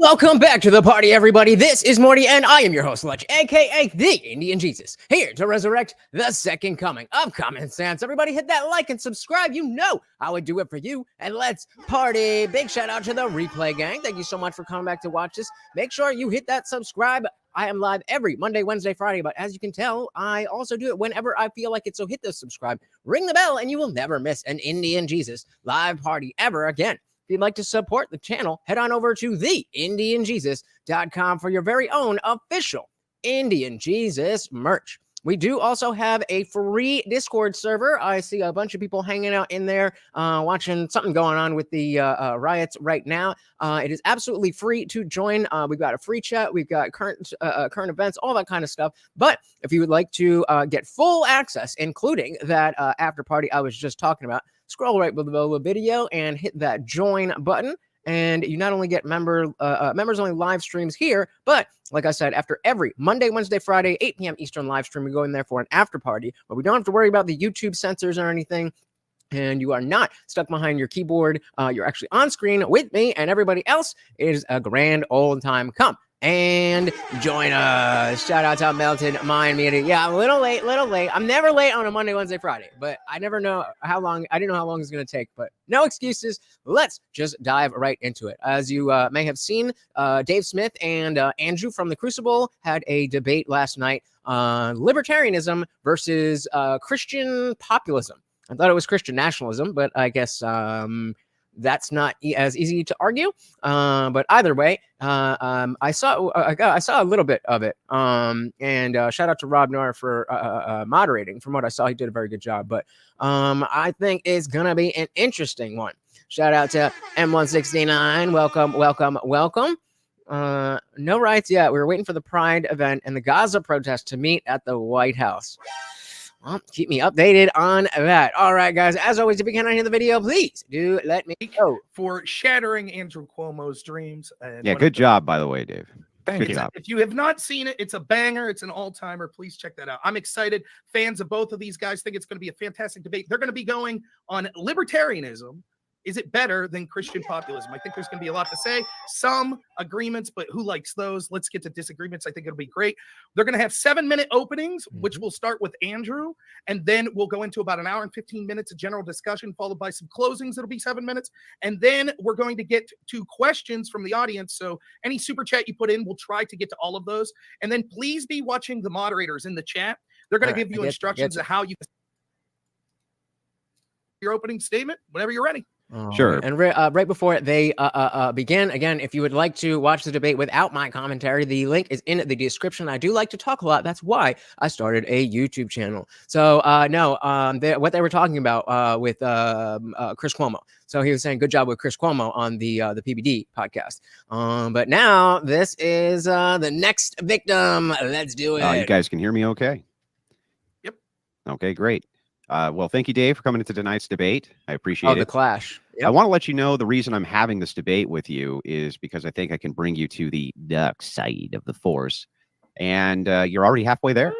Welcome back to the party, everybody. This is Morty, and I am your host, Lutch, aka the Indian Jesus, here to resurrect the second coming of common sense. Everybody hit that like and subscribe. You know I would do it for you, and let's party. Big shout out to the replay gang. Thank you so much for coming back to watch this. Make sure you hit that subscribe. I am live every Monday, Wednesday, Friday, but as you can tell, I also do it whenever I feel like it. So hit the subscribe, ring the bell, and you will never miss an Indian Jesus live party ever again. If you'd like to support the channel, head on over to theindianjesus.com for your very own official Indian Jesus merch. We do also have a free Discord server. I see a bunch of people hanging out in there, watching something going on with the riots right now. It is absolutely free to join. We've got a free chat. We've got current events, all that kind of stuff. But if you would like to get full access, including that after party I was just talking about, scroll right below the video and hit that join button. And you not only get members only live streams here, but like I said, after every Monday, Wednesday, Friday, 8 p.m. Eastern live stream, we go in there for an after party, but we don't have to worry about the YouTube censors or anything. And you are not stuck behind your keyboard. You're actually on screen with me and everybody else. It is a grand old time. Come and join us. Shout out to Melted Mind Media. Yeah, I'm a little late. I'm never late on a Monday, Wednesday, Friday, but I never know how long. I didn't know how long it's going to take, but no excuses. Let's just dive right into it. As you may have seen, Dave Smith and Andrew from the Crucible had a debate last night on libertarianism versus Christian populism. I thought it was Christian nationalism, but I guess that's not as easy to argue. But either way, I saw a little bit of it. And shout out to Rob Noir for moderating. From what I saw, he did a very good job. But I think it's gonna be an interesting one. Shout out to M169. Welcome. No riots yet. We were waiting for the Pride event and the Gaza protest to meet at the White House. Well, keep me updated on that. All right, guys. As always, if you cannot hear the video, please do let me know. For shattering Andrew Cuomo's dreams. And yeah, good job, by the way, Dave. Thank you. If you have not seen it, it's a banger. It's an all-timer. Please check that out. I'm excited. Fans of both of these guys think it's going to be a fantastic debate. They're going to be going on libertarianism. Is it better than Christian populism? I think there's going to be a lot to say. Some agreements, but who likes those? Let's get to disagreements. I think it'll be great. They're going to have 7-minute openings, which will start with Andrew, and then we'll go into about an hour and 15 minutes of general discussion, followed by some closings. It'll be 7 minutes. And then we're going to get to questions from the audience. So any super chat you put in, we'll try to get to all of those. And then please be watching the moderators in the chat. They're going to give you instructions of how you your opening statement whenever you're ready. Sure. And right before they begin, again, if you would like to watch the debate without my commentary, the link is in the description. I do like to talk a lot. That's why I started a YouTube channel. So what they were talking about with Chris Cuomo. So he was saying, good job with Chris Cuomo on the PBD podcast. But now this is the next victim. Let's do it. You guys can hear me okay? Yep. Okay, great. Well, thank you, Dave, for coming into tonight's debate. I appreciate it. The clash. Yep. I want to let you know the reason I'm having this debate with you is because I think I can bring you to the dark side of the force. And you're already halfway there.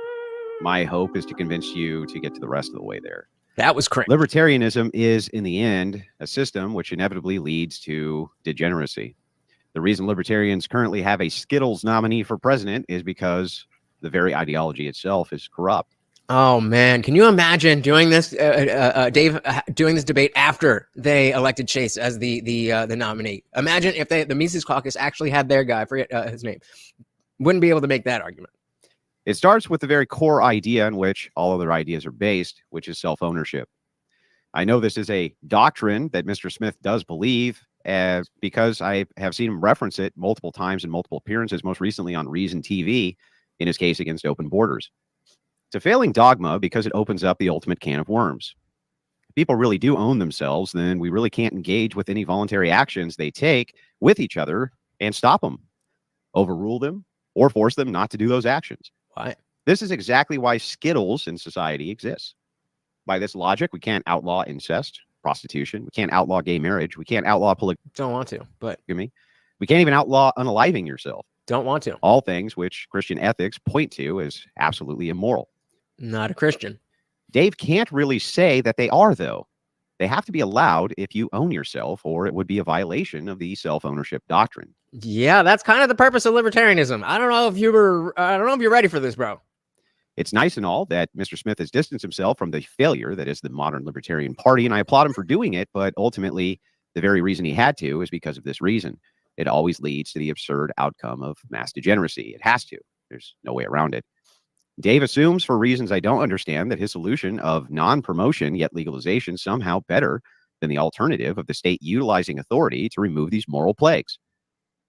My hope is to convince you to get to the rest of the way there. That was crazy. Libertarianism is, in the end, a system which inevitably leads to degeneracy. The reason libertarians currently have a Skittles nominee for president is because the very ideology itself is corrupt. Oh man, can you imagine doing this, Dave, doing this debate after they elected Chase as the nominee? Imagine if the Mises Caucus actually had their guy, I forget his name, wouldn't be able to make that argument. It starts with the very core idea on which all other ideas are based, which is self-ownership. I know this is a doctrine that Mr. Smith does believe, because I have seen him reference it multiple times in multiple appearances, most recently on Reason TV in his case against open borders. It's a failing dogma because it opens up the ultimate can of worms. If people really do own themselves, then we really can't engage with any voluntary actions they take with each other and stop them, overrule them, or force them not to do those actions. Why? This is exactly why Skittles in society exists. By this logic, we can't outlaw incest, prostitution. We can't outlaw gay marriage. We can't outlaw polygamy. Don't want to, but we can't even outlaw unaliving yourself. Don't want to. All things which Christian ethics point to as absolutely immoral. Not a Christian. Dave can't really say that they are, though. They have to be allowed if you own yourself, or it would be a violation of the self-ownership doctrine. Yeah, that's kind of the purpose of libertarianism. I don't know if you're ready for this, bro. It's nice and all that Mr. Smith has distanced himself from the failure that is the modern Libertarian Party, and I applaud him for doing it, but ultimately, the very reason he had to is because of this reason. It always leads to the absurd outcome of mass degeneracy. It has to. There's no way around it. Dave assumes, for reasons I don't understand, that his solution of non-promotion yet legalization somehow better than the alternative of the state utilizing authority to remove these moral plagues.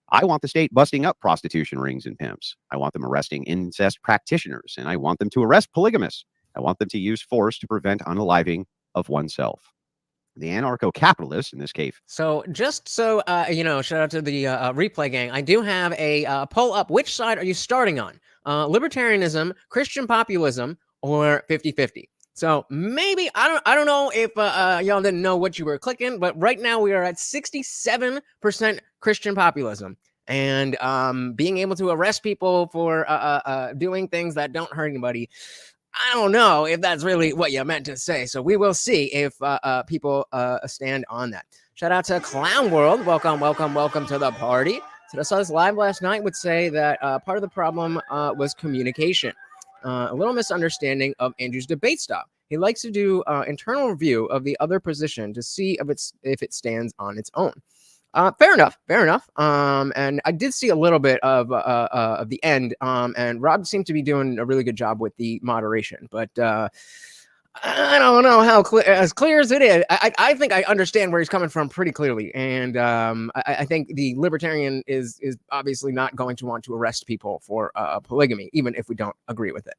I want the state busting up prostitution rings and pimps. I want them arresting incest practitioners, and I want them to arrest polygamists. I want them to use force to prevent unaliving of oneself. The anarcho-capitalists, in this case. So just so, shout out to the replay gang. I do have a poll up. Which side are you starting on? Libertarianism, Christian populism, or 50-50? So maybe, I don't know if y'all didn't know what you were clicking, but right now we are at 67% Christian populism. And being able to arrest people for doing things that don't hurt anybody, I don't know if that's really what you meant to say. So we will see if people stand on that. Shout out to Clown World. Welcome to the party. So I saw this live last night would say that part of the problem was communication. A little misunderstanding of Andrew's debate style. He likes to do internal review of the other position to see if it stands on its own. Fair enough. And I did see a little bit of the end. And Rob seemed to be doing a really good job with the moderation, but I don't know how as clear as it is. I think I understand where he's coming from pretty clearly, and I think the libertarian is obviously not going to want to arrest people for polygamy, even if we don't agree with it.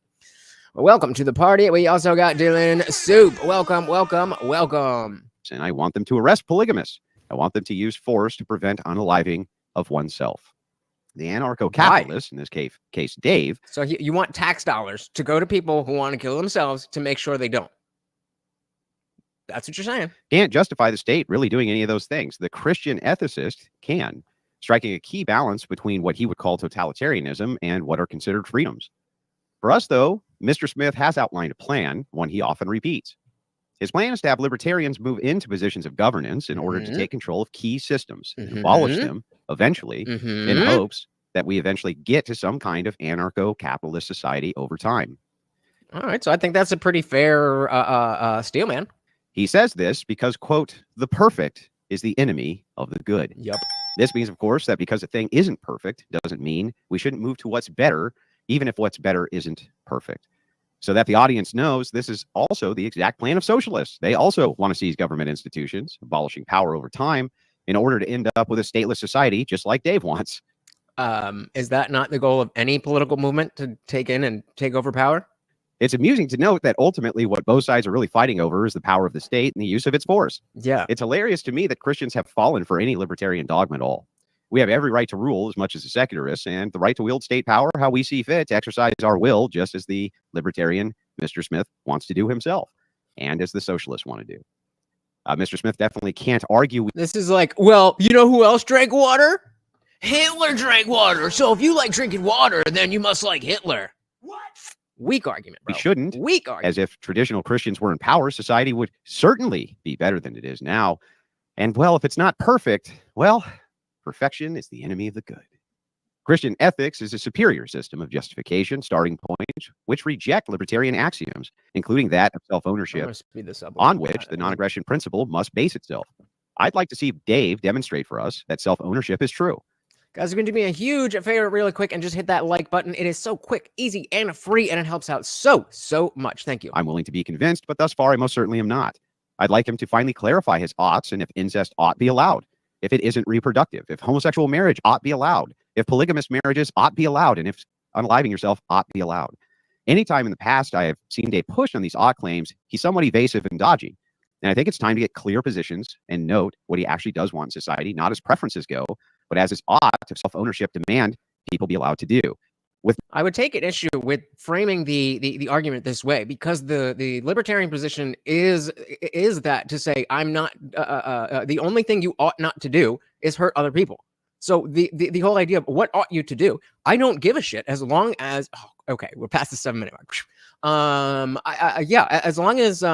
Well, welcome to the party. We also got Dylan Soup. Welcome. And I want them to arrest polygamists. I want them to use force to prevent unaliving of oneself. The anarcho-capitalist, in this case, Dave. So you want tax dollars to go to people who want to kill themselves to make sure they don't. That's what you're saying. Can't justify the state really doing any of those things. The Christian ethicist can, striking a key balance between what he would call totalitarianism and what are considered freedoms. For us, though, Mr. Smith has outlined a plan, one he often repeats. His plan is to have libertarians move into positions of governance in order to take control of key systems and abolish them eventually in hopes that we eventually get to some kind of anarcho-capitalist society over time. All right. So I think that's a pretty fair steal, man. He says this because, quote, the perfect is the enemy of the good. Yep. This means, of course, that because a thing isn't perfect doesn't mean we shouldn't move to what's better, even if what's better isn't perfect. So that the audience knows this is also the exact plan of socialists. They also want to seize government institutions, abolishing power over time in order to end up with a stateless society, just like Dave wants. Is that not the goal of any political movement, to take in and take over power? It's amusing to note that ultimately what both sides are really fighting over is the power of the state and the use of its force. Yeah. It's hilarious to me that Christians have fallen for any libertarian dogma at all. We have every right to rule as much as the secularists, and the right to wield state power how we see fit, to exercise our will, just as the libertarian Mr. Smith wants to do himself, and as the socialists want to do. Mr. Smith definitely can't argue. This is like, well, you know who else drank water? Hitler drank water. So if you like drinking water, then you must like Hitler. What? Weak argument, bro. We shouldn't. Weak argument. As if traditional Christians were in power, society would certainly be better than it is now. And, well, if it's not perfect, well, perfection is the enemy of the good. Christian ethics is a superior system of justification, starting points, which reject libertarian axioms, including that of self-ownership, on which the non-aggression principle must base itself. I'd like to see Dave demonstrate for us that self-ownership is true. Guys, you're going to do me a huge favor really quick and just hit that like button. It is so quick, easy, and free, and it helps out so much. Thank you. I'm willing to be convinced, but thus far I most certainly am not. I'd like him to finally clarify his oughts and if incest ought be allowed, if it isn't reproductive, if homosexual marriage ought be allowed, if polygamous marriages ought be allowed, and if unaliving yourself ought be allowed. Anytime in the past I have seen Dave push on these ought claims, he's somewhat evasive and dodgy. And I think it's time to get clear positions and note what he actually does want in society, not as preferences go, but as his ought of self-ownership demand people be allowed to do. I would take an issue with framing the argument this way, because the libertarian position is that to say I'm not the only thing you ought not to do is hurt other people. So the whole idea of what ought you to do, I don't give a shit as long as okay, we're past the 7-minute mark. Yeah, as long as you're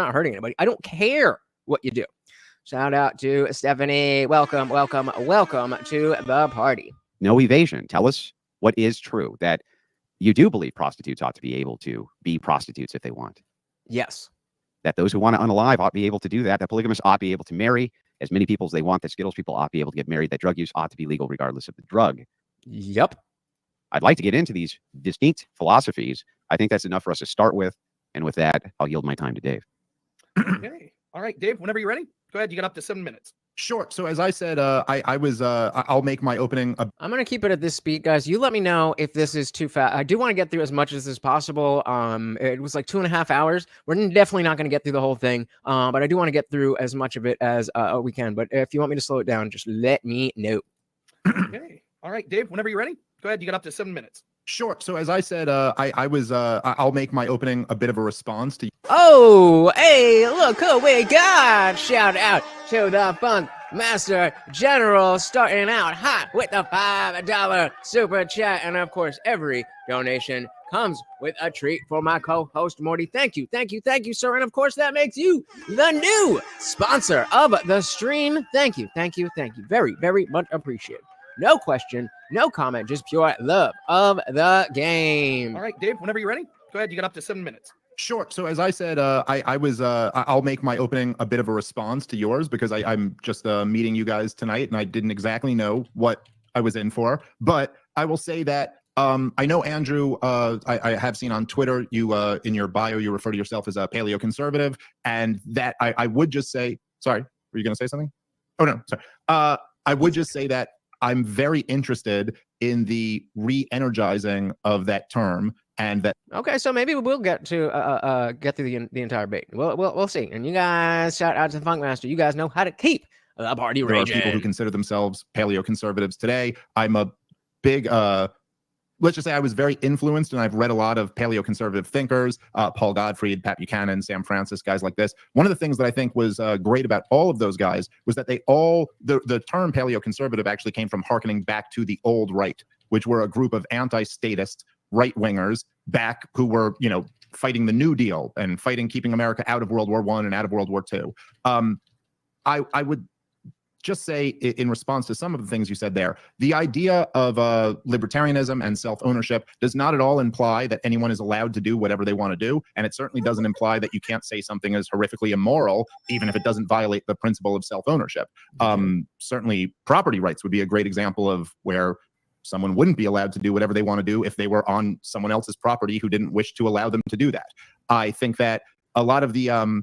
not hurting anybody, I don't care what you do. Shout out to Stephanie. Welcome to the party. No evasion. Tell us what is true, that you do believe prostitutes ought to be able to be prostitutes if they want. Yes. That those who want to unalive ought to be able to do that. That polygamists ought to be able to marry as many people as they want. That Skittles people ought to be able to get married. That drug use ought to be legal regardless of the drug. Yep. I'd like to get into these distinct philosophies. I think that's enough for us to start with. And with that, I'll yield my time to Dave. Okay. All right, Dave, whenever you're ready, go ahead. You got up to 7 minutes. Sure. So as I said, I'll make my opening. I'm going to keep it at this speed, guys. You let me know if this is too fast. I do want to get through as much as is possible. It was like 2.5 hours. We're definitely not going to get through the whole thing, but I do want to get through as much of it as we can. But if you want me to slow it down, just let me know. Okay. All right, Dave, whenever you're ready, go ahead. You got up to 7 minutes. Sure. So as I said, I'll make my opening a bit of a response to. Oh, hey, look who we got. Shout out to the Funk Master General, starting out hot with the $5 super chat. And of course, every donation comes with a treat for my co-host, Morty. Thank you, sir. And of course, that makes you the new sponsor of the stream. Thank you. Very, very much appreciated. No question, no comment, just pure love of the game. All right, Dave, whenever you're ready, go ahead. You got up to 7 minutes. Sure. So as I said, I'll make my opening a bit of a response to yours because I'm just meeting you guys tonight and I didn't exactly know what I was in for. But I will say that I know Andrew. I have seen on Twitter you in your bio you refer to yourself as a paleoconservative, and that I would just say. Sorry, were you going to say something? Oh no, sorry. I would just say that I'm very interested in the re-energizing of that term, and that. Okay, so maybe we'll get to get through the entire bait. We'll see. And you guys, shout out to the Funk Master. You guys know how to keep the party There raging. are people who consider themselves paleoconservatives today. I'm a big. Let's just say I was very influenced, and I've read a lot of paleoconservative thinkers, Paul Gottfried, Pat Buchanan, Sam Francis, guys like this. One of the things that I think was great about all of those guys was that they all, the term paleoconservative actually came from hearkening back to the old right, which were a group of anti-statist right-wingers back who were, fighting the New Deal and fighting keeping America out of World War I and out of World War II. I would just say in response to some of the things you said there, the idea of libertarianism and self-ownership does not at all imply that anyone is allowed to do whatever they want to do. And it certainly doesn't imply that you can't say something is horrifically immoral, even if it doesn't violate the principle of self-ownership. Certainly property rights would be a great example of where someone wouldn't be allowed to do whatever they want to do if they were on someone else's property who didn't wish to allow them to do that. I think that a lot of the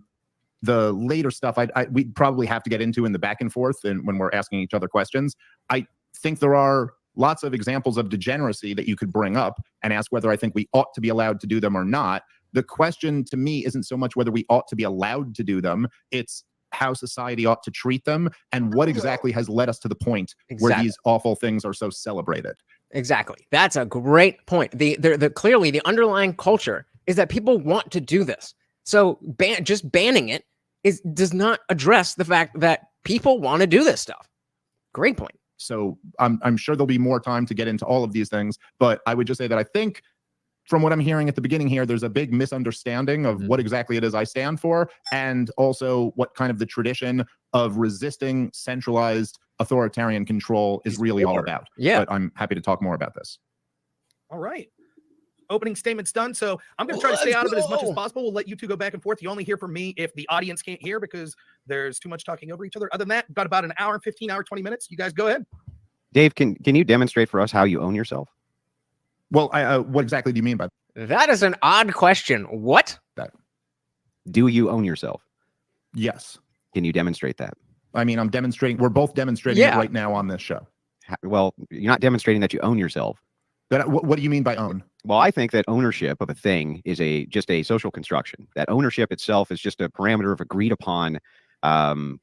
later stuff we'd probably have to get into in the back and forth and when we're asking each other questions. I think there are lots of examples of degeneracy that you could bring up and ask whether I think we ought to be allowed to do them or not. The question to me isn't so much whether we ought to be allowed to do them, it's how society ought to treat them and what exactly has led us to the point where these awful things are so celebrated. Exactly. That's a great point. Clearly the underlying culture is that people want to do this. So just banning it does not address the fact that people want to do this stuff. Great point. So I'm sure there'll be more time to get into all of these things, but I would just say that I think from what I'm hearing at the beginning here, there's a big misunderstanding of what exactly it is I stand for, and also what kind of the tradition of resisting centralized authoritarian control is really all about. Yeah. But I'm happy to talk more about this. All right. Opening statement's done, so I'm going to try to stay out of it as much as possible. We'll let you two go back and forth. You only hear from me if the audience can't hear because there's too much talking over each other. Other than that, got about an hour, 15 hour, 20 minutes. You guys go ahead. Dave, can you demonstrate for us how you own yourself? Well, what exactly do you mean by that? Is an odd question. What? that? Do you own yourself? Yes. Can you demonstrate that? I mean, I'm demonstrating. We're both demonstrating it right now on this show. Well, you're not demonstrating that you own yourself. What do you mean by own? Well, I think that ownership of a thing is just a social construction. That ownership itself is just a parameter of agreed upon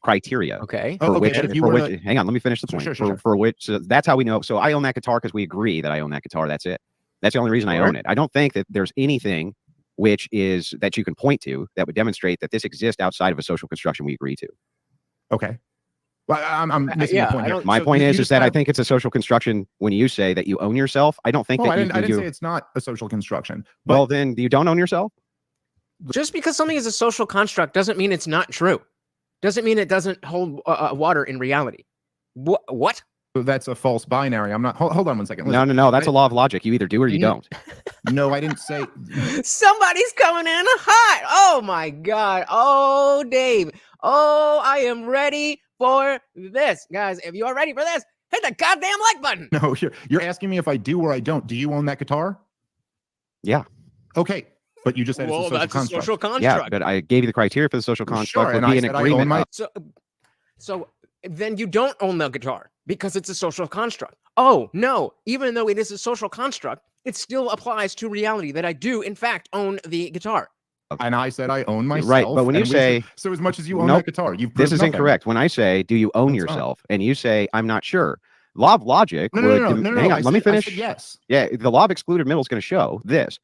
criteria. Okay. Hang on, let me finish the point. Sure. For which, so that's how we know. So I own that guitar because we agree that I own that guitar. That's it. That's the only reason I own it. I don't think that there's anything that you can point to that would demonstrate that this exists outside of a social construction we agree to. Okay. Well, I'm missing yeah, the point I here. don't- My So point you is just that I kinda- think it's a social construction when you say that you own yourself. I don't think Well, that I you didn't can say it's not a social construction. But well, then you don't own yourself. Just because something is a social construct doesn't mean it's not true. Doesn't mean it doesn't hold water in reality. What? that's a false binary. I'm not. Hold on one second. No, Listen, no, no. That's I- a law of logic. You either do or you No. don't. No, I didn't say. Somebody's coming in hot. Oh my God. Oh, Dave. Oh, I am ready for this. Guys, if you are ready for this, hit the goddamn like button. No, you're asking me if I do or I don't. Do you own that guitar? Yeah. Okay, but you just said Well, it's a social that's construct. a social construct. Yeah, but I gave you the criteria for the social Well, construct. sure, Would and be I an said I own agreement. my- So then you don't own the guitar because it's a social construct. Oh, no. Even though it is a social construct, it still applies to reality that I do, in fact, own the guitar. And I said I own myself. Right, but when you and we say- said- so as much as you own Nope. that guitar, you've This proved is nothing. incorrect. When I say, do you own That's not. yourself? And you say, I'm not sure. Law of logic No, would. no, no, no, no. Hang I on, let me said- I said finish. yes. Yeah, the law of excluded middle is going to show this.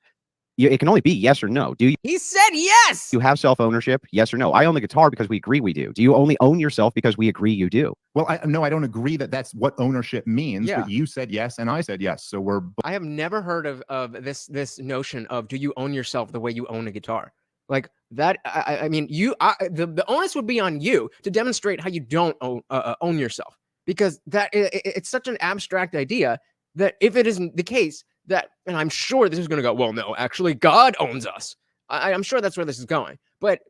It can only be yes or no. Do He said yes. you have self-ownership? Yes or no? I own the guitar because we agree we do. Do you only own yourself because we agree you do? Well, no, I don't agree that that's what ownership means. Yeah. But you said yes, and I said yes. So we're I have never heard of this notion of do you own yourself the way you own a guitar? Like that. I mean, the onus would be on you to demonstrate how you don't own yourself, because it's such an abstract idea that if it isn't the case that, and I'm sure this is going to go, well, no, actually, God owns us. I'm sure that's where this is going. But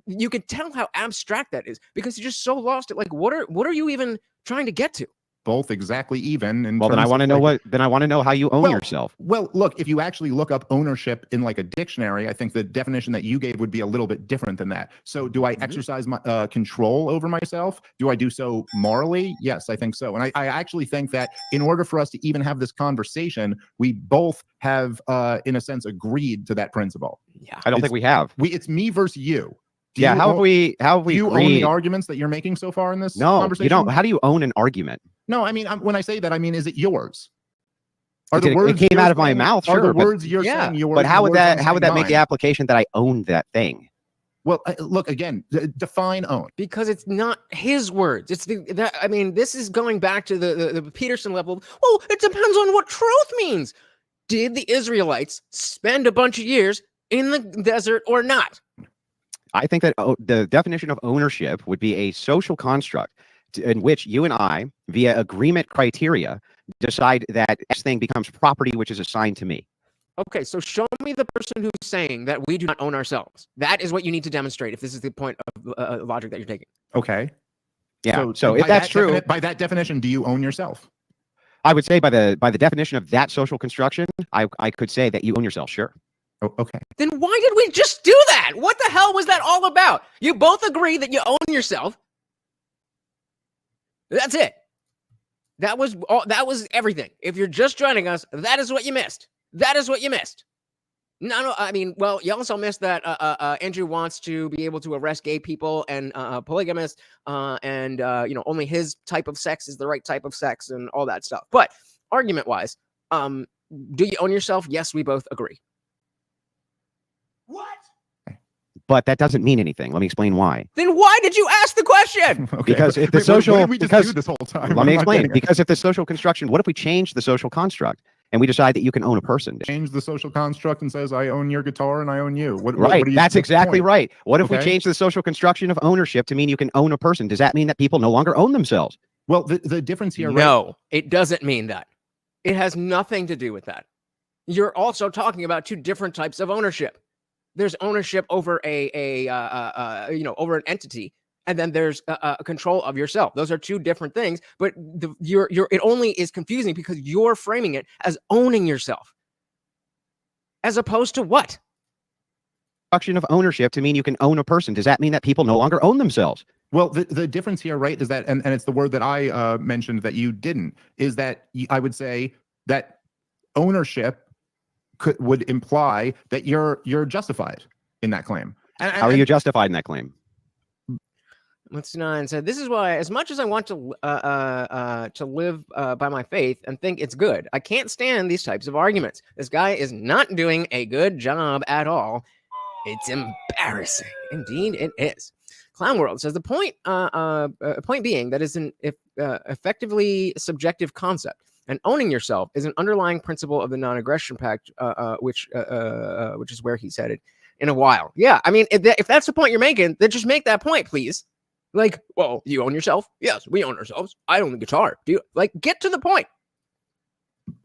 you can tell how abstract that is because you're just so lost at like what are you even trying to get to? both exactly even. Well, then I want to know like, what. Then I want to know how you own Well, yourself. Well, look, if you actually look up ownership in like a dictionary, I think the definition that you gave would be a little bit different than that. So do I exercise my control over myself? Do I do so morally? Yes, I think so. And I actually think that in order for us to even have this conversation, we both have, in a sense, agreed to that principle. Yeah. I don't think we have. It's me versus you. Do Yeah. you How have own- we? How have Do we? you own agreed? the arguments that you're making so far in this No, conversation? you don't. How do you own an argument? No, I mean, when I say that, I mean, is it yours? Are It came you're out of my saying- mouth, Are sure, the but- words you're Yeah, saying yours? But how the would words I'm that? How would that saying make the mine? application that I own that thing? Well, look again. Define own. Because it's not his words. It's that. I mean, this is going back to the Peterson level. Oh, it depends on what truth means. Did the Israelites spend a bunch of years in the desert or not? I think that the definition of ownership would be a social construct in which you and I, via agreement criteria, decide that this thing becomes property which is assigned to me. Okay, so show me the person who's saying that we do not own ourselves. That is what you need to demonstrate if this is the point of logic that you're taking. Okay. Yeah. So if by that's that true, by that definition, do you own yourself? I would say by the definition of that social construction, I could say that you own yourself. Sure. Oh, okay. Then why did we just do that? What the hell was that all about? You both agree that you own yourself. That's it. That was all. That was everything. If you're just joining us, that is what you missed. That is what you missed. No, I mean, well, you also missed that Andrew wants to be able to arrest gay people and polygamists, and only his type of sex is the right type of sex and all that stuff. But argument-wise, do you own yourself? Yes, we both agree. What? But that doesn't mean anything. Let me explain why. Then why did you ask the question? Okay. Because if the Wait, social- what did we just because- do this whole time? Let I'm me not explain. getting it. Because if the social construction, what if we change the social construct and we decide that you can own a person? Change the social construct and says I own your guitar and I own you. What Right. do you- That's what's the exactly point? right. What if we Okay. change the social construction of ownership to mean you can own a person? Does that mean that people no longer own themselves? Well, the difference here, right? No, it doesn't mean that. It has nothing to do with that. You're also talking about two different types of ownership. There's ownership over over an entity, and then there's control of yourself. Those are two different things. But it only is confusing because you're framing it as owning yourself, as opposed to what? Construction of ownership to mean you can own a person. Does that mean that people no longer own themselves? Well, the difference here, right, is that, and it's the word that I mentioned that you didn't, is that I would say that ownership would imply that you're justified in that claim. How are you justified in that claim? Let's not say this is why, as much as I want to live by my faith and think it's good, I can't stand these types of arguments. This guy is not doing a good job at all. It's embarrassing. Indeed, it is. Clown World says the point being that is an effectively subjective concept, and owning yourself is an underlying principle of the non-aggression pact, which is where he's headed in a while. Yeah, I mean, if that's the point you're making, then just make that point, please. Like, well, you own yourself? Yes, we own ourselves. I own the guitar. Do you like get to the point?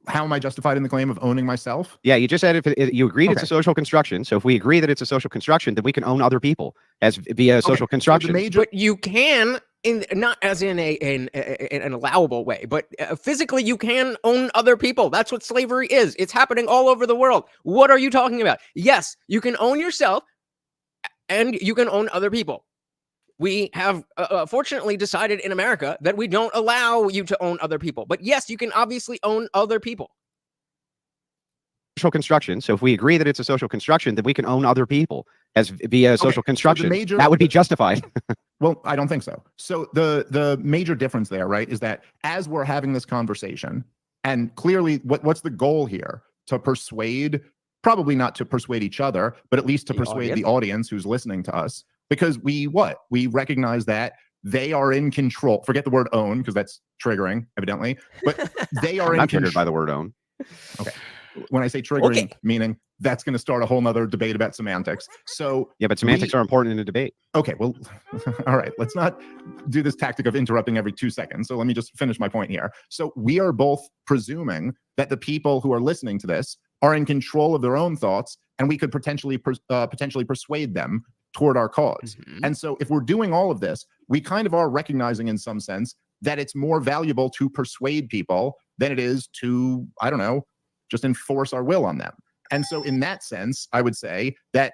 How am I justified in the claim of owning myself? Yeah, you just said if you agreed it's Okay. a social construction. So if we agree that it's a social construction, then we can own other people as via social construction. So the major, But you can, not as in an allowable way, but physically you can own other people. That's what slavery is. It's happening all over the world. What are you talking about? Yes, you can own yourself and you can own other people. We have fortunately decided in America that we don't allow you to own other people. But yes, you can obviously own other people. Social construction. So if we agree that it's a social construction, then we can own other people as via social construction. That would be justified. Well, I don't think so. So the major difference there, right, is that as we're having this conversation, and clearly what's the goal here? To persuade, probably not to persuade each other, but at least to persuade the audience who's listening to us. Because we recognize that they are in control. Forget the word own, because that's triggering, evidently. But they are I'm triggered by the word own. Okay. When I say triggering, meaning that's going to start a whole nother debate about semantics. So yeah, but semantics are important in a debate. Okay, well, all right. Let's not do this tactic of interrupting every 2 seconds. So let me just finish my point here. So we are both presuming that the people who are listening to this are in control of their own thoughts, and we could potentially persuade them toward our cause. And so if we're doing all of this, we kind of are recognizing in some sense that it's more valuable to persuade people than it is to, I don't know, just enforce our will on them. And so in that sense, I would say that,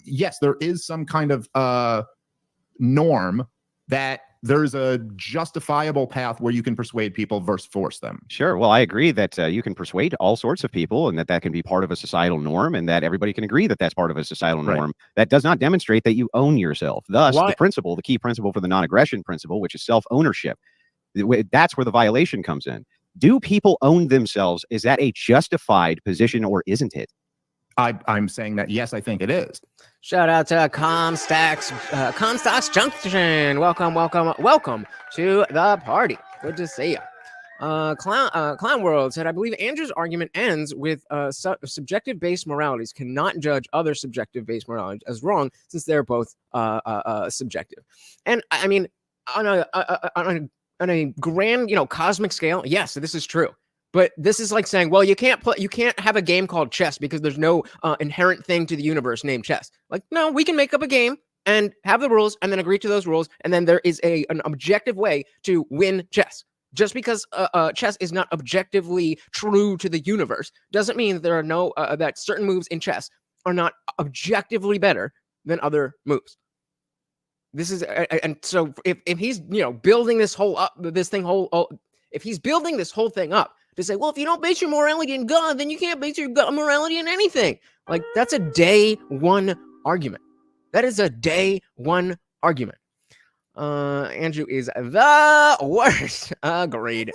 yes, there is some kind of norm that there's a justifiable path where you can persuade people versus force them. Sure. Well, I agree that you can persuade all sorts of people and that can be part of a societal norm and that everybody can agree that that's part of a societal norm. That does not demonstrate that you own yourself. Thus, the key principle for the non-aggression principle, which is self-ownership, that's where the violation comes in. Do people own themselves? Is that a justified position or isn't it? I'm saying that, yes, I think it is. Shout out to Comstocks Junction. Welcome to the party. Good to see you. Clown World said, I believe Andrew's argument ends with subjective-based moralities cannot judge other subjective-based moralities as wrong since they're both subjective. And I mean, on a grand, cosmic scale, yes, this is true. But this is like saying, well, you can't have a game called chess because there's no inherent thing to the universe named chess. Like, no, we can make up a game and have the rules and then agree to those rules. And then there is an objective way to win chess. Just because chess is not objectively true to the universe doesn't mean there are that certain moves in chess are not objectively better than other moves. This is, and so if he's, building this if he's building this whole thing up, to say, well, if you don't base your morality in God, then you can't base your morality in anything. Like, that's a day one argument. That is a day one argument. Andrew is the worst. Agreed.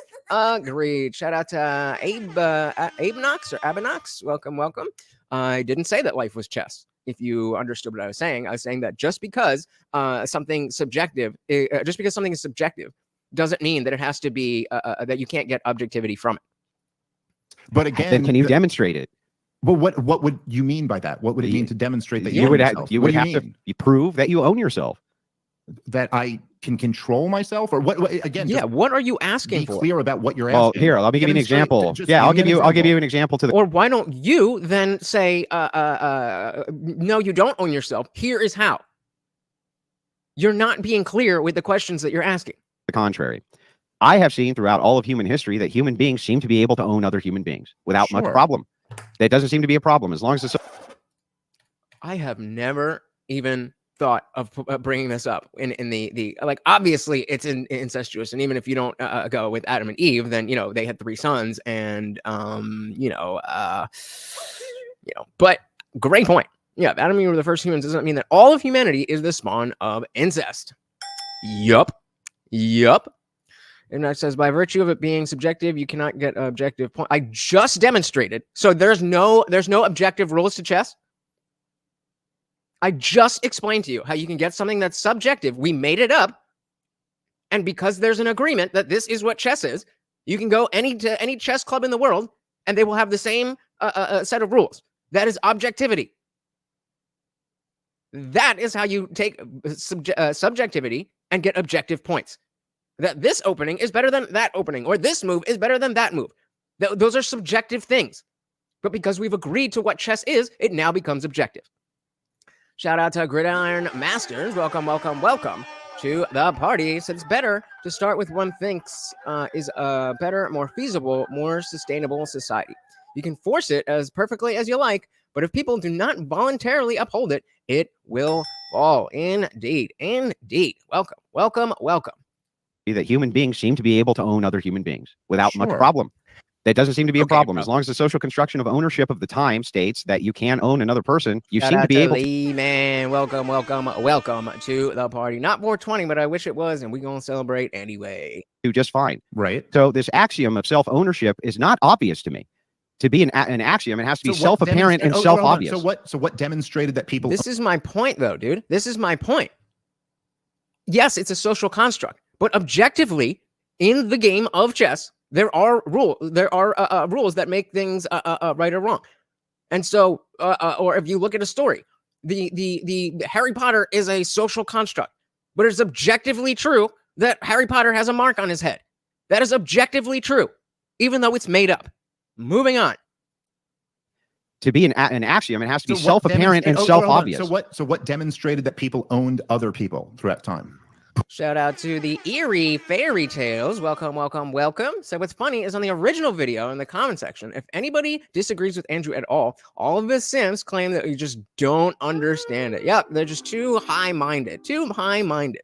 Shout out to Abe Knox or Abinox. Welcome. I didn't say that life was chess. If you understood what I was saying that just because something is subjective, doesn't mean that it has to be that you can't get objectivity from it. But again, then can you demonstrate it? Well, what would you mean by that? What would it mean to demonstrate that you would have to prove that you own yourself? That I can control myself, or what? Again, yeah. What are you asking for? Be clear about what you're asking. Well, here, let me give you an example. Yeah, I'll give you an example to the. Or why don't you then say, no, you don't own yourself. Here is how. You're not being clear with the questions that you're asking. The contrary. I have seen throughout all of human history that human beings seem to be able to own other human beings without much problem. That doesn't seem to be a problem as long as it's. I have never even thought of bringing this up in the like, obviously it's incestuous, and even if you don't go with Adam and Eve, then they had 3 sons, and but great point. Yeah, Adam and Eve were the first humans doesn't mean that all of humanity is the spawn of incest. Yup. And that says, by virtue of it being subjective, you cannot get objective point. I just demonstrated. So there's no objective rules to chess. I just explained to you how you can get something that's subjective. We made it up. And because there's an agreement that this is what chess is, you can go to any chess club in the world and they will have the same set of rules. That is objectivity. That is how you take subjectivity and get objective points. That this opening is better than that opening, or this move is better than that move. Those are subjective things. But because we've agreed to what chess is, it now becomes objective. Shout out to Gridiron Masters. Welcome, welcome, welcome to the party. So it's better to start with one thinks is a better, more feasible, more sustainable society. You can force it as perfectly as you like, but if people do not voluntarily uphold it, it will fall. Indeed, indeed. Welcome, welcome, welcome. That human beings seem to be able to own other human beings without much Sure. problem. That doesn't seem to be a problem. bro. As long as the social construction of ownership of the time states that you can own another person, you Shout seem to out be able to. Lee, man. Welcome, welcome, welcome to the party. Not 420, but I wish it was, and we're going to celebrate anyway. Do just fine. Right. So this axiom of self-ownership is not obvious to me. To be an axiom, it has to be So what self-apparent and demonst- hold on. self-obvious. So what demonstrated that people This is my point, though, dude. This is my point. Yes, it's a social construct, but objectively, in the game of chess, there are rules that make things right or wrong. And so, or if you look at a story, the Harry Potter is a social construct, but it's objectively true that Harry Potter has a mark on his head. That is objectively true, even though it's made up. Moving on. To be an axiom, it has to be So what self-apparent and demonstrate- hold on. self-obvious. So what demonstrated that people owned other people throughout time? Shout out to the Eerie Fairy Tales. Welcome, welcome, welcome. So what's funny is on the original video in the comment section, if anybody disagrees with Andrew at all of his Sims claim that you just don't understand it. Yep, they're just too high-minded. Self-apparent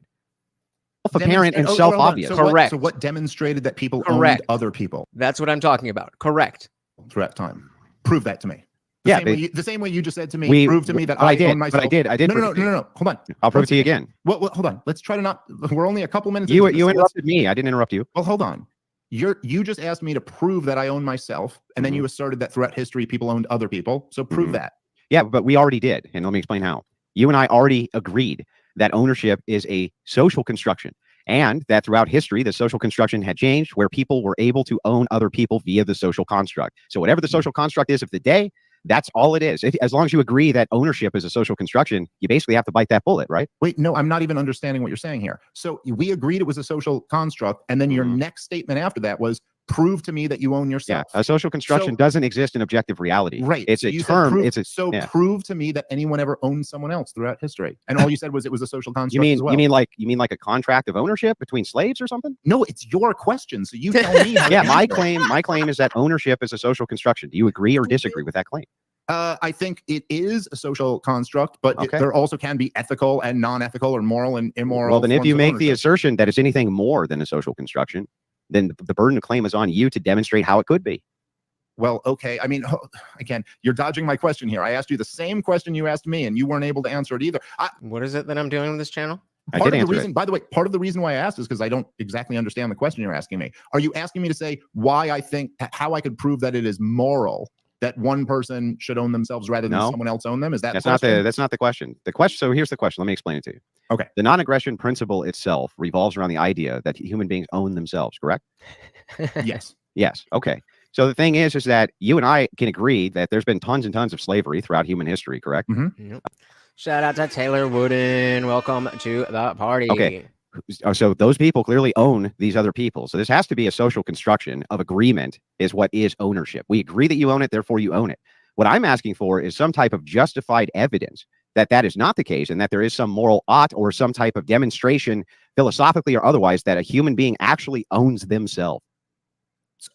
and Hold on. self-obvious. Correct. So what demonstrated that people Correct. owned other people That's what I'm talking about. Correct. throughout time? Prove that to me. Yeah, The same way you just said to me, prove to me that but I own But myself. I did. No. Hold on. I'll prove it to you again. Well, hold on. Let's try to not. We're only a couple minutes. You into this. interrupted me. I didn't interrupt you. Well, hold on. You just asked me to prove that I own myself, and then you asserted that throughout history people owned other people. So prove that. Yeah, but we already did. And let me explain how. You and I already agreed that ownership is a social construction, and that throughout history, the social construction had changed where people were able to own other people via the social construct. So whatever the social construct is of the day, that's all it is. As long as you agree that ownership is a social construction, you basically have to bite that bullet, right? Wait, no, I'm not even understanding what you're saying here. So we agreed it was a social construct, and then your next statement after that was prove to me that you own yourself. Yeah, a social construction doesn't exist in objective reality. Right. It's So a you said term. prove, prove to me that anyone ever owned someone else throughout history. And all you said was it was a social construct. You mean as well. you mean like a contract of ownership between slaves or something? No, it's your question. So you tell me. How to Yeah, answer it. my claim is that ownership is a social construction. Do you agree or disagree with that claim? I think it is a social construct, but Okay. there also can be ethical and non-ethical or moral and immoral. Well, then if forms you of make the ownership. assertion that it's anything more than a social construction, then the burden of claim is on you to demonstrate how it could be. Well, okay. I mean, again, you're dodging my question here. I asked you the same question you asked me, and you weren't able to answer it either. What is it that I'm doing with this channel? I Part did of the answer reason, by the way, part of the reason why I asked is because I don't exactly understand the question you're asking me. Are you asking me to say why I think, how I could prove that it is moral that one person should own themselves rather than No. someone else own them? Is that That's the not question? the that's not the question. The question. So here's the question. Let me explain it to you. Okay. The non-aggression principle itself revolves around the idea that human beings own themselves. Correct? Yes. Yes. Okay. So the thing is that you and I can agree that there's been tons and tons of slavery throughout human history. Correct? Yep. Shout out to Taylor Wooden. Welcome to the party. Okay. So those people clearly own these other people. So this has to be a social construction of agreement is what is ownership. We agree that you own it, therefore you own it. What I'm asking for is some type of justified evidence that that is not the case and that there is some moral ought or some type of demonstration, philosophically or otherwise, that a human being actually owns themselves.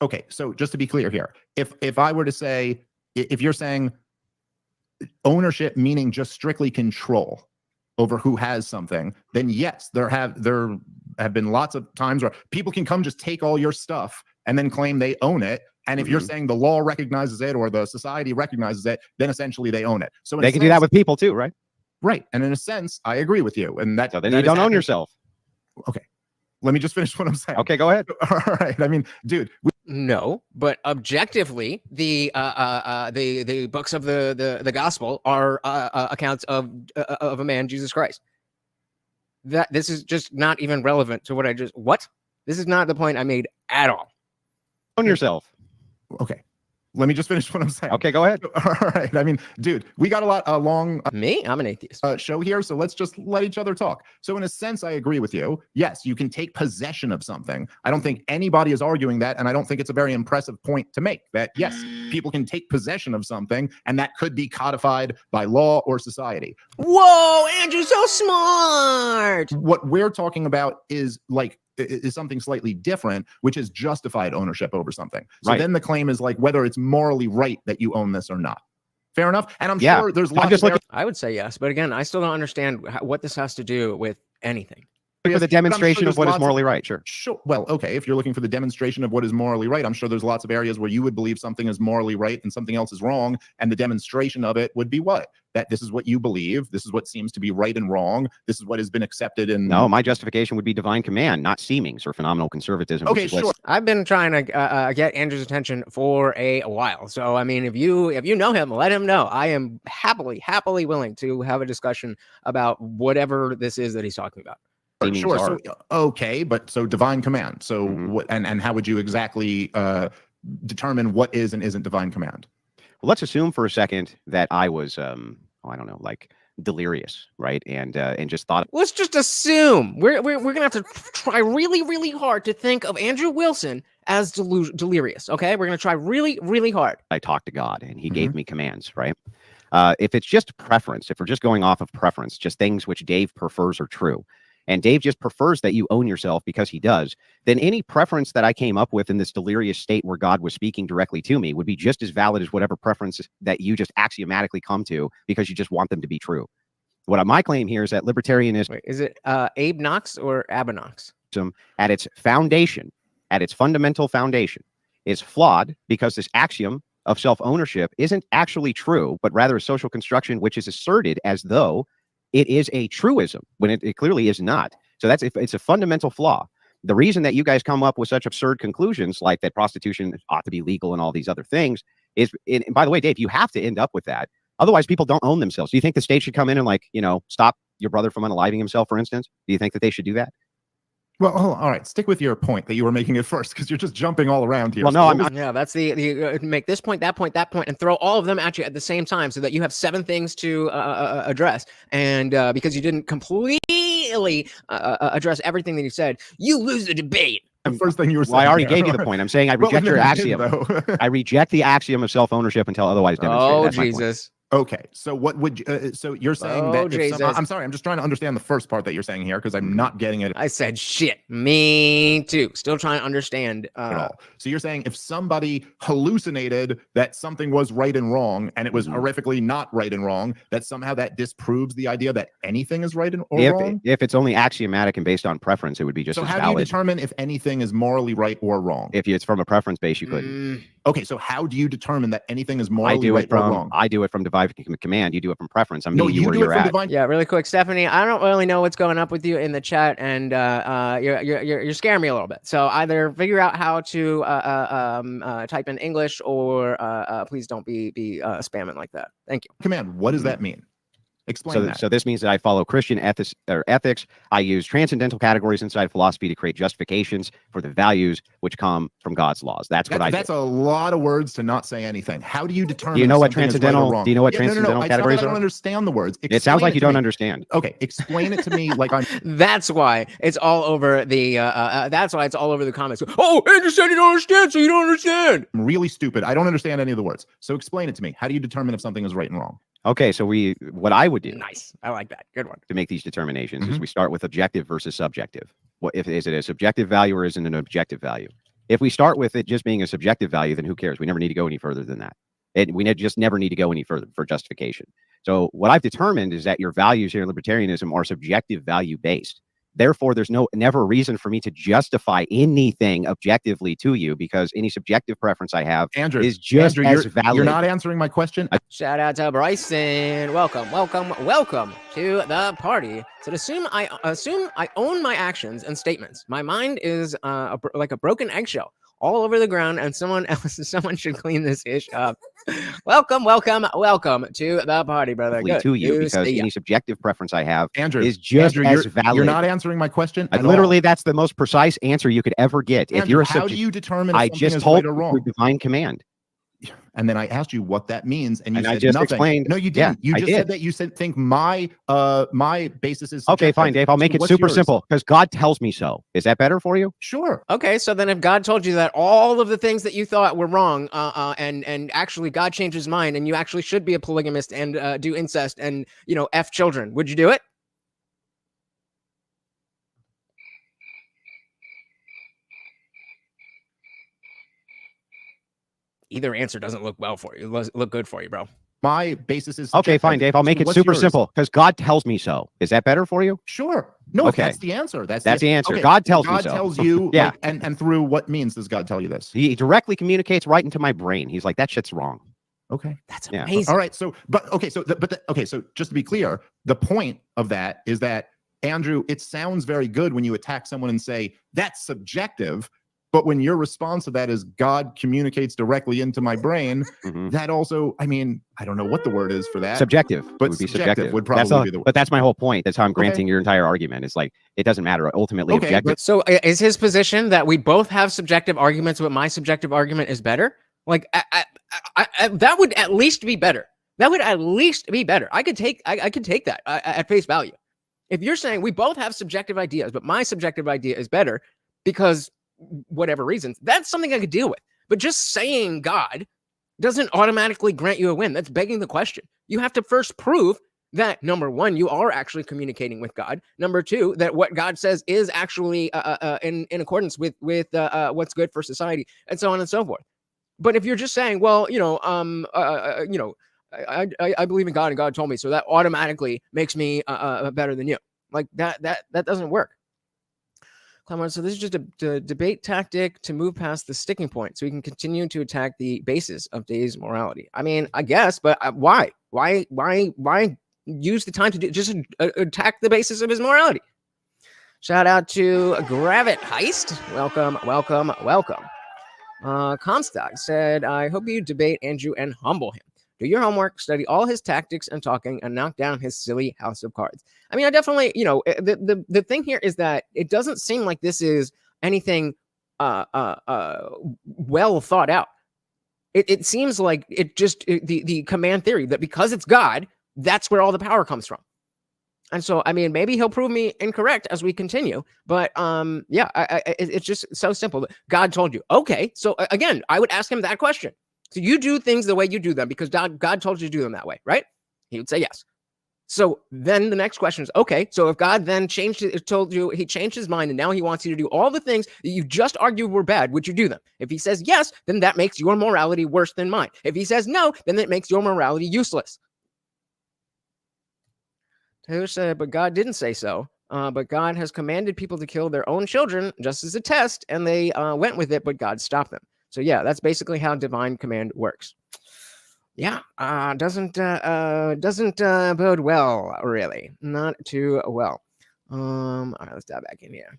Okay. So just to be clear here, if I were to say, if you're saying ownership meaning just strictly control over who has something, then yes, there have been lots of times where people can come just take all your stuff and then claim they own it. And if you're saying the law recognizes it or the society recognizes it, then essentially they own it. So in They a can do that sense- with people too, right? right. And in a sense, I agree with you. And that So then that you is don't own happening. yourself. Okay. Let me just finish what I'm saying. Okay, go ahead. All right. I mean, dude, No, but objectively, the books of the gospel are accounts of a man, Jesus Christ. That this is just not even relevant to what I just This is not the point I made at all. Own yourself. okay. Let me just finish what I'm saying. Okay, go ahead. All right. I mean, dude, we got a long Me? I'm an atheist. show here, so let's just let each other talk. So in a sense, I agree with you. Yes, you can take possession of something. I don't think anybody is arguing that, and I don't think it's a very impressive point to make, that yes, people can take possession of something, and that could be codified by law or society. Whoa, Andrew's so smart. What we're talking about is something slightly different, which is justified ownership over something. So Right. then the claim is like whether it's morally right that you own this or not. Fair enough. And I'm Yeah. sure there's I'm lots just of looking I would say yes, but again, I still don't understand what this has to do with anything. for the demonstration there's of what is lots of- morally right. Sure. Sure. Well, okay. If you're looking for the demonstration of what is morally right, I'm sure there's lots of areas where you would believe something is morally right and something else is wrong. And the demonstration of it would be what? That this is what you believe. This is what seems to be right and wrong. This is what has been accepted in. No, my justification would be divine command, not seemings or phenomenal conservatism. which Okay, is what's- sure. I've been trying to get Andrew's attention for a while. So I mean, if you know him, let him know. I am happily willing to have a discussion about whatever this is that he's talking about. Seemings Sure. are. So, okay, but so divine command. So Mhm. what? And how would you exactly determine what is and isn't divine command? Well, let's assume for a second that I was, I don't know, like delirious, right? And just thought Let's just assume we're gonna have to try really hard to think of Andrew Wilson as delirious. Okay, we're gonna try really hard. I talked to God and he Mm-hmm. gave me commands, right? If it's just preference, if we're just going off of preference, just things which Dave prefers are true, and Dave just prefers that you own yourself because he does, then any preference that I came up with in this delirious state where God was speaking directly to me would be just as valid as whatever preferences that you just axiomatically come to because you just want them to be true. What my claim here is that libertarianism Wait, is it Abe Knox or Abanox? at its foundation, at its fundamental foundation, is flawed because this axiom of self-ownership isn't actually true, but rather a social construction which is asserted as though it is a truism when it clearly is not. So it's a fundamental flaw. The reason that you guys come up with such absurd conclusions like that prostitution ought to be legal and all these other things is, and by the way, Dave, you have to end up with that. Otherwise, people don't own themselves. Do you think the state should come in and stop your brother from unaliving himself, for instance? Do you think that they should do that? Well, all right. Stick with your point that you were making at first, because you're just jumping all around here. Well, no, I'm Yeah, that's the make this point, that point, and throw all of them at you at the same time, so that you have 7 things to address. And because you didn't completely address everything that you said, you lose the debate. the first thing you were saying. Well, I already there. gave you the point. I'm saying I Well, reject in your the beginning, axiom. though. I reject the axiom of self-ownership until otherwise demonstrated. Oh That's my point. Jesus! Okay, so what would so you're saying Oh, that if Jesus. I'm sorry, I'm just trying to understand the first part that you're saying here because I'm not getting it I said shit. Me too. Still trying to understand. at all. So you're saying if somebody hallucinated that something was right and wrong and it was Mhm. horrifically not right and wrong, that somehow that disproves the idea that anything is right and or If, wrong? if it's only axiomatic and based on preference, it would be just So as how do you valid. determine if anything is morally right or wrong? If it's from a preference base, you could. Okay, so how do you determine that anything is I morally do right it from or wrong? I do it from divine command. You do it from preference. I'm No, meeting you you where do it you're from at. divine. Yeah, really quick, Stephanie. I don't really know what's going up with you in the chat, and you're scaring me a little bit. So either figure out how to type in English, or please don't be spamming like that. Thank you. Command. What does that mean? Explain that. So this means that I follow Christian ethics. I use transcendental categories inside philosophy to create justifications for the values which come from God's laws. That's what I do. That's a lot of words to not say anything. How do you determine? Do you know if what something is right or transcendental? wrong? Do you know what Yeah, no, transcendental It's not that categories I don't are? understand the words. It sounds like Explain you to don't me. understand. Okay, explain it to me like I'm That's why it's all over the. That's why it's all over the comments. Oh, Andrew said you don't understand, so you don't understand. really stupid. I don't understand any of the words. So explain it to me. How do you determine if something is right and wrong? Okay, so what I would do Nice. I like that. Good one. to make these determinations is Mhm. we start with objective versus subjective. What if is it a subjective value or is it an objective value? If we start with it just being a subjective value, then who cares? We never need to go any further than that. Just never need to go any further for justification. So what I've determined is that your values here in libertarianism are subjective value based. Therefore, there's never a reason for me to justify anything objectively to you, because any subjective preference I have Andrew, is just as valid. You're not answering my question. Shout out to Bryson. Welcome to the party. So assume I own my actions and statements. My mind is like a broken eggshell all over the ground, and someone should clean this ish up. Welcome to the party, brother. Good. To you, because any subjective preference I have, Andrew, is just as valid. You're not answering my question. Literally, that's the most precise answer you could ever get. Andrew, if you're how do you determine? If I something just is told right or you wrong? divine command. And then I asked you what that means, and you said I just nothing. explained. No, you didn't. Yeah, you just said that you think my basis is okay. Fine, Dave. I'll make it super simple because God tells me so. Is that better for you? Sure. Okay, so then if God told you that all of the things that you thought were wrong, and actually God changed his mind, and you actually should be a polygamist and do incest and F children, would you do it? Either answer doesn't look good for you, bro. My basis is okay. Fine, Dave. I'll make it super simple because God tells me so. Is that better for you? Sure. No, okay. That's the answer. That's the answer. Okay. God tells me so. God tells you. Yeah. Like, and through what means does God tell you this? He directly communicates right into my brain. He's like, that shit's wrong. Okay. That's amazing. All right. So, so just to be clear, the point of that is that, Andrew, it sounds very good when you attack someone and say that's subjective. But when your response to that is God communicates directly into my brain, that also, I mean, I don't know what the word is for that. Subjective. But would be subjective would probably be the word. But that's my whole point. That's how I'm granting your entire argument. It's like, it doesn't matter. Ultimately, objective. So is his position that we both have subjective arguments, but my subjective argument is better? Like, that would at least be better. That would at least be better. I could take that at face value. If you're saying we both have subjective ideas, but my subjective idea is better because whatever reasons, that's something I could deal with. But just saying God doesn't automatically grant you a win. That's begging the question. You have to first prove that, number one, you are actually communicating with God. Number two, that what God says is actually in accordance with what's good for society, and so on and so forth. But if you're just saying, well, I believe in God and God told me, so that automatically makes me better than you. Like that doesn't work. So this is just a debate tactic to move past the sticking point so we can continue to attack the basis of today's morality. I mean, I guess, but why? Why use the time to just attack the basis of his morality? Shout out to Gravit Heist. Welcome. Comstock said, I hope you debate Andrew and humble him. Do your homework, study all his tactics and talking, and knock down his silly house of cards. I mean, I definitely, the thing here is that it doesn't seem like this is anything well thought out. It seems like the command theory that because it's God, that's where all the power comes from. And so, I mean, maybe he'll prove me incorrect as we continue. But it's just so simple. God told you. Okay, so again, I would ask him that question. So you do things the way you do them because God told you to do them that way, right? He would say yes. So then the next question is, okay, so if God then told you, he changed his mind and now he wants you to do all the things that you just argued were bad, would you do them? If he says yes, then that makes your morality worse than mine. If he says no, then it makes your morality useless. Taylor said, but God didn't say so. But God has commanded people to kill their own children just as a test, and they went with it, but God stopped them. So yeah, that's basically how divine command works. Yeah, doesn't bode well, really. Not too well. All right, let's dive back in here.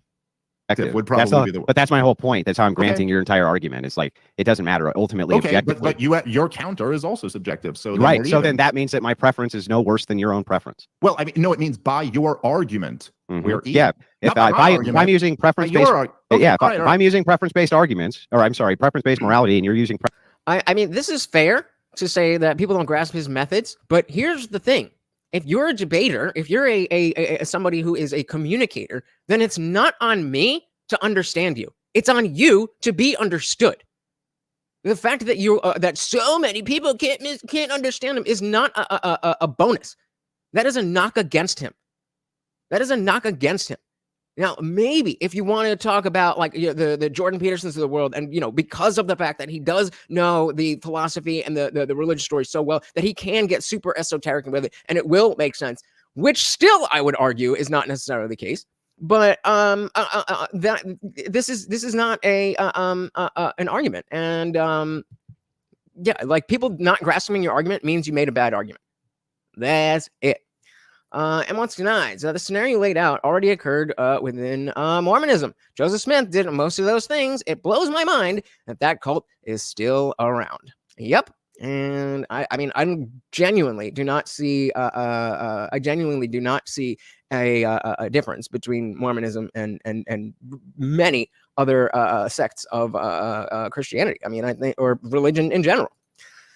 Would probably be the word. But that's my whole point. That's how I'm granting your entire argument. It's like it doesn't matter ultimately. But your counter is also subjective. So right. So then that means that my preference is no worse than your own preference. Well, I mean, no, it means by your argument. If I'm using preference-based, I'm using preference-based arguments, or I'm sorry, preference-based morality, and you're using. I mean, this is fair to say that people don't grasp his methods, but here's the thing. If you're a debater, if you're a somebody who is a communicator, then it's not on me to understand you. It's on you to be understood. The fact that that so many people can't understand him is not a bonus. That is a knock against him. Now, maybe if you want to talk about like the Jordan Petersons of the world, and because of the fact that he does know the philosophy and the religious story so well that he can get super esoteric with it, and it will make sense, which still I would argue is not necessarily the case. But that this is not a an argument, and yeah, like people not grasping your argument means you made a bad argument. That's it. And once denied, the scenario laid out already occurred within Mormonism. Joseph Smith did most of those things. It blows my mind that that cult is still around. Yep. And I mean, I genuinely do not see. I genuinely do not see a difference between Mormonism and many other sects of Christianity. I mean, I think, or religion in general.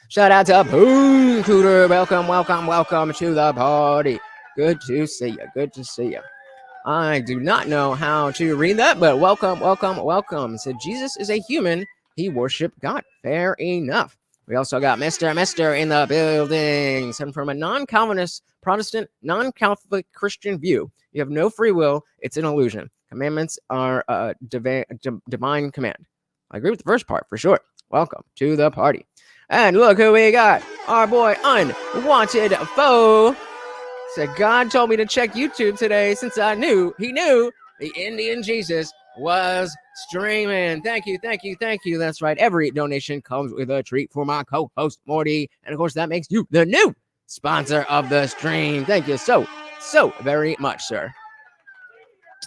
Shout out to Boom Cooter. Welcome to the party. Good to see you. Good to see you. I do not know how to read that, but welcome. So Jesus is a human. He worshiped God. Fair enough. We also got Mr. in the building. And from a non-Calvinist, Protestant, non-Catholic Christian view, you have no free will. It's an illusion. Commandments are divine command. I agree with the first part for sure. Welcome to the party. And look who we got. Our boy Unwanted Foe. Said God told me to check YouTube today since he knew the Indian Jesus was streaming. Thank you. That's right. Every donation comes with a treat for my co-host Morty, and of course that makes you the new sponsor of the stream. Thank you so very much, sir.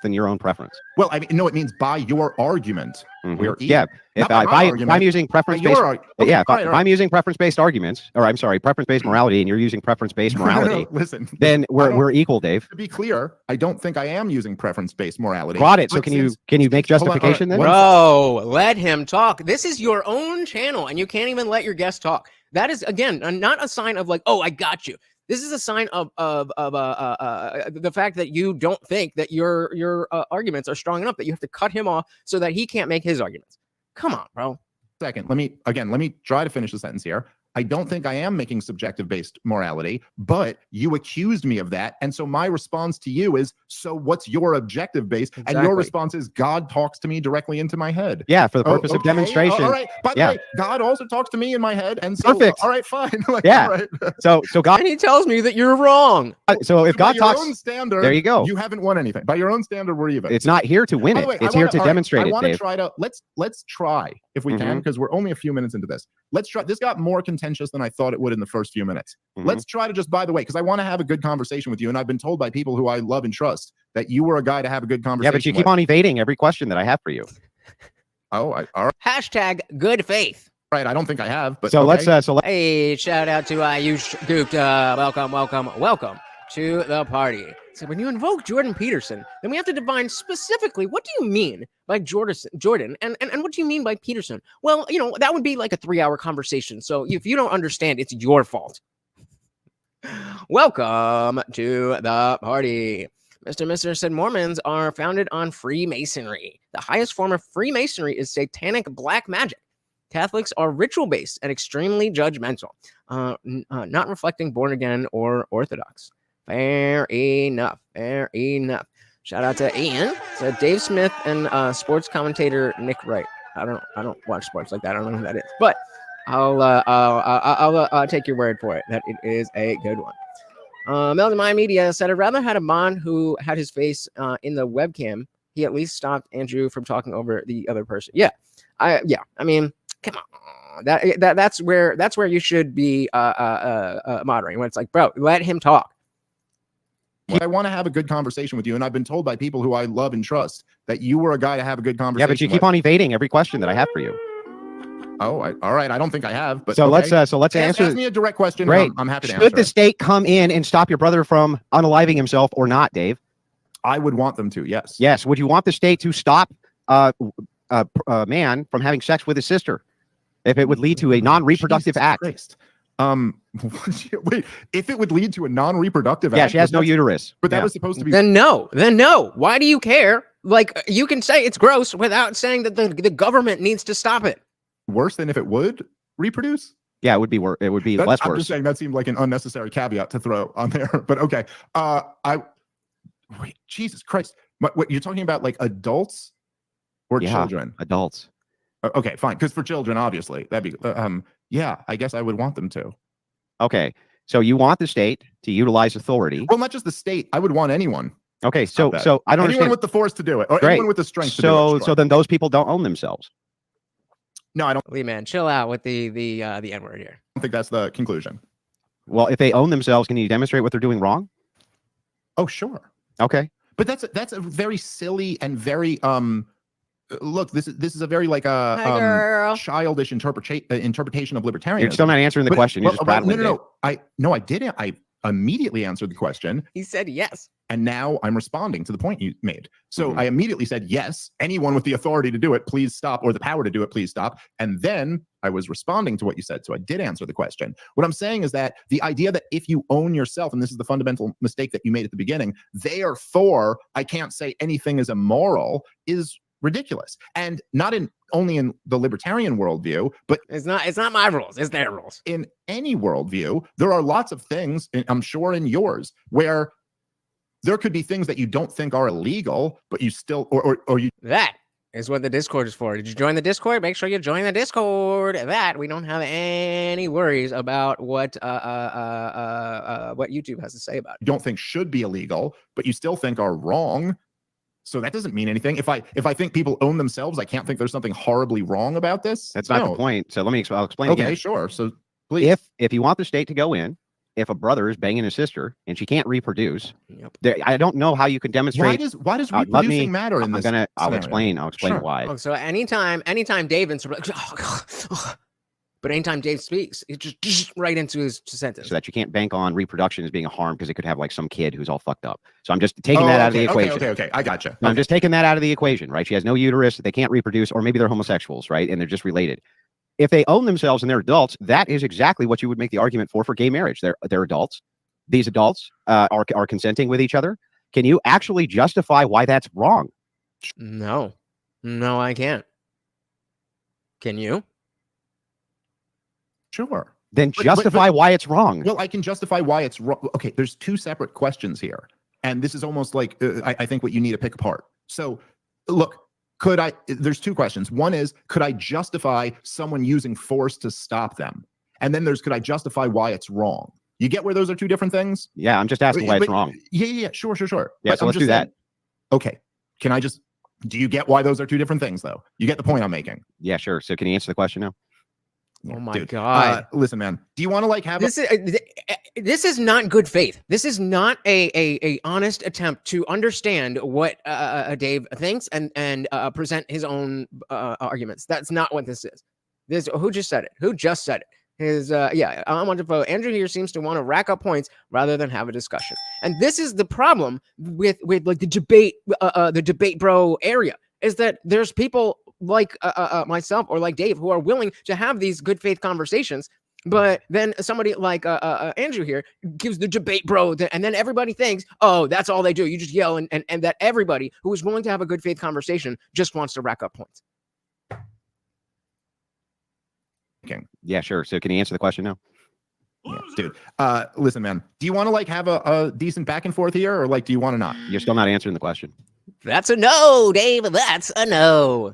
Than your own preference. Well, I mean, no, it means by your argument. We're if I'm using preference-based, if I'm using preference-based arguments, or I'm sorry, preference-based morality, and you're using preference-based morality, listen, then we're equal, Dave. To be clear, I don't think I am using preference-based morality. Got it. So can you make justification then? Bro, let him talk. This is your own channel, and you can't even let your guest talk. That is again not a sign of like, oh, I got you. This is a sign of the fact that you don't think that your arguments are strong enough that you have to cut him off so that he can't make his arguments. Come on, bro. Second, let me try to finish the sentence here. I don't think I am making subjective-based morality, but you accused me of that. And so my response to you is, so what's your objective-based? Exactly. And your response is, God talks to me directly into my head. Yeah, for the purpose of demonstration. All right. By the way, God also talks to me in my head. And so, perfect. All right, fine. All right. So God... And he tells me that you're wrong. So if God talks... By your own standard, there you go. You haven't won anything. By your own standard, we're even. It's not here to win it. It's here to demonstrate it, Dave. Let's try, if we can, because we're only a few minutes into this. Let's try. This got more contentious than I thought it would in the first few minutes. Let's try to just, by the way, because I want to have a good conversation with you, and I've been told by people who I love and trust that you were a guy to have a good conversation with. Yeah, but you keep on evading every question that I have for you. All right. Hashtag good faith. Right, I don't think I have, but so okay. Hey, shout out to Ayush Gupta. Welcome to the party. So when you invoke Jordan Peterson, then we have to define specifically what do you mean by Jordan and what do you mean by Peterson? Well, that would be like a 3-hour conversation. So if you don't understand, it's your fault. Welcome to the party. Mr. said Mormons are founded on Freemasonry. The highest form of Freemasonry is satanic black magic. Catholics are ritual-based and extremely judgmental, not reflecting born again or Orthodox. Fair enough. Shout out to Ian. So Dave Smith and sports commentator Nick Wright. I don't watch sports like that. I don't know who that is, but I'll take your word for it that it is a good one. Melvin My Media said I'd rather had a man who had his face in the webcam. He at least stopped Andrew from talking over the other person. Yeah. I mean, come on. That's where you should be moderating. When it's like, bro, let him talk. I want to have a good conversation with you, and I've been told by people who I love and trust that you were a guy to have a good conversation. Yeah, but you keep on evading every question that I have for you. All right. I don't think I have, but so okay. let's answer. Ask me a direct question. Great. I'm happy to answer. Should the state come in and stop your brother from unaliving himself or not, Dave? I would want them to. Yes. Yes. Would you want the state to stop a man from having sex with his sister if it would lead to a non-reproductive act? Christ. Wait, if it would lead to a non-reproductive act, yeah, she has no uterus. But that was supposed to be. Then no. Why do you care? Like, you can say it's gross without saying that the government needs to stop it. Worse than if it would reproduce? Yeah, it would be worse. It would be less I'm worse. just saying that seemed like an unnecessary caveat to throw on there. But okay. Wait, Jesus Christ. What you're talking about, like adults or children? Adults. Okay, fine. Because for children, obviously, that'd be yeah, I guess I would want them to. Okay. So you want the state to utilize authority. Well, not just the state. I would want anyone Okay, Not so bad. so I don't Anyone understand. with the force to do it, or Great. anyone with the strength to do So it. so then those people don't own themselves. No, I don't Lee, man, chill out with the N word here. think that's the conclusion. Well, if they own themselves, can you demonstrate what they're doing wrong? Oh, sure. Okay. But that's a very silly and very look, this is a very like Hi, girl. childish interpretation of libertarianism. You're still not answering the But- question. You're just prattling. No, I didn't. I immediately answered the question, He said yes. and now I'm responding to the point you made. So Mhm. I immediately said, yes, anyone with the authority to do it, please stop, or the power to do it, please stop. And then I was responding to what you said. So I did answer the question. What I'm saying is that the idea that if you own yourself, and this is the fundamental mistake that you made at the beginning, therefore I can't say anything is immoral, is ridiculous. And not only in the libertarian worldview, but It's not my rules. It's their rules. in any worldview, there are lots of things, and I'm sure in yours, where there could be things that you don't think are illegal, but you still, or you That is what the Discord is for. Did you join the Discord? Make sure you join the Discord. That we don't have any worries about what YouTube has to say about it. don't think should be illegal, but you still think are wrong. So that doesn't mean anything. If I think people own themselves, I can't think there's something horribly wrong about this. That's not No. the point. So I'll explain Okay, again. sure. So please. If you want the state to go in, if a brother is banging his sister and she can't reproduce, Yep. I don't know how you can why demonstrate. does let reproducing me- matter in this? I'll scenario? explain Sure. why. Oh, so anytime Dave but anytime Dave speaks, it just right into his sentence. So that you can't bank on reproduction as being a harm because it could have like some kid who's all fucked up. So I'm just taking that out of the equation. Okay. I gotcha. I'm just taking that out of the equation, right? She has no uterus, they can't reproduce, or maybe they're homosexuals, right? And they're just related. If they own themselves and they're adults, that is exactly what you would make the argument for gay marriage. They're adults. These adults are consenting with each other. Can you actually justify why that's wrong? No, I can't. Can you? Sure. Then But- justify why it's wrong. Well, I can justify why it's wrong. Okay, there's two separate questions here. And this is almost like, I think what you need to pick apart. So look, there's two questions. One is, could I justify someone using force to stop them? And then there's, could I justify why it's wrong? You get where those are two different things? Yeah, I'm just asking why it's But- wrong. Yeah, sure. Yeah, But so I'm let's just do that. saying- Okay, do you get why those are two different things though? You get the point I'm making? Yeah, sure. So can you answer the question now? Yeah, Oh my dude. God. Listen, man, do you want to like have This is not good faith. This is not a honest attempt to understand what Dave thinks and present his own arguments. That's not what this is. Who just said it? Who just said it? I want to vote. Andrew here seems to want to rack up points rather than have a discussion. And this is the problem with like the debate bro area, is that there's people like myself or like Dave who are willing to have these good faith conversations. But then somebody like Andrew here gives the debate bro, and then everybody thinks, oh, that's all they do. You just yell, and that everybody who is willing to have a good faith conversation just wants to rack up points. Yeah, sure. So can you answer the question now? Yeah, dude. Listen, man, do you want to like have a decent back and forth here, or like do you want to not? You're still not answering the question. That's a no, Dave. That's a no.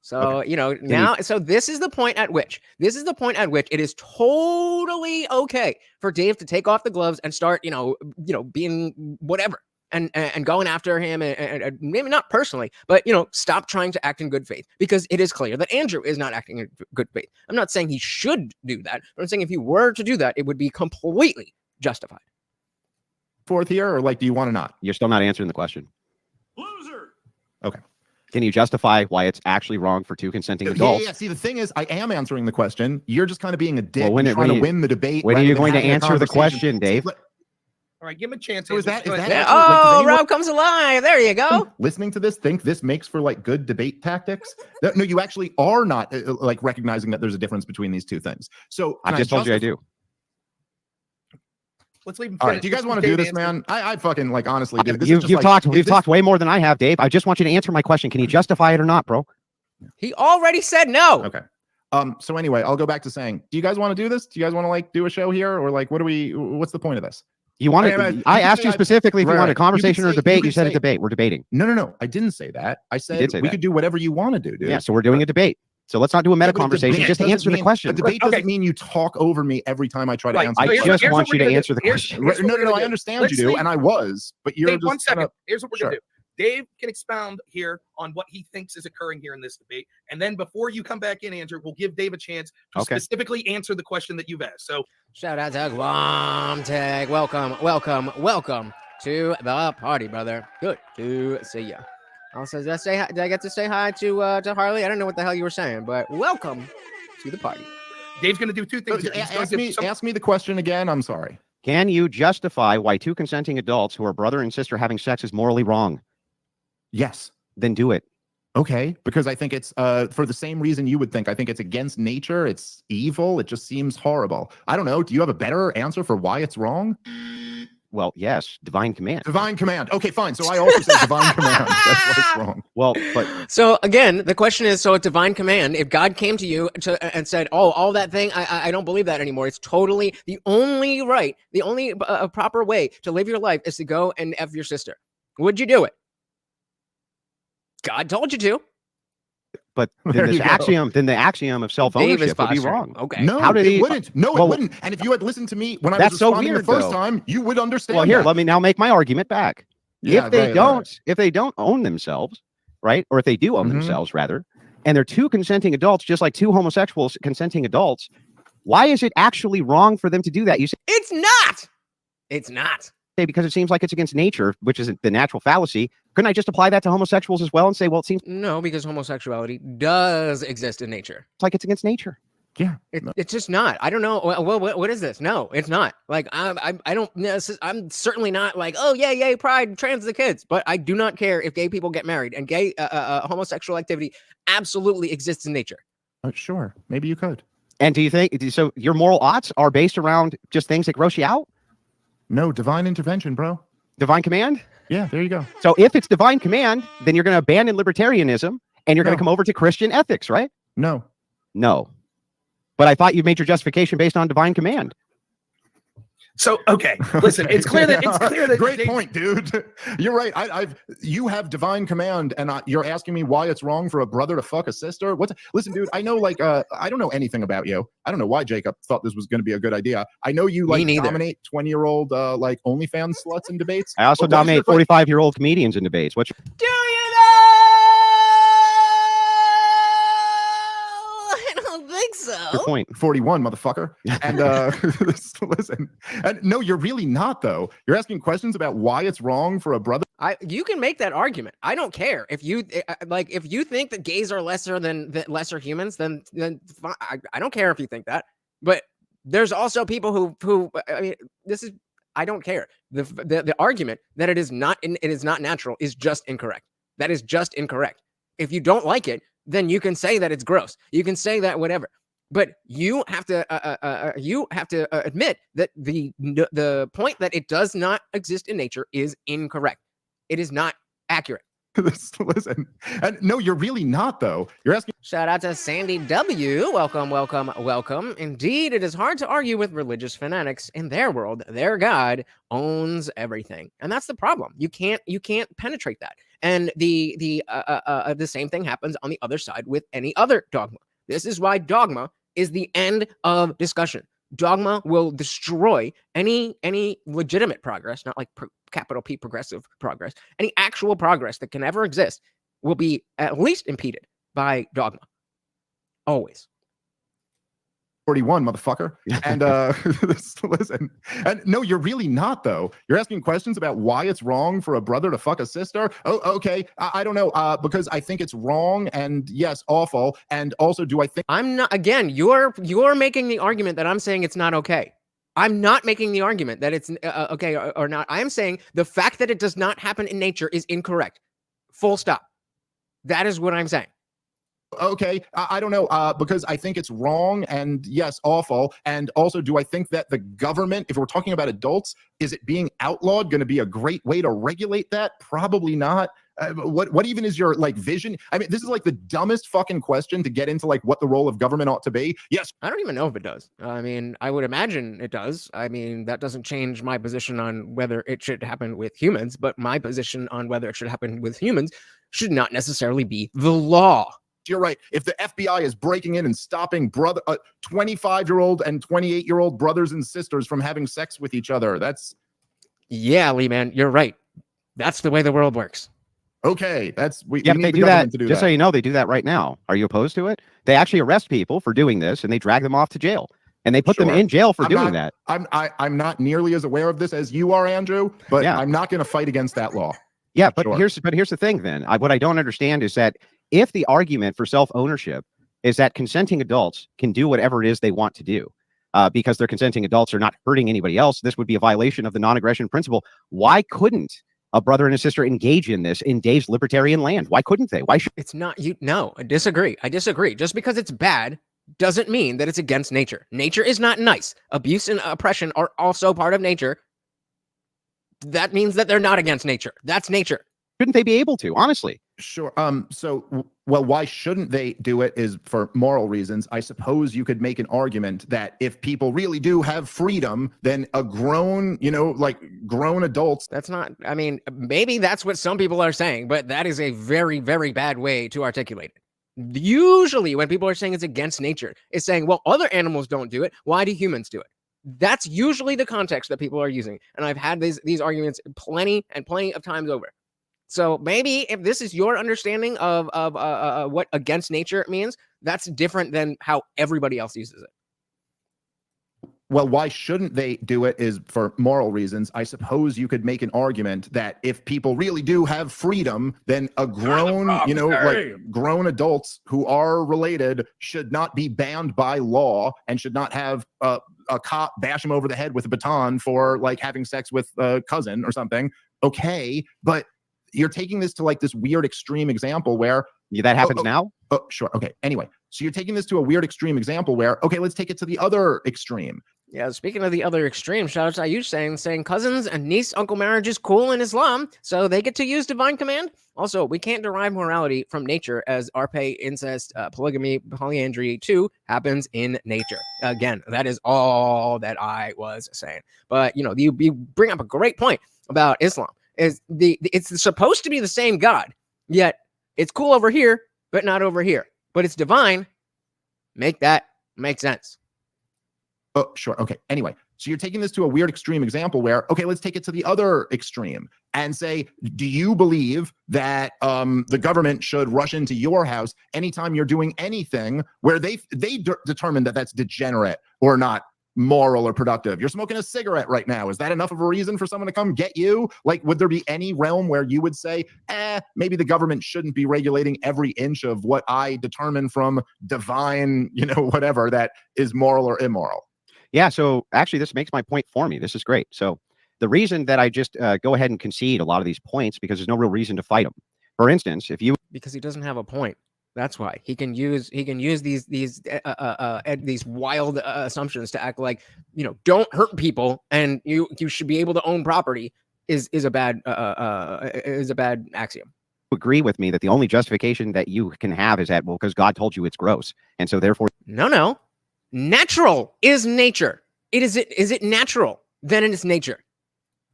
So, Okay. Now, so this is the point at which it is totally okay for Dave to take off the gloves and start, being whatever and going after him and maybe not personally, but, stop trying to act in good faith, because it is clear that Andrew is not acting in good faith. I'm not saying he should do that, but I'm saying if he were to do that, it would be completely justified. Forth here, or like, do you want to not? You're still not answering the question. Loser. Okay. Can you justify why it's actually wrong for two consenting adults? Yeah. See, the thing is, I am answering the question. You're just kind of being a dick, Well, and trying to win the debate. When are rather you than going to having a answer the conversation. question, Dave? All right, give him a chance. So is Andrew. that- Go is ahead. that- Yeah. Like, does Oh, anyone- Rob comes alive. There you go. Listening to this, think this makes for like good debate tactics? No, you actually are not like recognizing that there's a difference between these two things. So I just told you I do. Let's leave him. All right, finish. do you guys Let's want to Dave do this, answer. man? I fucking like honestly, dude. This is You've just, like, talked. is We've this- talked way more than I have, Dave. I just want you to answer my question. Can you justify it or not, bro? He already said no. Okay. So anyway, I'll go back to saying, do you guys want to do this? Do you guys want to like do a show here, or like what's the point of this? You wanted. Okay, man, I you can asked say you specifically if you right, wanted a right. You can conversation or a say- debate. you You can said a say- debate. We're debating. No, I didn't say that. I said did say we that. could do whatever you want to do, dude. Yeah, so we're doing a debate. So let's not do a meta Yeah, but a conversation. debate Just doesn't answer the mean- question. A debate Okay. doesn't mean you talk over me every time I try to Right. answer. I the here's- just here's want what you we're to gonna answer do. the Here's- question. here's what No, we're no, no. gonna I do. understand Let's you do, leave- and I was, but you're Dave, just one second. kinda- Here's what we're gonna Sure. do. Dave can expound here on what he thinks is occurring here in this debate, and then before you come back in, Andrew, we'll give Dave a chance to Okay. specifically answer the question that you've asked. So, Shout out to Guam Welcome to the party, brother. Good to see you. Also, did I get to say hi to Harley? I don't know what the hell you were saying, but welcome to the party. Dave's gonna do two things. Here. He's gonna give some- Ask me the question again. I'm sorry. Can you justify why two consenting adults who are brother and sister having sex is morally wrong? Yes. Then do it. Okay, because I think it's for the same reason you would think. I think it's against nature. It's evil. It just seems horrible. I don't know. Do you have a better answer for why it's wrong? Well, yes, divine command. Divine command. Okay, fine. So I also say divine command. That's why it's wrong. Well, but So again, the question is: so a divine command. If God came to you and said, "Oh, all that thing, I don't believe that anymore. It's totally the only right, the only proper way to live your life is to go and f your sister," would you do it? God told you to. but There then you this go. axiom, then the axiom of Dave is self-ownership would be posturing. wrong. Okay. No, How did it he- wouldn't. No, well, it wouldn't. And if you had listened to me when I That's was so responding weird, the first though. time, you would understand. Well, here, that. let me now make my argument back. Yeah, if they right, don't, right. if they don't own themselves, right, or if they do own Mhm. themselves, rather, and they're two consenting adults, just like two homosexuals consenting adults, why is it actually wrong for them to do that? You It's not. It's not. say because it seems like it's against nature, which is the natural fallacy. Couldn't I just apply that to homosexuals as well and say, well, it seems No, because homosexuality does exist in nature. like it's against nature? Yeah. It's just not. I don't know. Well, what is this? No, it's not. Like I don't. I'm certainly not like, oh yeah, yay, pride, trans the kids. But I do not care if gay people get married, and gay homosexual activity absolutely exists in nature. Sure. Maybe you could. And do you think so? Your moral oughts are based around just things that gross you out? No, divine intervention, bro. Divine command? Yeah, there you go. So if it's divine command, then you're going to abandon libertarianism and you're going No. to come over to Christian ethics, right? No. No. But I thought you made your justification based on divine command. So okay, listen. It's clear that Great Dave- point, dude. You're right. You have divine command, and you're asking me why it's wrong for a brother to fuck a sister. Listen, dude. I know, I don't know anything about you. I don't know why Jacob thought this was going to be a good idea. I know you Me neither. dominate 20-year-old like OnlyFans sluts in debates. I also But what is your dominate 45-year-old comedians in debates. What's Do you know? I don't think your so. point? 41, motherfucker. And listen, and no, you're really not though. You're asking questions about why it's wrong for a brother. You can make that argument. I don't care if you if you think that gays are lesser than lesser humans, then fine. I don't care if you think that. But there's also people who I mean, this is I don't care. The argument that it is not natural is just incorrect. That is just incorrect. If you don't like it, then you can say that it's gross. You can say that whatever. But you have to admit that the point that it does not exist in nature is incorrect. It is not accurate. Listen, and no, you're really not though. You're asking. Shout out to Sandy W. Welcome. Indeed, it is hard to argue with religious fanatics. In their world, their God owns everything, and that's the problem. You can't penetrate that. And the same thing happens on the other side with any other dogma. This is why dogma is the end of discussion. Dogma will destroy any legitimate progress, not like capital P progressive progress. Any actual progress that can ever exist will be at least impeded by dogma. Always. 41, motherfucker. And listen, and no, you're really not though. You're asking questions about why it's wrong for a brother to fuck a sister. Oh, okay. I don't know. Because I think it's wrong and yes, awful. And also, do I think I'm not. Again, you're making the argument that I'm saying it's not okay. I'm not making the argument that it's okay or not. I am saying the fact that it does not happen in nature is incorrect. Full stop. That is what I'm saying. okay, I don't know, because I think it's wrong and yes, awful. And also, do I think that the government, if we're talking about adults, is it being outlawed going to be a great way to regulate that? Probably not. What even is your vision? I mean, this is like the dumbest fucking question to get into what the role of government ought to be. Yes. I don't even know if it does. I mean, I would imagine it does. I mean, that doesn't change my position on whether it should happen with humans, but my position on whether it should happen with humans should not necessarily be the law. You're right. If the FBI is breaking in and stopping 25-year-old and 28-year-old brothers and sisters from having sex with each other, that's... Yeah, Lee, man, you're right. That's the way the world works. Okay, we Yeah, need they the do government that. to do Just that. so you know, they do that right now. Are you opposed to it? They actually arrest people for doing this, and they drag them off to jail, and they put them Sure. in jail for doing that. I'm not nearly as aware of this as you are, Andrew, but Yeah. I'm not going to fight against that law. Yeah, but Sure. here's the thing. Then what I don't understand is that if the argument for self-ownership is that consenting adults can do whatever it is they want to do, because they're consenting adults are not hurting anybody else, this would be a violation of the non-aggression principle. Why couldn't a brother and a sister engage in this in Dave's libertarian land? Why couldn't they? Why should It's not you. No, I disagree. Just because it's bad doesn't mean that it's against nature. Nature is not nice. Abuse and oppression are also part of nature. That means that they're not against nature. That's nature. shouldn't they be able to? Honestly, Sure. Well, why shouldn't they do it is for moral reasons. I suppose you could make an argument that if people really do have freedom, then a grown, grown adults. That's not, I mean, maybe that's what some people are saying, but that is a very, very bad way to articulate it. Usually when people are saying it's against nature, it's saying, well, other animals don't do it. Why do humans do it? That's usually the context that people are using. And I've had these arguments plenty of times over. So maybe if this is your understanding of what against nature means, that's different than how everybody else uses it. Well, why shouldn't they do it is for moral reasons. I suppose you could make an argument that if people really do have freedom, then a grown, grown adults who are related should not be banned by law and should not have a cop bash them over the head with a baton for having sex with a cousin or something. Okay, but you're taking this to this weird extreme example where that happens now. Oh, sure. Okay. Anyway, so you're taking this to a weird extreme example where, okay, let's take it to the other extreme. Yeah, speaking of the other extreme, shout out to you saying cousins and niece uncle marriage is cool in Islam, so they get to use divine command. Also, we can't derive morality from nature, as arpe, incest, polygamy, polyandry too happens in nature. Again, that is all that I was saying. But you bring up a great point about Islam. It's supposed to be the same God, yet it's cool over here, but not over here. But it's divine. Make that make sense. Oh, sure. Okay. Anyway, so you're taking this to a weird extreme example where, okay, let's take it to the other extreme and say, do you believe that the government should rush into your house anytime you're doing anything where they determine that that's degenerate or not moral or productive? You're smoking a cigarette right now. Is that enough of a reason for someone to come get you? Would there be any realm where you would say, maybe the government shouldn't be regulating every inch of what I determine from divine, whatever that is moral or immoral? Yeah, so actually this makes my point for me. This is great. So the reason that I just go ahead and concede a lot of these points, because there's no real reason to fight them. For instance, because he doesn't have a point. That's why he can use these wild assumptions to act like, don't hurt people and you should be able to own property is a bad axiom. Agree with me that the only justification that you can have is that, well, because God told you it's gross, and so therefore no. Natural is nature. Is it natural? Then it is nature.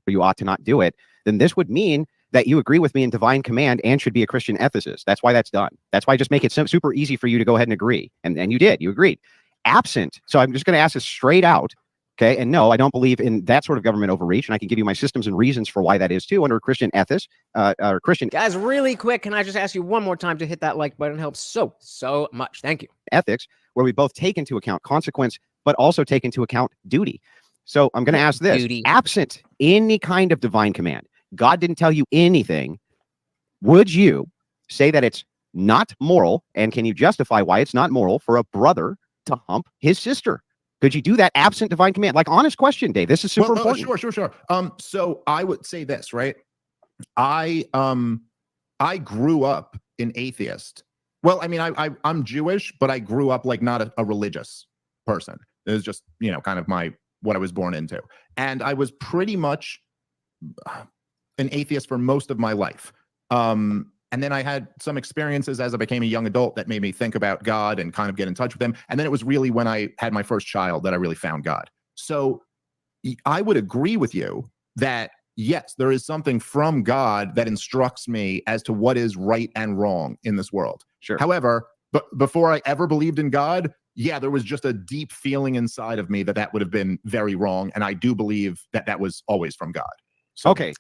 You ought to not do it. Then this would mean that you agree with me in divine command and should be a Christian ethicist. That's why that's done. That's why I just make it super easy for you to go ahead and agree. And you did. You agreed. Absent. So I'm just going to ask this straight out. Okay. And no, I don't believe in that sort of government overreach. And I can give you my systems and reasons for why that is too under Christian ethos, or Christian. Guys, really quick, can I just ask you one more time to hit that like button? It helps so much. Thank you. Ethics, where we both take into account consequence, but also take into account duty. So I'm going to ask this. Duty. Absent any kind of divine command, God didn't tell you anything. Would you say that it's not moral? And can you justify why it's not moral for a brother to hump his sister? Could you do that absent divine command? Honest question, Dave. This is super important. Sure. So I would say this, right? I grew up an atheist. Well, I mean, I'm Jewish, but I grew up not a religious person. It was just, kind of what I was born into. And I was pretty much an atheist for most of my life. And then I had some experiences as I became a young adult that made me think about God and kind of get in touch with him. And then it was really when I had my first child that I really found God. So I would agree with you that, yes, there is something from God that instructs me as to what is right and wrong in this world. Sure. However, But before I ever believed in God, yeah, there was just a deep feeling inside of me that that would have been very wrong. And I do believe that that was always from God. So, Okay.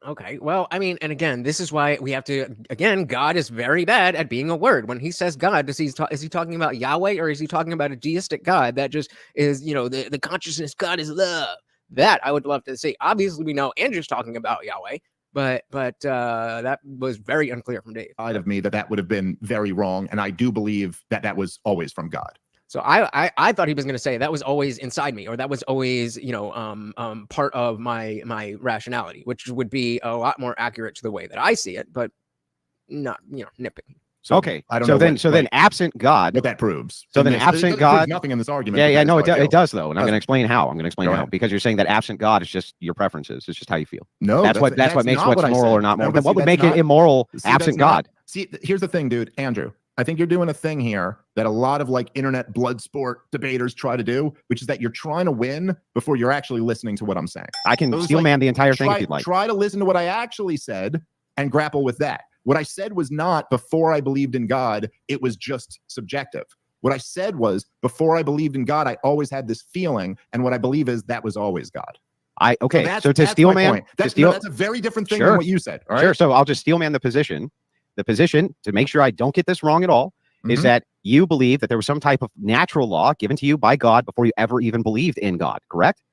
Okay, well, I mean, and again, this is why we have to. Again, God is very bad at being a word. When he says God, is he talking about Yahweh, or is he talking about a deistic God that just is, the consciousness? God is love. That I would love to see. Obviously, we know Andrew's talking about Yahweh, but that was very unclear from Dave. Side of me that that would have been very wrong, and I do believe that that was always from God. So I thought he was going to say that was always inside me, or that was always part of my rationality, which would be a lot more accurate to the way that I see it, but not nitpicking. So, okay, I don't so know. then then absent God. What that proves. So then It absent doesn't God. prove nothing in this argument. Yeah, but no, that's how I it feel. does though, and I'm going to explain how. Go how ahead. because you're saying that absent God is just your preferences. It's just how you feel. No, That's what makes not what's what I moral said. or not moral. No, Then but what see, would that's make it not- immoral? see, Absent that's not- God. See, here's the thing, dude. Andrew, I think you're doing a thing here that a lot of like internet blood sport debaters try to do, which is that you're trying to win before you're actually listening to what I'm saying. I can It was steel like, man the entire thing if you'd like. Try to listen to what I actually said and grapple with that. What I said was not before I believed in God, it was just subjective. What I said was before I believed in God, I always had this feeling, and what I believe is that was always God. So to steel my man, point. That's a very different thing Sure. than what you said. All right? Sure. So I'll just steel man the position. The position, to make sure I don't get this wrong at all, is Mhm. that you believe that there was some type of natural law given to you by God before you ever even believed in God, correct?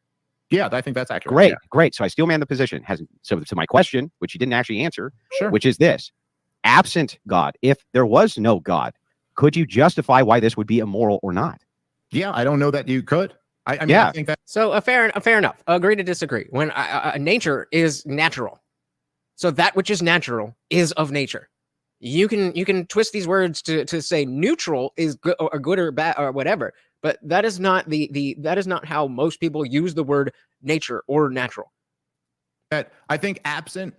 Yeah, I think that's accurate. Great, Yeah. great. So I steel man the position. So my question, which you didn't actually answer, Sure. which is this: absent God, if there was no God, could you justify why this would be immoral or not? Yeah, I don't know that you could. I mean, Yeah. I think that So fair enough. Agree to disagree. When nature is natural, so that which is natural is of nature. You can twist these words to say neutral is good or good or bad or whatever, but that is not that is not how most people use the word nature or natural. I think absent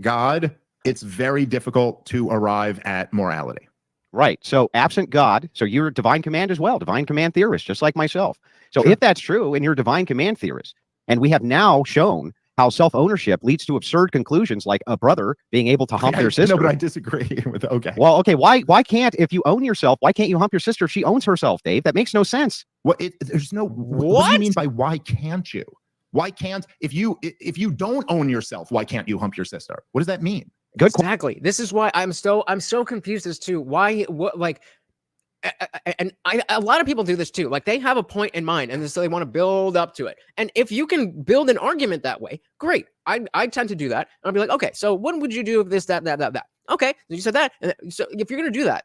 God, it's very difficult to arrive at morality. Right. So absent God, so you're a divine command as well, divine command theorist, just like myself. So Sure. if that's true and you're a divine command theorist, and we have now shown how self-ownership leads to absurd conclusions like a brother being able to hump their sister. No, but I disagree with okay. Well, okay, why can't, if you own yourself, why can't you hump your sister if she owns herself, Dave? That makes no sense. There's no what do you mean by why can't you? Why can't if you don't own yourself, why can't you hump your sister? What does that mean? Good question. Exactly. This is why I'm so confused as to why a lot of people do this too. Like they have a point in mind and so they want to build up to it. And if you can build an argument that way, great. I tend to do that. And I'll be like, okay, so what would you do if this, that. Okay, you said that. And so if you're going to do that,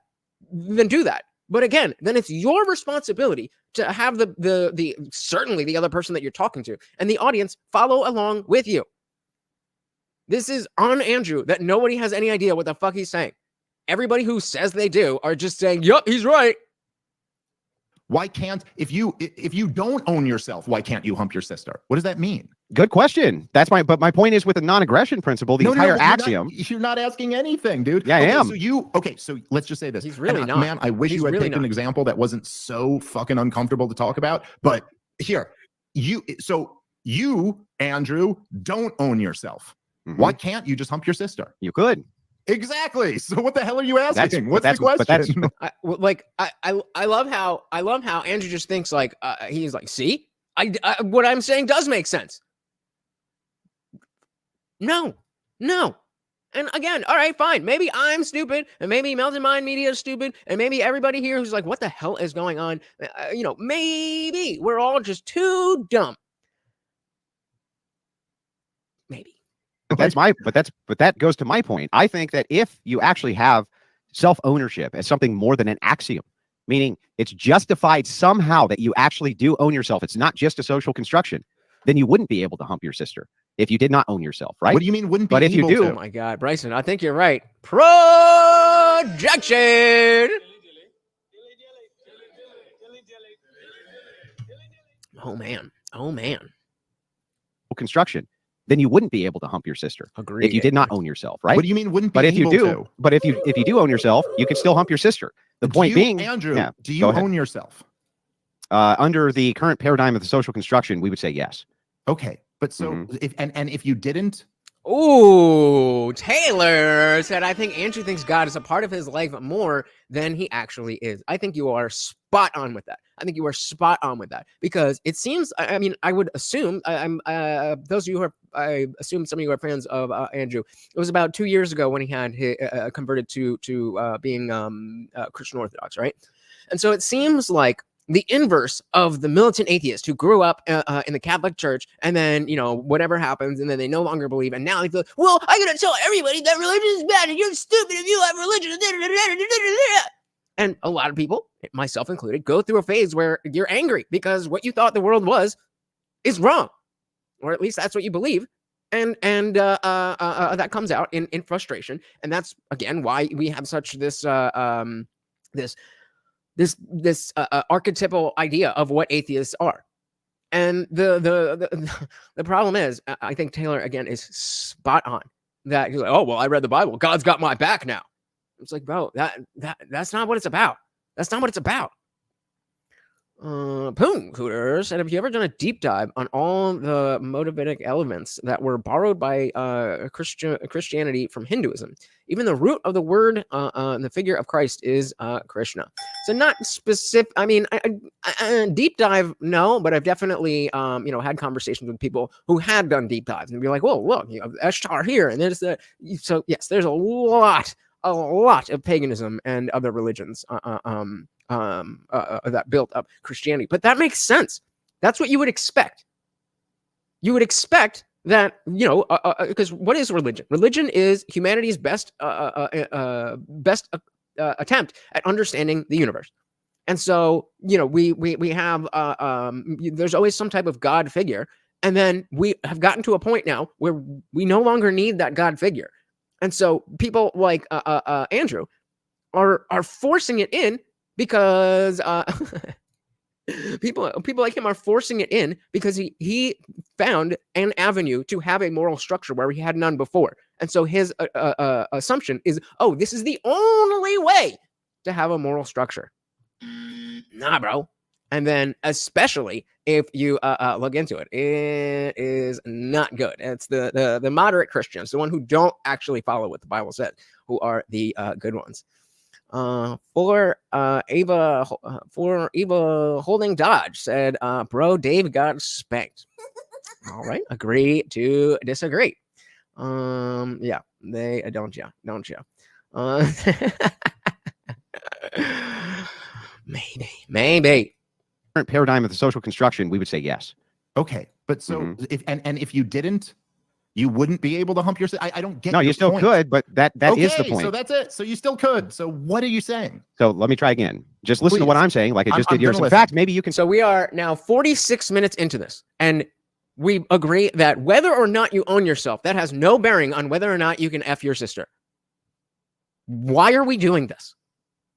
then do that. But again, then it's your responsibility to have the certainly the other person that you're talking to and the audience follow along with you. This is on Andrew that nobody has any idea what the fuck he's saying. Everybody who says they do are just saying, yup, he's right. Why can't if you don't own yourself, why can't you hump your sister? What does that mean? Good question. But my point is with the non-aggression principle, the entire axiom. You're not asking anything, dude. Yeah, I am. So let's just say this. He's really not. Man, I wish you had picked an example that wasn't so fucking uncomfortable to talk about. But here, you, Andrew, don't own yourself. Mhm. Why can't you just hump your sister? You could. Exactly. So what the hell are you asking? What's the but question? I love how Andrew just thinks like he's like, see, what I'm saying does make sense. No. And again, all right, fine. Maybe I'm stupid, and maybe Melted Mind Media is stupid, and maybe everybody here who's like, what the hell is going on? Maybe we're all just too dumb. Maybe. But that goes to my point. I think that if you actually have self-ownership as something more than an axiom, meaning it's justified somehow that you actually do own yourself, it's not just a social construction, then you wouldn't be able to hump your sister if you did not own yourself, right? What do you mean wouldn't be But if you able do- to? Oh my God, Bryson, I think you're right. Projection. Oh man. Construction, then you wouldn't be able to hump your sister Agreed. if you did not own yourself, right? What do you mean wouldn't be But if you able do, to? but if you do own yourself, you can still hump your sister. The point being, Andrew, yeah, do you go ahead. own yourself? Under the current paradigm of the social construction, we would say yes. Okay, but so Mhm. if you didn't, Ooh, Taylor said, I think Andrew thinks God is a part of his life more than he actually is. I think you are spot on with that. I think you are spot on with that because it seems, I mean, I would assume, those of you who are, I assume some of you are fans of Andrew. It was about 2 years ago when he had converted to being Christian Orthodox, right? And so it seems like the inverse of the militant atheist who grew up in the Catholic Church, and then, you know, whatever happens, and then they no longer believe, and now they feel, well, I gotta tell everybody that religion is bad, and you're stupid if you have religion. And a lot of people, myself included, go through a phase where you're angry because what you thought the world was is wrong, or at least that's what you believe. And that comes out in frustration, and that's again why we have such this archetypal idea of what atheists are. And the problem is, I think Taylor again is spot on that he's like, oh well, I read the Bible, God's got my back now. It's like, bro, that's not what it's about. That's not what it's about. Poon Cooter said, have you ever done a deep dive on all the motivatic elements that were borrowed by Christianity from Hinduism? Even the root of the word, the figure of Christ is Krishna. So not specific. I mean, I deep dive, no, but I've definitely, had conversations with people who had done deep dives and be like, whoa, look, you have Ishtar here, and there's the. So yes, there's a lot of paganism and other religions. That built up Christianity. But that makes sense. That's what you would expect. You would expect that, because what is religion? Religion is humanity's best attempt at understanding the universe. And so, we have, there's always some type of God figure. And then we have gotten to a point now where we no longer need that God figure. And so people like Andrew are forcing it in because people like him are forcing it in because he found an avenue to have a moral structure where he had none before. And so his assumption is, oh, this is the only way to have a moral structure. Nah, bro. And then especially if you look into it, it is not good. It's the moderate Christians, the one who don't actually follow what the Bible said, who are the good ones. For Eva Holding Dodge said, bro, Dave got spanked. All right, agree to disagree. Yeah, they don't you? Maybe. Current paradigm of the social construction, we would say yes. Okay, but so if you didn't, you wouldn't be able to hump your. I don't get. No, you still could, but that is the point. So that's it. So you still could. So what are you saying? So let me try again. Just listen to what I'm saying, like I just did yours. In fact, maybe you can. So we are now 46 minutes into this, and we agree that whether or not you own yourself, that has no bearing on whether or not you can F your sister. Why are we doing this?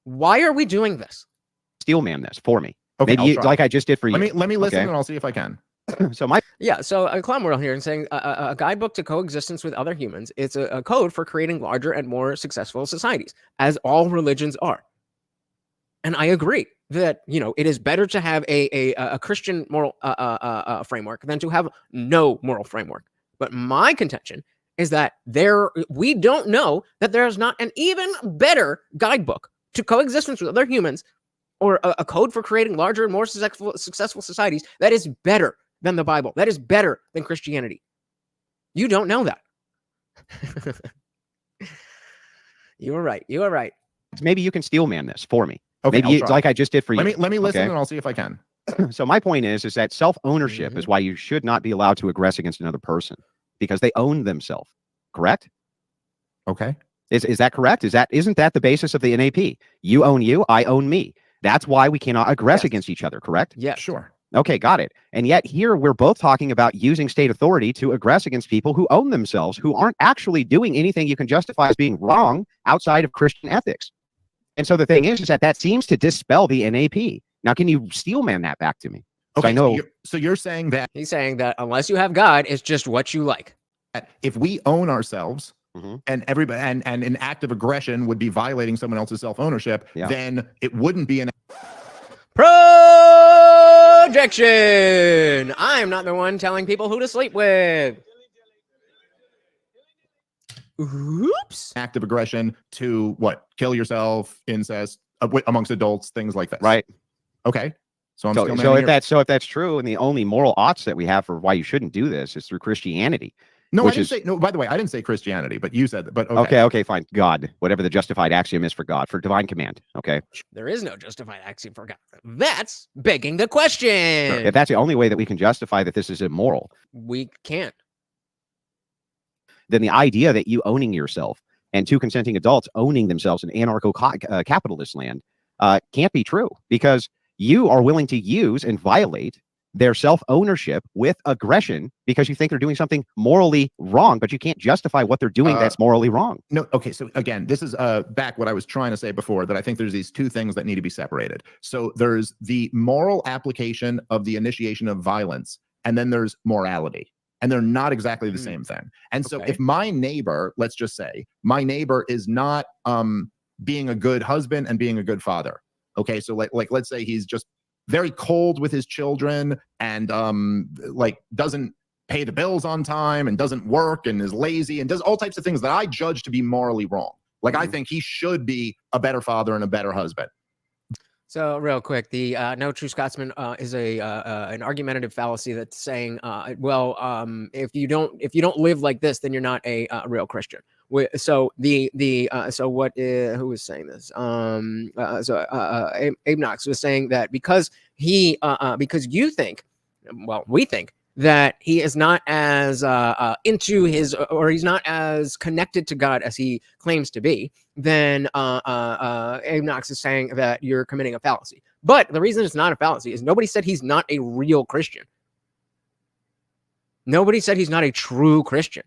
Why are we doing this? Steel man this for me. Okay, maybe like I just did for you. Let me listen, and I'll see if I can. So Clown World here and saying a guidebook to coexistence with other humans. It's a code for creating larger and more successful societies, as all religions are. And I agree that it is better to have a Christian moral framework than to have no moral framework. But my contention is that we don't know that there's not an even better guidebook to coexistence with other humans, or a code for creating larger and more successful societies that is better than the Bible, that is better than Christianity. You don't know that. You are right. Maybe you can steel man this for me. Okay, maybe like I just did for you. Let me listen, and I'll see if I can. So my point is that self-ownership is why you should not be allowed to aggress against another person, because they own themselves. Correct? Okay. Is that correct? Isn't that the basis of the NAP? You own you, I own me. That's why we cannot aggress against each other, correct? Yeah, sure. Okay, got it. And yet here we're both talking about using state authority to aggress against people who own themselves, who aren't actually doing anything you can justify as being wrong outside of Christian ethics. And so the thing is that seems to dispel the NAP. Now, can you steel man that back to me? Okay, I know. So you're saying that he's saying that unless you have God, it's just what you like. If we own ourselves, and everybody and an act of aggression would be violating someone else's self-ownership, then it wouldn't be an projection. I'm not the one telling people who to sleep with. Oops. Active aggression to what? Kill yourself, incest amongst adults, things like this. Right. Okay. So I'm So, still so if that's true, and the only moral oughts that we have for why you shouldn't do this is through Christianity. No, I which didn't is say no. By the way, I didn't say Christianity, but you said that. But okay, fine. God, whatever the justified axiom is for God, for divine command. Okay. There is no justified axiom for God. That's begging the question. If that's the only way that we can justify that this is immoral, We can't. then the idea that you owning yourself and two consenting adults owning themselves in anarcho-capitalist land can't be true, because you are willing to use and violate their self-ownership with aggression because you think they're doing something morally wrong, but you can't justify what they're doing that's morally wrong. No, okay. So again, this is back what I was trying to say before, that I think there's these two things that need to be separated. So there's the moral application of the initiation of violence, and then there's morality. And they're not exactly the same thing. And so if my neighbor, let's just say, my neighbor is not being a good husband and being a good father. Okay, so like let's say he's just very cold with his children and like doesn't pay the bills on time and doesn't work and is lazy and does all types of things that I judge to be morally wrong. Like I think he should be a better father and a better husband. So real quick, the no true Scotsman is an argumentative fallacy that's saying, if you don't live like this, then you're not a real Christian. So who was saying this? Abe Knox was saying that because you think, we think that he is not as into his, or he's not as connected to God as he claims to be, then Abe Knox is saying that you're committing a fallacy. But the reason it's not a fallacy is nobody said he's not a real Christian. Nobody said he's not a true Christian.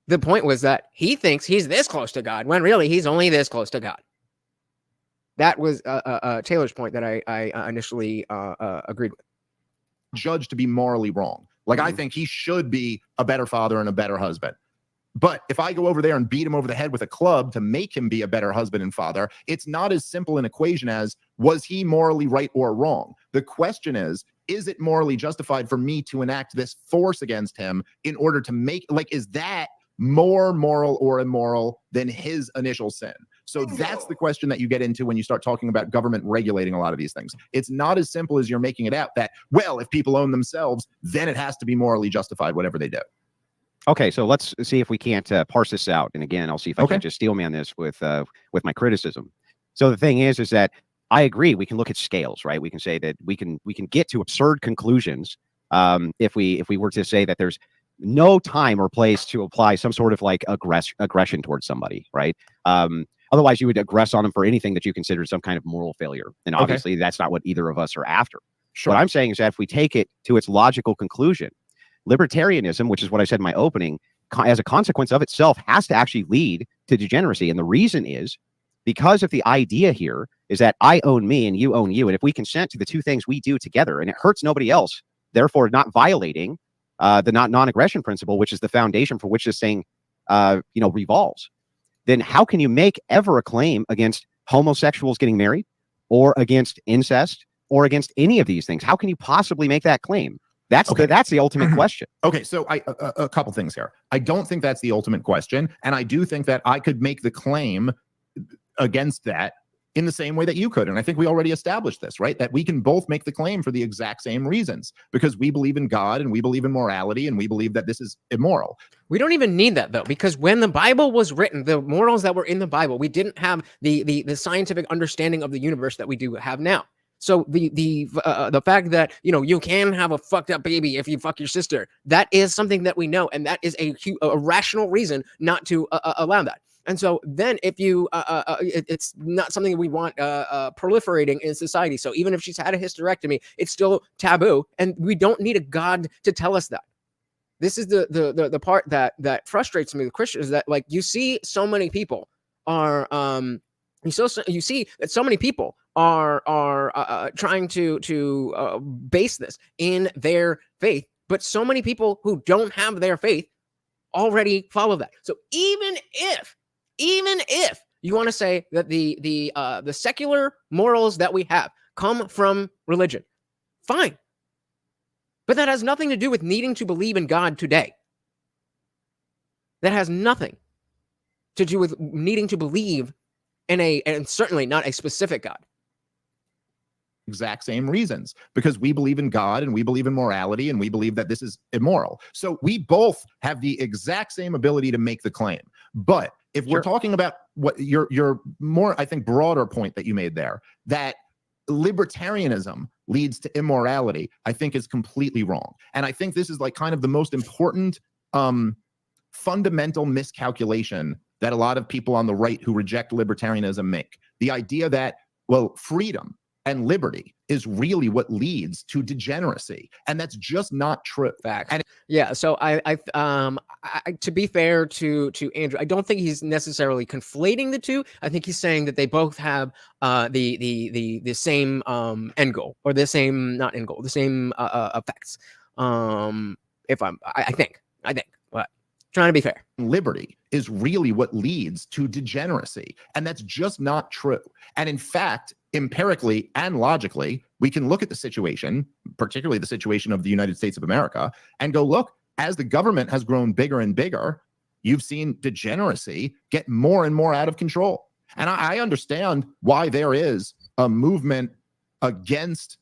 The point was that he thinks he's this close to God, when really he's only this close to God. That was Taylor's point that I initially agreed with. Judged to be morally wrong. Like I think he should be a better father and a better husband. But if I go over there and beat him over the head with a club to make him be a better husband and father, it's not as simple an equation as was he morally right or wrong. The question is it morally justified for me to enact this force against him in order to make, like, is that more moral or immoral than his initial sin? So that's the question that you get into when you start talking about government regulating a lot of these things. It's not as simple as you're making it out that, well, if people own themselves, then it has to be morally justified, whatever they do. Okay, so let's see if we can't parse this out. And again, I'll see if I can just steel man this with my criticism. So the thing is that I agree. We can look at scales, right? We can say that we can get to absurd conclusions if we were to say that there's no time or place to apply some sort of like aggression towards somebody, right? Otherwise, you would aggress on them for anything that you consider some kind of moral failure. And obviously, that's not what either of us are after. Sure. What I'm saying is that if we take it to its logical conclusion, libertarianism, which is what I said in my opening, as a consequence of itself, has to actually lead to degeneracy. And the reason is because if the idea here is that I own me and you own you, and if we consent to the two things we do together and it hurts nobody else, therefore not violating the non-aggression principle, which is the foundation for which this thing revolves, then how can you make ever a claim against homosexuals getting married or against incest or against any of these things? How can you possibly make that claim? That's the ultimate question. Okay, so a couple things here. I don't think that's the ultimate question, and I do think that I could make the claim against that in the same way that you could. And I think we already established this, right? That we can both make the claim for the exact same reasons, because we believe in God and we believe in morality and we believe that this is immoral. We don't even need that, though, because when the Bible was written, the morals that were in the Bible, we didn't have the scientific understanding of the universe that we do have now. So the fact that, you can have a fucked up baby if you fuck your sister, that is something that we know. And that is a rational reason not to allow that. And so then if you, it's not something we want proliferating in society. So even if she's had a hysterectomy, it's still taboo. And we don't need a God to tell us that. This is the part that frustrates me with Christians, is that, like, you see so many people are, you see that so many people are trying to base this in their faith, but so many people who don't have their faith already follow that. So even if you want to say that the secular morals that we have come from religion, fine. But that has nothing to do with needing to believe in God today. that has nothing to do with needing to believe in and certainly not a specific God. Exact same reasons, because we believe in God and we believe in morality and we believe that this is immoral. So we both have the exact same ability to make the claim. But if we're talking about what your more, I think, broader point that you made there, that libertarianism leads to immorality, I think is completely wrong. And I think this is like kind of the most important fundamental miscalculation that a lot of people on the right who reject libertarianism make. The idea that, well, freedom and liberty is really what leads to degeneracy, and that's just not true. Facts. And yeah, so I to be fair to Andrew, I don't think he's necessarily conflating the two. I think he's saying that they both have the same end goal, or the same, not end goal, the same effects. I think, but trying to be fair. Liberty is really what leads to degeneracy, and that's just not true. And in fact, empirically and logically, we can look at the situation, particularly the situation of the United States of America, and go, look, as the government has grown bigger and bigger, you've seen degeneracy get more and more out of control. And I understand why there is a movement against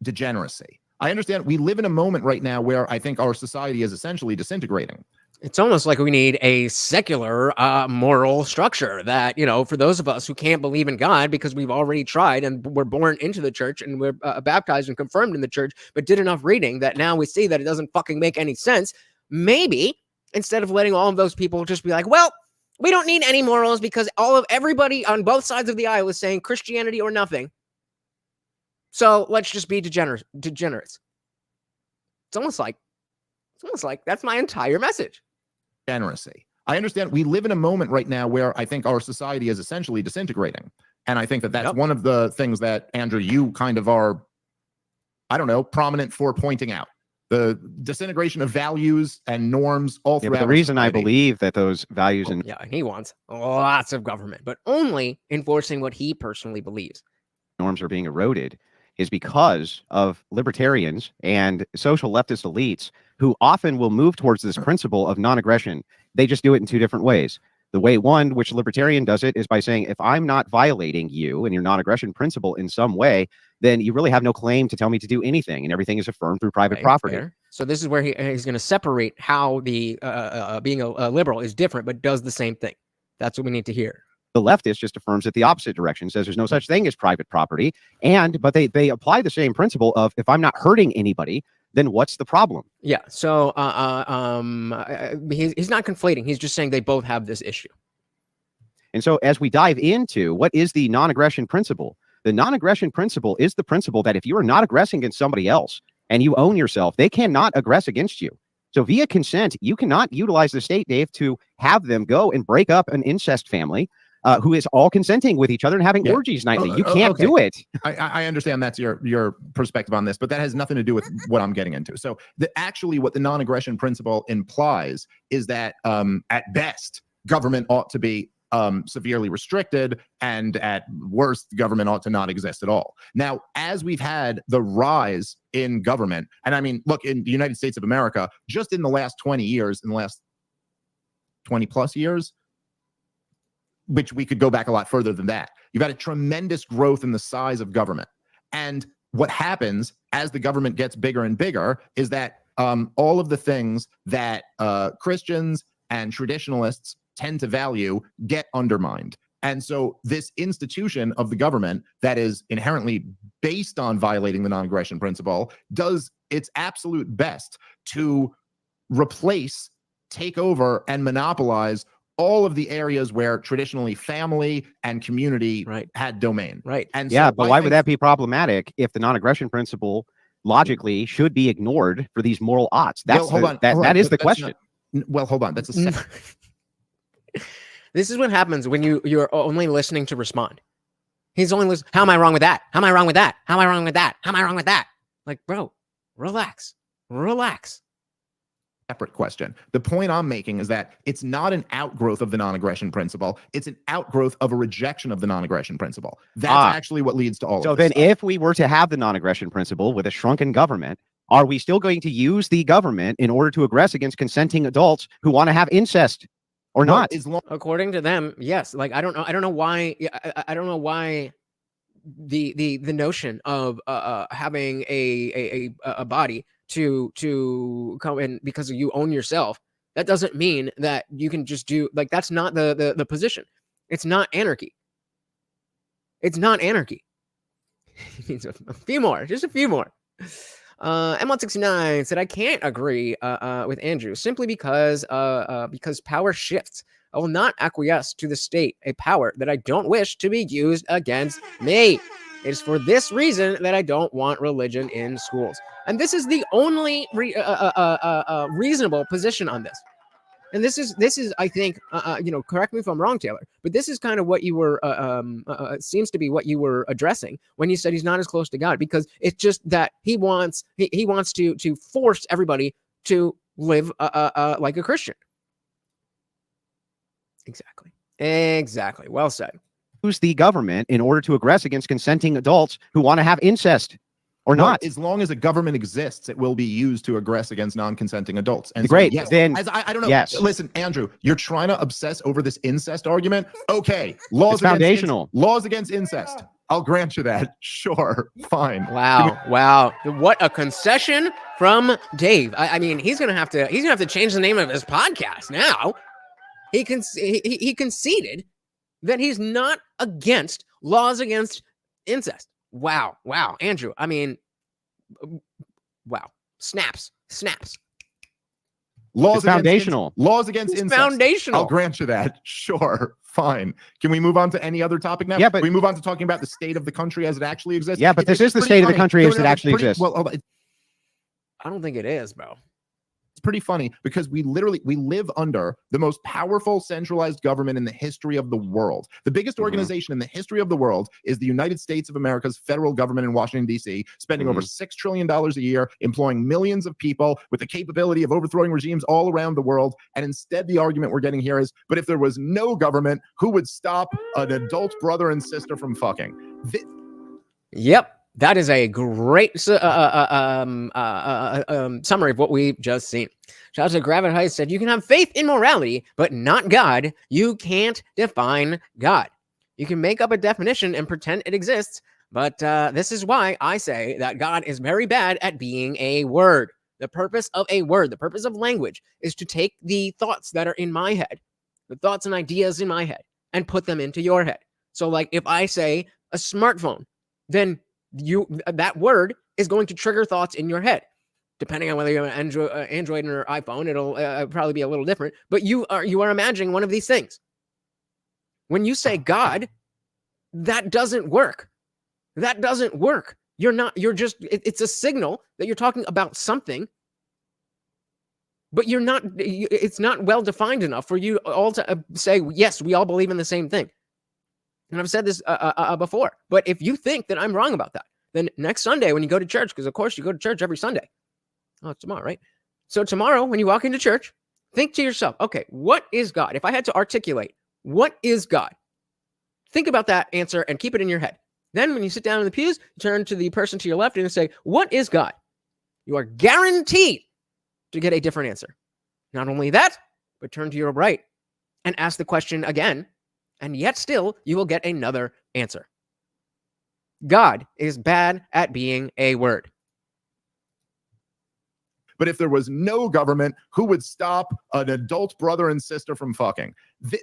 degeneracy. I understand we live in a moment right now where I think our society is essentially disintegrating. It's almost like we need a secular moral structure that, you know, for those of us who can't believe in God because we've already tried and we're born into the church and we're baptized and confirmed in the church, but did enough reading that now we see that it doesn't fucking make any sense. Maybe instead of letting all of those people just be like, well, we don't need any morals because everybody on both sides of the aisle is saying Christianity or nothing. So let's just be degenerates. It's almost like that's my entire message. Degeneracy. I understand we live in a moment right now where I think our society is essentially disintegrating. And I think that that's one of the things that, Andrew, you kind of are, I don't know, prominent for pointing out. The disintegration of values and norms all throughout. But the reason I believe that those values and he wants lots of government, but only enforcing what he personally believes. Norms are being eroded is because of libertarians and social leftist elites who often will move towards this principle of non-aggression. They just do it in two different ways. The way one, which libertarian does it, is by saying, if I'm not violating you and your non-aggression principle in some way, then you really have no claim to tell me to do anything, and everything is affirmed through private property. Fair. So this is where he's going to separate how the being a liberal is different, but does the same thing. That's what we need to hear. The leftist just affirms it the opposite direction, says there's no such thing as private property, but they apply the same principle of, if I'm not hurting anybody, then what's the problem? Yeah. So he's not conflating. He's just saying they both have this issue. And so as we dive into what is the non-aggression principle, the non-aggression principle is the principle that if you are not aggressing against somebody else and you own yourself, they cannot aggress against you. So via consent, you cannot utilize the state, Dave, to have them go and break up an incest family who is all consenting with each other and having orgies nightly. You can't do it. I understand that's your perspective on this, but that has nothing to do with what I'm getting into. So actually what the non-aggression principle implies is that at best, government ought to be severely restricted, and at worst, government ought to not exist at all. Now, as we've had the rise in government, and I mean, look, in the United States of America, just in the last 20 years, in the last 20 plus years, which we could go back a lot further than that, you've had a tremendous growth in the size of government. And what happens as the government gets bigger and bigger is that all of the things that Christians and traditionalists tend to value get undermined. And so this institution of the government that is inherently based on violating the non-aggression principle does its absolute best to replace, take over, and monopolize all of the areas where traditionally family and community had domain. Right. And yeah, so but why would that be problematic if the non-aggression principle logically should be ignored for these moral oughts? That's that is the question. Well, hold on. That's a second. This is what happens when you're only listening to respond. He's only listening. How am I wrong with that? How am I wrong with that? How am I wrong with that? How am I wrong with that? Like, bro, relax. Separate question. The point I'm making is that it's not an outgrowth of the non-aggression principle. It's an outgrowth of a rejection of the non-aggression principle. That's actually what leads to all of this. So then if we were to have the non-aggression principle with a shrunken government, Are we still going to use the government in order to aggress against consenting adults who want to have incest or not? According to them, yes. Like I don't know why. I don't know why the notion of having a body to come in because you own yourself, that doesn't mean that you can just do, like, that's not the position. It's not anarchy. It's not anarchy. a few more, just a few more. M169 said, I can't agree with Andrew simply because power shifts. I will not acquiesce to the state, a power that I don't wish to be used against me. It is for this reason that I don't want religion in schools. And this is the only reasonable position on this. And this is, I think, correct me if I'm wrong, Taylor, but this is kind of what you were, seems to be what you were addressing when you said he's not as close to God, because it's just that he wants to force everybody to live like a Christian. Exactly. Well said. Use the government in order to aggress against consenting adults who want to have incest or not. As long as a government exists, it will be used to aggress against non-consenting adults. And great. So, yes, then I don't know. Yes. Listen, Andrew, you're trying to obsess over this incest argument. Okay, laws foundational. Laws against incest. I'll grant you that. Sure, fine. Wow. What a concession from Dave. I mean, he's gonna have to change the name of his podcast now. He conceded that he's not against laws against incest. Wow, Andrew. I mean, wow. Snaps. Laws foundational. Laws against incest. Foundational. I'll grant you that. Sure, fine. Can we move on to any other topic now? Yeah, but we move on to talking about the state of the country as it actually exists. Yeah, but this is the state of the country as it actually exists. Well, I don't think it is, bro. It's pretty funny because we live under the most powerful centralized government in the history of the world. The biggest organization in the history of the world is the United States of America's federal government in Washington, D.C., spending over $6 trillion a year, employing millions of people with the capability of overthrowing regimes all around the world. And instead, the argument we're getting here is, but if there was no government, who would stop an adult brother and sister from fucking? Yep. That is a great summary of what we've just seen. Shout out to Gravit Heist said, you can have faith in morality, but not God. You can't define God. You can make up a definition and pretend it exists, but this is why I say that God is very bad at being a word. The purpose of a word, the purpose of language, is to take the thoughts that are in my head, the thoughts and ideas in my head, and put them into your head. So, like, if I say a smartphone, then that word is going to trigger thoughts in your head. Depending on whether you have an Android or iPhone, it'll probably be a little different. But you are imagining one of these things. When you say God, that doesn't work. That doesn't work. It's a signal that you're talking about something, but it's not well defined enough for you all to say, yes, we all believe in the same thing. And I've said this before, but if you think that I'm wrong about that, then next Sunday when you go to church, because of course you go to church every Sunday. Oh, it's tomorrow, right? So tomorrow when you walk into church, think to yourself, okay, what is God? If I had to articulate, what is God? Think about that answer and keep it in your head. Then when you sit down in the pews, you turn to the person to your left and say, what is God? You are guaranteed to get a different answer. Not only that, but turn to your right and ask the question again. And yet still, you will get another answer. God is bad at being a word. But if there was no government, who would stop an adult brother and sister from fucking?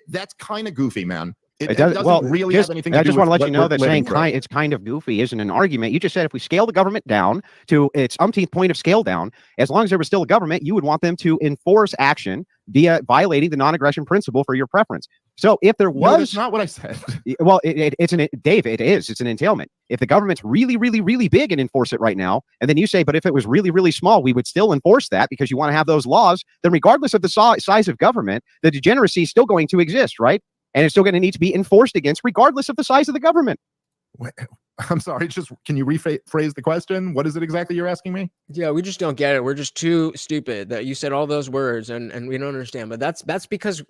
That's kind of goofy, man. It doesn't really have anything to do with. I just want to let you know that saying through. It's kind of goofy isn't an argument. You just said if we scale the government down to its umpteenth point of scale down, as long as there was still a government, you would want them to enforce action via violating the non-aggression principle for your preference. So if there was... No, that's not what I said. Well, it's an entailment. If the government's really, really, really big and enforce it right now, and then you say, but if it was really, really small, we would still enforce that because you want to have those laws, then regardless of the size of government, the degeneracy is still going to exist, right? And it's still going to need to be enforced against regardless of the size of the government. I'm sorry, can you rephrase the question? What is it exactly you're asking me? Yeah, we just don't get it. We're just too stupid that you said all those words and we don't understand. But that's because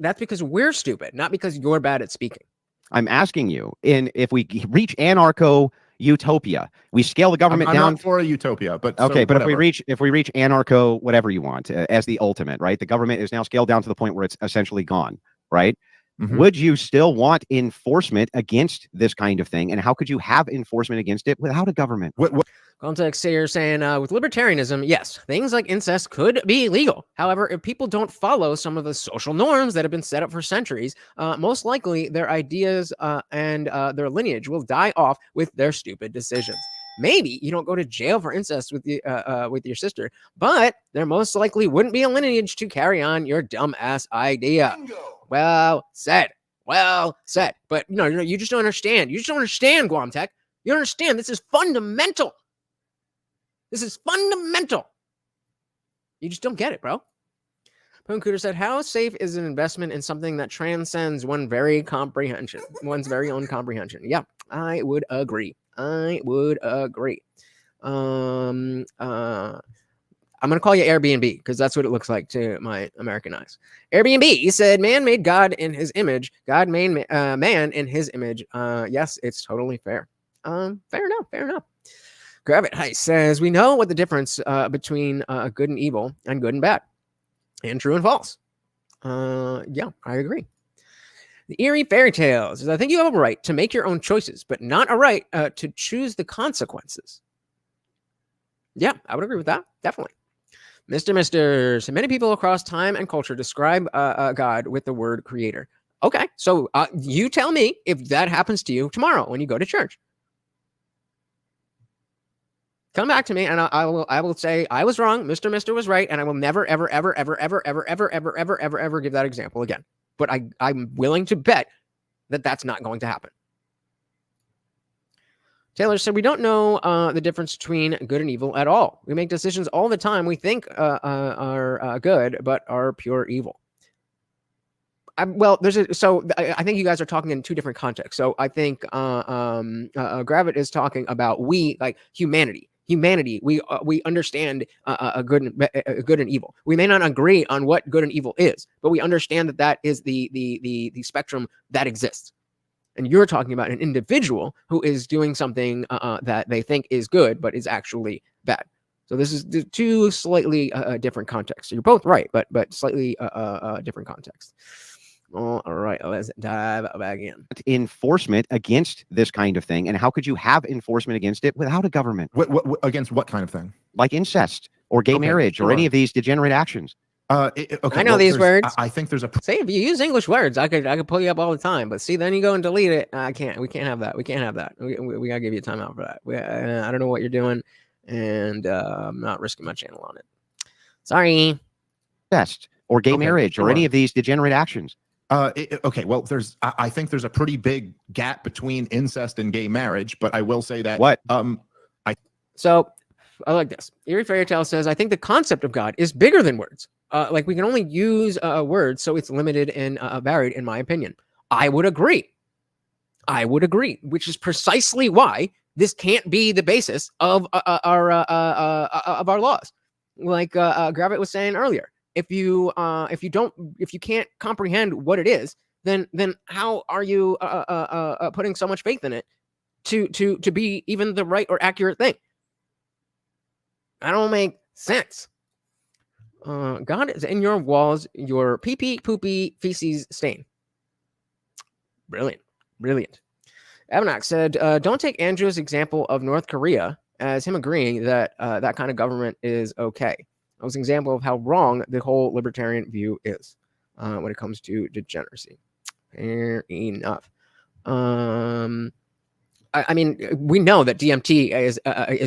we're stupid, not because you're bad at speaking. I'm asking you, if we reach anarcho utopia. We scale the government I'm down not for a utopia, but okay, so but whatever. if we reach anarcho, whatever you want, as the ultimate, right? The government is now scaled down to the point where it's essentially gone, right? Mhm. Would you still want enforcement against this kind of thing? And how could you have enforcement against it without a government? What Context here saying with libertarianism, yes, things like incest could be legal. However, if people don't follow some of the social norms that have been set up for centuries, most likely their ideas and their lineage will die off with their stupid decisions. Maybe you don't go to jail for incest with your sister, but there most likely wouldn't be a lineage to carry on your dumbass idea. Bingo. Well said. Well said. But no, you just don't understand. You just don't understand, Guam Tech. You don't understand. This is fundamental. This is fundamental. You just don't get it, bro. Poon Cooter said, how safe is an investment in something that transcends one's very own comprehension? Yeah, I would agree. I'm going to call you Airbnb because that's what it looks like to my American eyes. Airbnb, he said, man made God in his image. God made man in his image. Yes, it's totally fair. Fair enough. Gravit Heist says, we know what the difference between good and evil and good and bad and true and false. Yeah, I agree. The Eerie Fairy Tales says, I think you have a right to make your own choices, but not a right to choose the consequences. Yeah, I would agree with that. Definitely. Mr. So many people across time and culture describe God with the word creator. Okay, so you tell me if that happens to you tomorrow when you go to church. Come back to me and I will say I was wrong. Mr. was right. And I will never, ever give that example again. But I'm willing to bet that that's not going to happen. Taylor said, we don't know the difference between good and evil at all. We make decisions all the time we think are good, but are pure evil. I think you guys are talking in two different contexts. So I think Gravit is talking about we, like humanity. We understand good and evil. We may not agree on what good and evil is, but we understand that is the spectrum that exists. And you're talking about an individual who is doing something that they think is good, but is actually bad. So this is the two slightly different contexts. So you're both right, but slightly different context. All right, let's dive back in. Enforcement against this kind of thing, and how could you have enforcement against it without a government? What against what kind of thing? Like incest or gay marriage or any of these degenerate actions. Okay, I know these words. I think there's a. Say if you use English words, I could pull you up all the time. But see, then you go and delete it. I can't. We can't have that. We gotta give you a timeout for that. I don't know what you're doing, and I'm not risking my channel on it. Sorry. Incest or gay marriage or any of these degenerate actions. Okay, well, I think there's a pretty big gap between incest and gay marriage, but I will say that So I like this. Eerie Fairy Tale says, I think the concept of God is bigger than words. Like we can only use words, so it's limited and varied, in my opinion. I would agree, which is precisely why this can't be the basis of our laws. Like Gravit was saying earlier. If you can't comprehend what it is, then how are you putting so much faith in it to be even the right or accurate thing? That don't make sense. God is in your walls, your pee-pee, poopy, feces stain. Brilliant. Avanax said, don't take Andrew's example of North Korea as him agreeing that that kind of government is okay. That was an example of how wrong the whole libertarian view is when it comes to degeneracy. Fair enough. I mean, we know that DMT is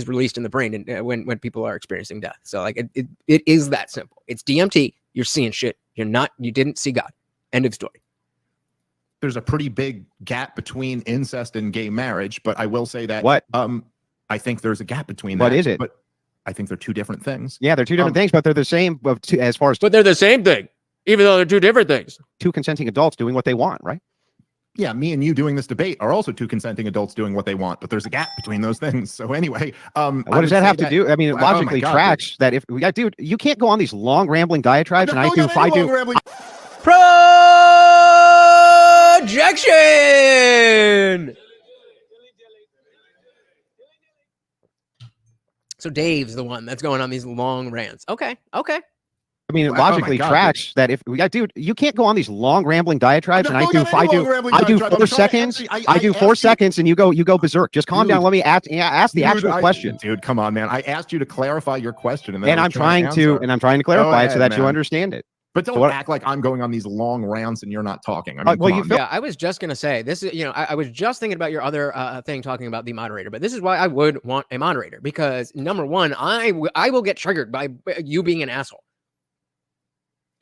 released in the brain when people are experiencing death. So like it is that simple. It's DMT. You're seeing shit. You didn't see God. End of story. There's a pretty big gap between incest and gay marriage, but I will say that I think there's a gap between that. What is it? But I think they're two different things. Yeah, they're two different things, but they're the same as far as. But they're the same thing, even though they're two different things. Two consenting adults doing what they want, right? Yeah, me and you doing this debate are also two consenting adults doing what they want, but there's a gap between those things. So anyway, what does that have to do? I mean, it logically tracks that if we got, dude, you can't go on these long rambling diatribes, and I do. Projection. So Dave's the one that's going on these long rants. Okay. I mean, it Oh my logically God, tracks that if dude, you can't go on these long rambling diatribes, and I'm I not do going on any long rambling diatribe. I'm 4 trying to seconds. answer- I do 4 asked you- seconds, and you go berserk. Just calm down. Dude. Let me ask the actual question. Dude, come on, man. I asked you to clarify your question, and then And I I'm was trying to answer. clarify it so ahead, that you man. understand it. But don't So what- act like I'm going on these long rants and you're not talking. I mean, well, come you on, feel- Yeah, I was just gonna say this is, I was just thinking about your other thing talking about the moderator, but this is why I would want a moderator, because number one, I will get triggered by you being an asshole.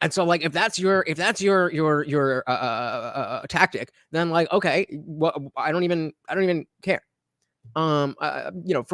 And so, like, if that's your tactic, then like, okay, well, I don't even care. From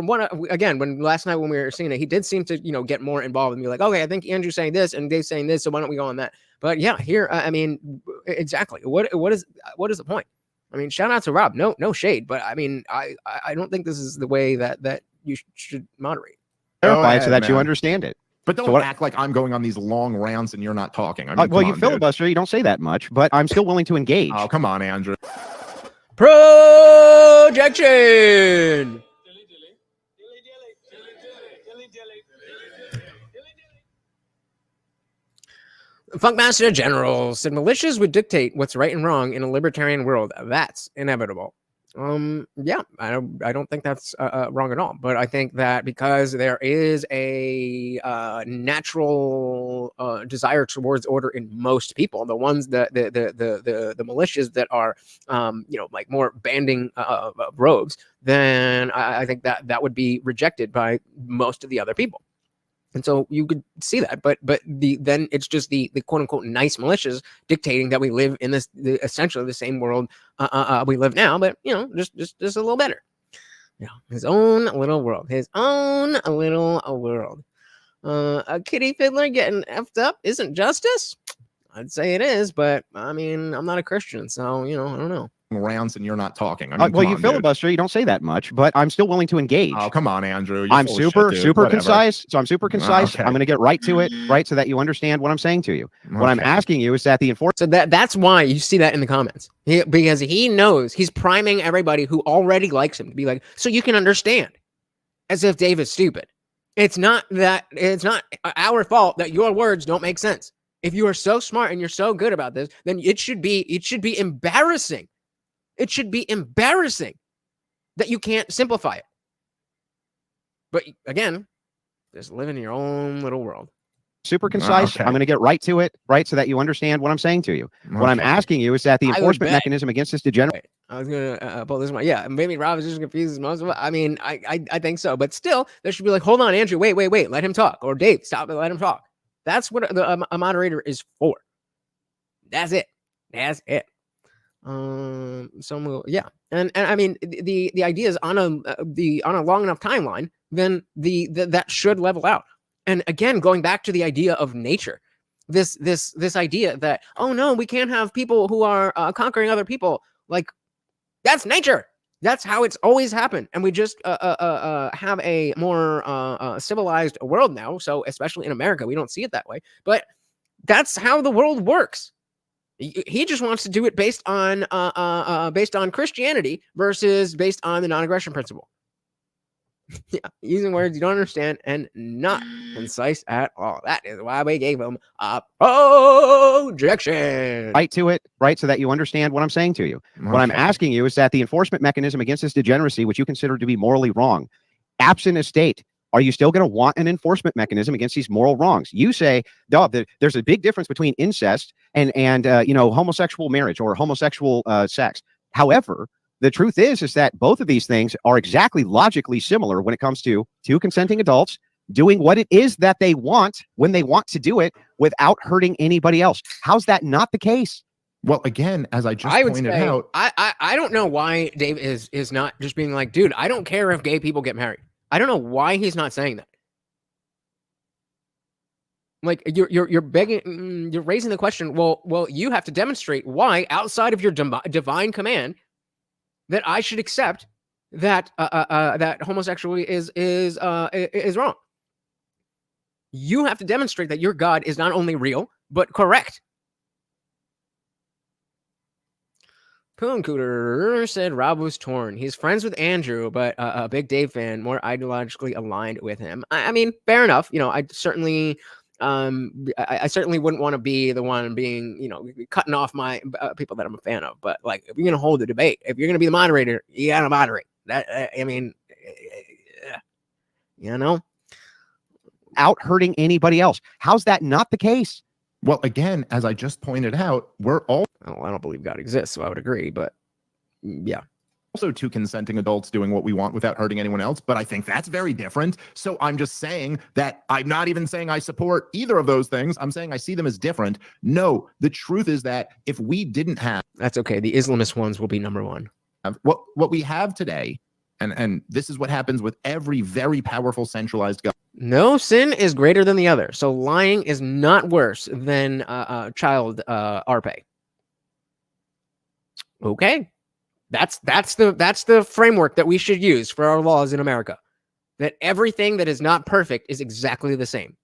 one again, when last night when we were seeing it, he did seem to get more involved and be like, okay, I think Andrew's saying this and Dave's saying this, so why don't we go on that? But yeah, here, I mean, exactly. What is the point? I mean, shout out to Rob. No shade, but I mean, I don't think this is the way that you should moderate. clarify it so ahead, that you man. understand it. But don't So what- act like I'm going on these long rants and you're not talking. I mean, Well, come you on, dude. filibuster. You don't say that much, but I'm still willing to engage. Oh, come on, Andrew. Projection. Funkmaster General said militias would dictate what's right and wrong in a libertarian world. That's inevitable. Yeah, I don't think that's wrong at all. But I think that because there is a natural desire towards order in most people, the ones that the militias that are like more banding rogues, then I think that would be rejected by most of the other people. And so you could see that, but then it's just the quote unquote nice militias dictating that we live in essentially the same world we live now, but just a little better. His own little world, A kitty fiddler getting effed up isn't justice. I'd say it is, but I mean, I'm not a Christian, so I don't know. Rants and you're not talking. I mean, Well, come you on, filibuster. You don't say that much, but I'm still willing to engage. dude. Oh, come on, Andrew. You're I'm full of super shit, dude. Whatever. concise. So I'm super concise. okay. I'm going to get right to it, right, so that you understand what I'm saying to you. What I'm Okay. asking you is that the enforcement. So that's why you see that in the comments, because he knows he's priming everybody who already likes him to be like, so you can understand, as if Dave is stupid. It's not our fault that your words don't make sense. If you are so smart and you're so good about this, then it should be embarrassing. It should be embarrassing that you can't simplify it. But again, just live in your own little world. Super concise. Okay. I'm going to get right to it, right, so that you understand what I'm saying to you. What I'm Okay. asking you is that the I would enforcement bet. mechanism against this degenerate. I was gonna pull this one. Yeah, maybe Rob is just confused as most of it. I mean, I think so, but still, there should be like, hold on, Andrew, wait, let him talk, or Dave, stop it, let him talk. That's what a moderator is for. That's it. Yeah, and I mean, the idea is on a long enough timeline, then that should level out. And again, going back to the idea of nature, this idea that, oh no, we can't have people who are conquering other people. Like, that's nature. That's how it's always happened. And we just have a more civilized world now. So especially in America, we don't see it that way. But that's how the world works. He just wants to do it based on Christianity versus based on the non-aggression principle. Yeah, using words you don't understand and not concise at all. That is why we gave him a projection. Right to it, right, so that you understand what I'm saying to you. What I'm Okay. asking you is that the enforcement mechanism against this degeneracy, which you consider to be morally wrong, absent a state, are you still going to want an enforcement mechanism against these moral wrongs? You say, there's a big difference between incest and homosexual marriage or homosexual sex. However, the truth is that both of these things are exactly logically similar when it comes to two consenting adults doing what it is that they want when they want to do it without hurting anybody else. How's that not the case? Well, again, as I just I would pointed say, out, I don't know why Dave is not just being like, dude, I don't care if gay people get married. I don't know why he's not saying that. Like, you're begging, you're raising the question. Well, you have to demonstrate why, outside of your divine command, that I should accept that that homosexuality is wrong. You have to demonstrate that your God is not only real but correct. Poon Cooter said Rob was torn. He's friends with Andrew, but a big Dave fan, more ideologically aligned with him. I mean, fair enough. You know, I certainly wouldn't want to be the one being, you know, cutting off my people that I'm a fan of. But like, if you're gonna hold the debate, if you're gonna be the moderator, you gotta moderate. That I mean, you know, Out hurting anybody else. How's that not the case? Well, again, as I just pointed out, we're all I don't believe God exists, so I would agree. But yeah. also two consenting adults doing what we want without hurting anyone else, but I think that's very different. So I'm just saying that I'm not even saying I support either of those things. I'm saying I see them as different. No, the truth is that if we didn't have That's okay. The Islamist ones will be number one. what we have today, and this is what happens with every very powerful centralized government. No sin is greater than the other. So lying is not worse than child RPA. Okay. That's the framework that we should use for our laws in America. That everything that is not perfect is exactly the same.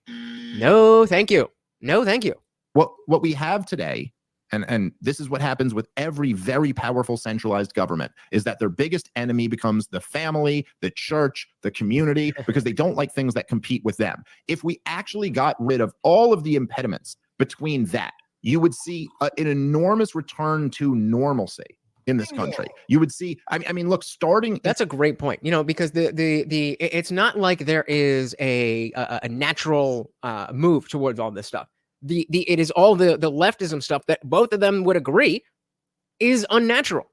No, thank you. No, thank you. What we have today, and this is what happens with every very powerful centralized government, is that their biggest enemy becomes the family, the church, the community, because they don't like things that compete with them. If we actually got rid of all of the impediments between that, you would see an enormous return to normalcy in this country. You would see, I mean, look, starting. That's a great point. You know, because it's not like there is a natural move towards all this stuff. It is all the leftism stuff that both of them would agree is unnatural.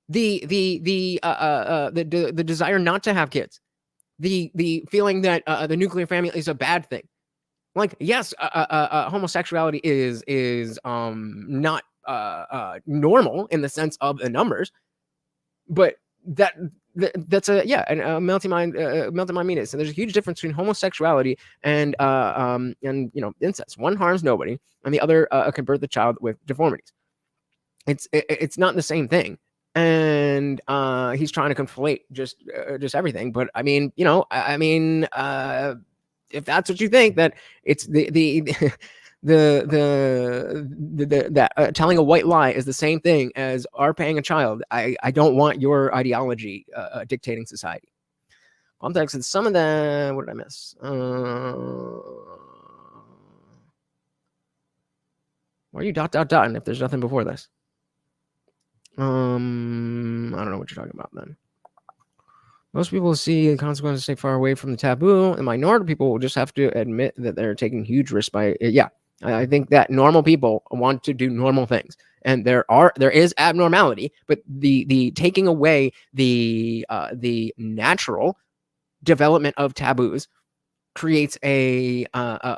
The desire not to have kids, the feeling that the nuclear family is a bad thing. Like, yes, homosexuality is not normal in the sense of the numbers, but that's a multi-mind meaning. So there's a huge difference between homosexuality and you know, incest. One harms nobody, and the other can birth the child with deformities. It's not the same thing. And he's trying to conflate just everything. But I mean, you know, if that's what you think, that it's that telling a white lie is the same thing as RPAing a child. I don't want your ideology dictating society. Context and some of the, what did I miss? Why are you ... And if there's nothing before this? I don't know what you're talking about then. Most people see the consequences stay far away from the taboo, and minority people will just have to admit that they're taking huge risks by I think that normal people want to do normal things, and there is abnormality, but the taking away the natural development of taboos creates a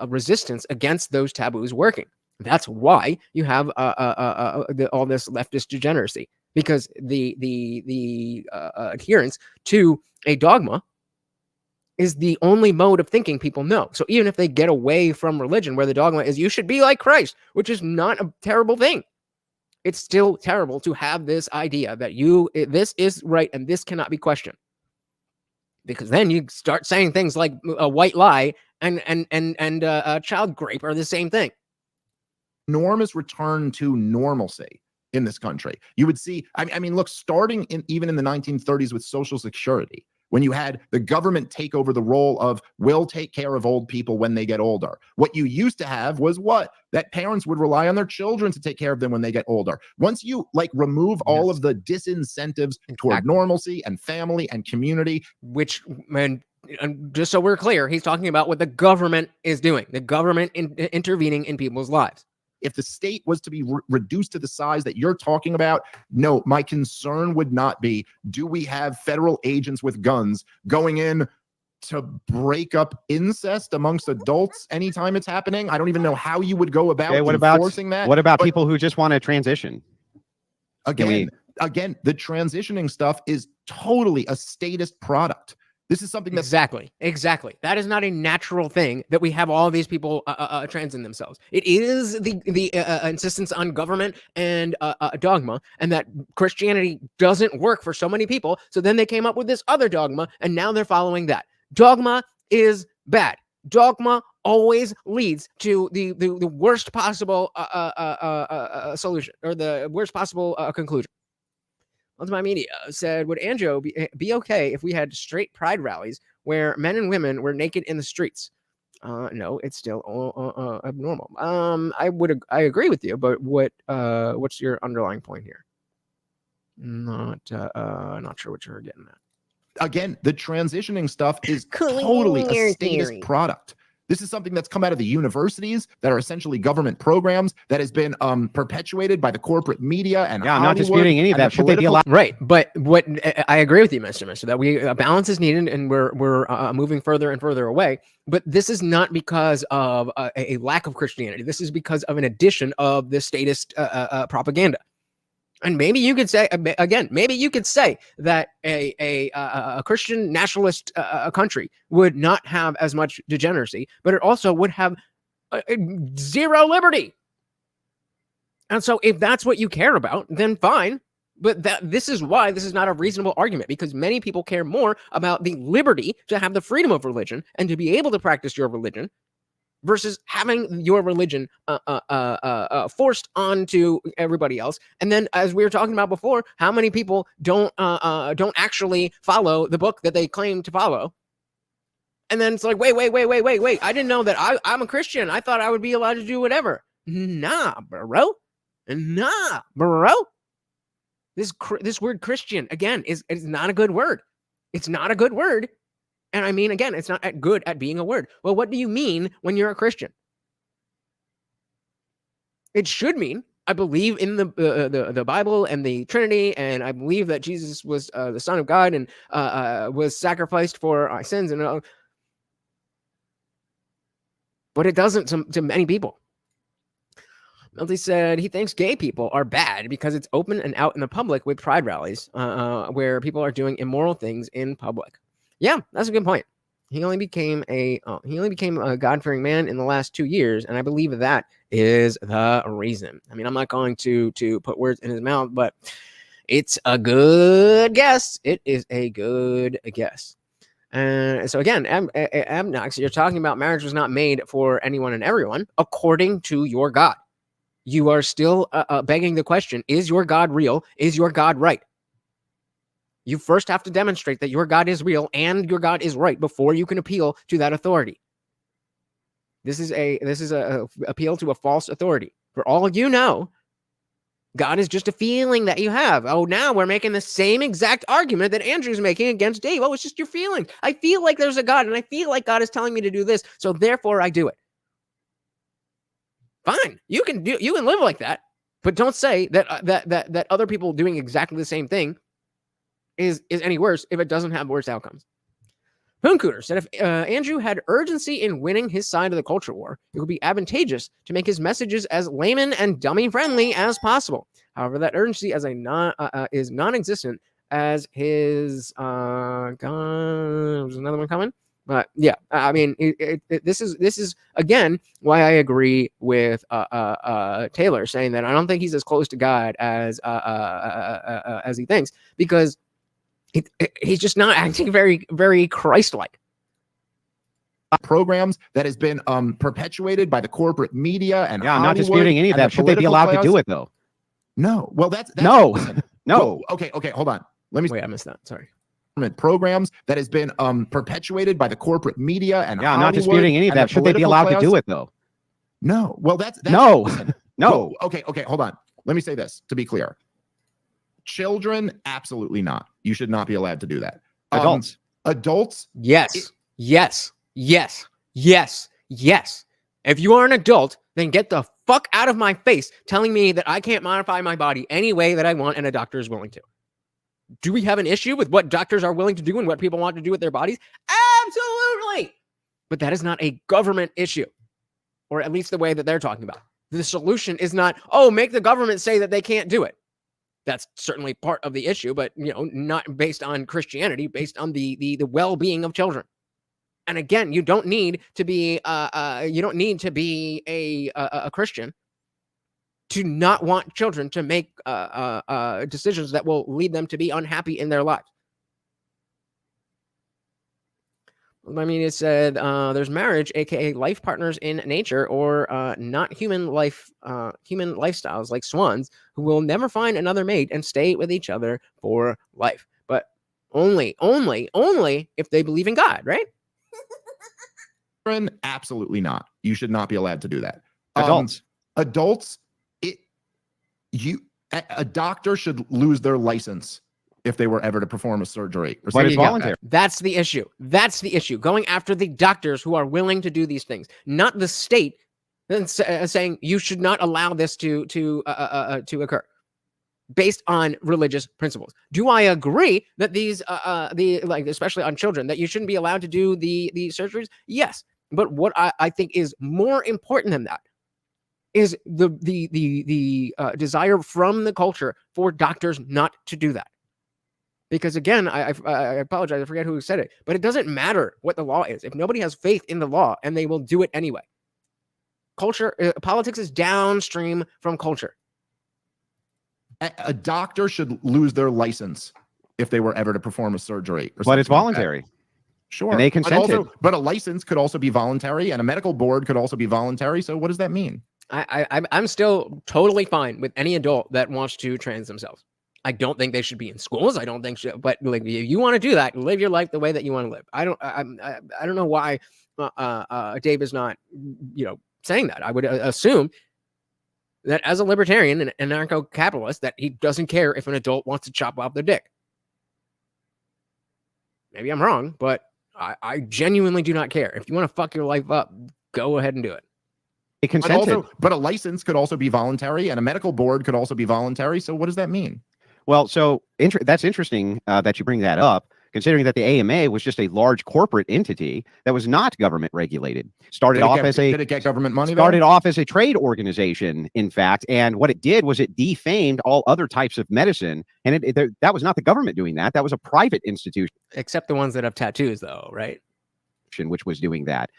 resistance against those taboos working. That's why you have all this leftist degeneracy, because the adherence to a dogma is the only mode of thinking people know. So even if they get away from religion, where the dogma is you should be like Christ, which is not a terrible thing, it's still terrible to have this idea that this is right and this cannot be questioned. Because then you start saying things like a white lie and child grape are the same thing. Enormous return to normalcy in this country. You would see, I mean, look, starting even in the 1930s with Social Security, when you had the government take over the role of we'll take care of old people when they get older. What you used to have was that parents would rely on their children to take care of them when they get older. Once you remove all of the disincentives toward normalcy and family and community, which, man, just so we're clear, he's talking about what the government is doing, the government intervening in people's lives. If the state was to be reduced to the size that you're talking about, no, my concern would not be, do we have federal agents with guns going in to break up incest amongst adults anytime it's happening? I don't even know how you would go about enforcing that. What about people who just want to transition? Again, the transitioning stuff is totally a statist product. This is something that's exactly. That is not a natural thing that we have all these people transcend themselves. It is the insistence on government and dogma, and that Christianity doesn't work for so many people. So then they came up with this other dogma, and now they're following that. Dogma is bad. Dogma always leads to the worst possible solution, or the worst possible conclusion. Ultimate Media said, would Andrew be okay if we had straight pride rallies where men and women were naked in the streets? No, it's still abnormal. I agree with you, but what's your underlying point here? Not sure what you're getting at. Again, the transitioning stuff is totally a status product. This is something that's come out of the universities that are essentially government programs that has been perpetuated by the corporate media and I'm not disputing any of that. Should they be allowed? Right, but what I agree with you, Mr. That we balance is needed, and we're moving further and further away. But this is not because of a lack of Christianity. This is because of an addition of the statist propaganda. And maybe you could say, again, maybe you could say that a Christian nationalist country would not have as much degeneracy, but it also would have zero liberty. And so if that's what you care about, then fine. But this is why this is not a reasonable argument, because many people care more about the liberty to have the freedom of religion and to be able to practice your religion versus having your religion forced onto everybody else. And then, as we were talking about before, how many people don't actually follow the book that they claim to follow? And then it's like, wait. I didn't know that I'm a Christian. I thought I would be allowed to do whatever. Nah, bro. This word Christian, again, is not a good word. It's not a good word. And I mean, again, it's not good at being a word. Well, what do you mean when you're a Christian? It should mean, I believe in the Bible and the Trinity, and I believe that Jesus was the Son of God and was sacrificed for our sins. But it doesn't to many people. Melty said he thinks gay people are bad because it's open and out in the public with pride rallies where people are doing immoral things in public. Yeah, that's a good point. He only became a God-fearing man in the last 2 years, and I believe that is the reason. I mean, I'm not going to put words in his mouth, but it's a good guess. It is a good guess. So again, Amnox, you're talking about marriage was not made for anyone and everyone, according to your God. You are still begging the question, is your God real? Is your God right? You first have to demonstrate that your God is real and your God is right before you can appeal to that authority. This is a appeal to a false authority. For all you know, God is just a feeling that you have. Oh, now we're making the same exact argument that Andrew's making against Dave. Oh, it's just your feeling. I feel like there's a God, and I feel like God is telling me to do this, so therefore I do it. Fine, you can live like that, but don't say that other people doing exactly the same thing is any worse if it doesn't have worse outcomes. Pooncooter said if Andrew had urgency in winning his side of the culture war, it would be advantageous to make his messages as layman and dummy friendly as possible. However, that urgency is non-existent as his God. There's another one coming. But yeah, I mean, this is again why I agree with Taylor saying that I don't think he's as close to God as he thinks, because he's just not acting very, very Christ-like. Programs that has been perpetuated by the corporate media and I'm not disputing any of that. Should they be allowed to do it though? No. Well, that's no. No. Okay. Hold on. Let me wait. I missed that. Sorry. Programs that has been perpetuated by the corporate media and I'm not disputing any of that. Should they be allowed to do it though? No. Well, that's no. No. Okay. Hold on. Let me say this to be clear. Children, absolutely not. You should not be allowed to do that. Adults. Yes. If you are an adult, then get the fuck out of my face telling me that I can't modify my body any way that I want and a doctor is willing to. Do we have an issue with what doctors are willing to do and what people want to do with their bodies? Absolutely. But that is not a government issue, or at least the way that they're talking about. The solution is not, make the government say that they can't do it. That's certainly part of the issue, but not based on Christianity, based on the well-being of children. And again, you don't need to be a Christian to not want children to make decisions that will lead them to be unhappy in their lives. I mean, it said there's marriage, aka life partners in nature, or not human lifestyles like swans who will never find another mate and stay with each other for life. But only if they believe in God, right? Absolutely not. You should not be allowed to do that. Adults, a doctor should lose their license if they were ever to perform a surgery. But it's voluntary. That's the issue. That's the issue. Going after the doctors who are willing to do these things, not the state saying you should not allow this to occur based on religious principles. Do I agree that these especially on children, that you shouldn't be allowed to do the surgeries? Yes. But what I think is more important than that is the desire from the culture for doctors not to do that. Because again, I apologize, I forget who said it, but it doesn't matter what the law is if nobody has faith in the law, and they will do it anyway. Politics is downstream from culture. A doctor should lose their license if they were ever to perform a surgery. But it's voluntary. Sure. And they consented. But a license could also be voluntary, and a medical board could also be voluntary. So what does that mean? I'm still totally fine with any adult that wants to trans themselves. I don't think they should be in schools. I don't think, but like, if you want to do that, live your life the way that you want to live. I don't know why Dave is not, saying that. I would assume that as a libertarian and anarcho-capitalist, that he doesn't care if an adult wants to chop off their dick. Maybe I'm wrong, but I genuinely do not care. If you want to fuck your life up, go ahead and do it. It consented. But a license could also be voluntary, and a medical board could also be voluntary. So what does that mean? Well, so that's interesting that you bring that up, considering that the AMA was just a large corporate entity that was not government regulated. Did it get government money? Started off as a trade organization, in fact, and what it did was it defamed all other types of medicine, and that was not the government doing that. That was a private institution. Except the ones that have tattoos, though, right? Which was doing that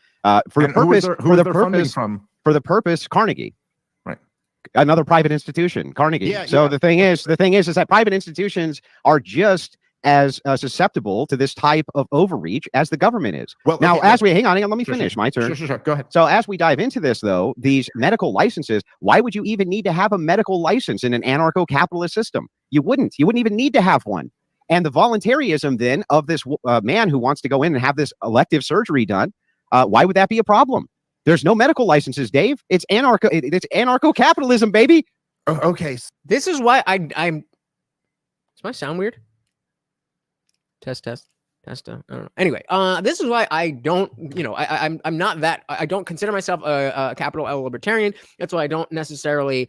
for the purpose, Carnegie. Another private institution, Carnegie. The thing is that private institutions are just as susceptible to this type of overreach as the government is. Well, now, hang on, let me finish. My turn. Sure. Go ahead. So as we dive into this, though, these medical licenses, why would you even need to have a medical license in an anarcho-capitalist system? You wouldn't even need to have one. And the voluntarism then of this man who wants to go in and have this elective surgery done, why would that be a problem? There's no medical licenses, Dave. It's anarcho-capitalism, baby. Okay. This is why I'm. Does my sound weird? Test. I don't know. Anyway, this is why I don't. I'm not that. I don't consider myself a capital L libertarian. That's why I don't necessarily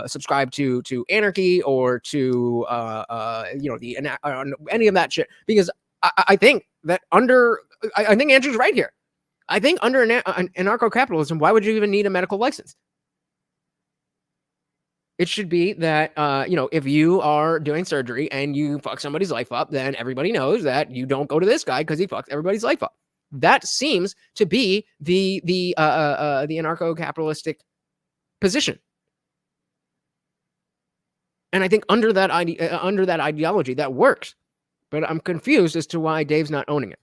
subscribe to anarchy or to any of that shit, because I think that I think Andrew's right here. I think under anarcho-capitalism, why would you even need a medical license? It should be that, if you are doing surgery and you fuck somebody's life up, then everybody knows that you don't go to this guy because he fucks everybody's life up. That seems to be the anarcho-capitalistic position. And I think under that ideology, that works. But I'm confused as to why Dave's not owning it.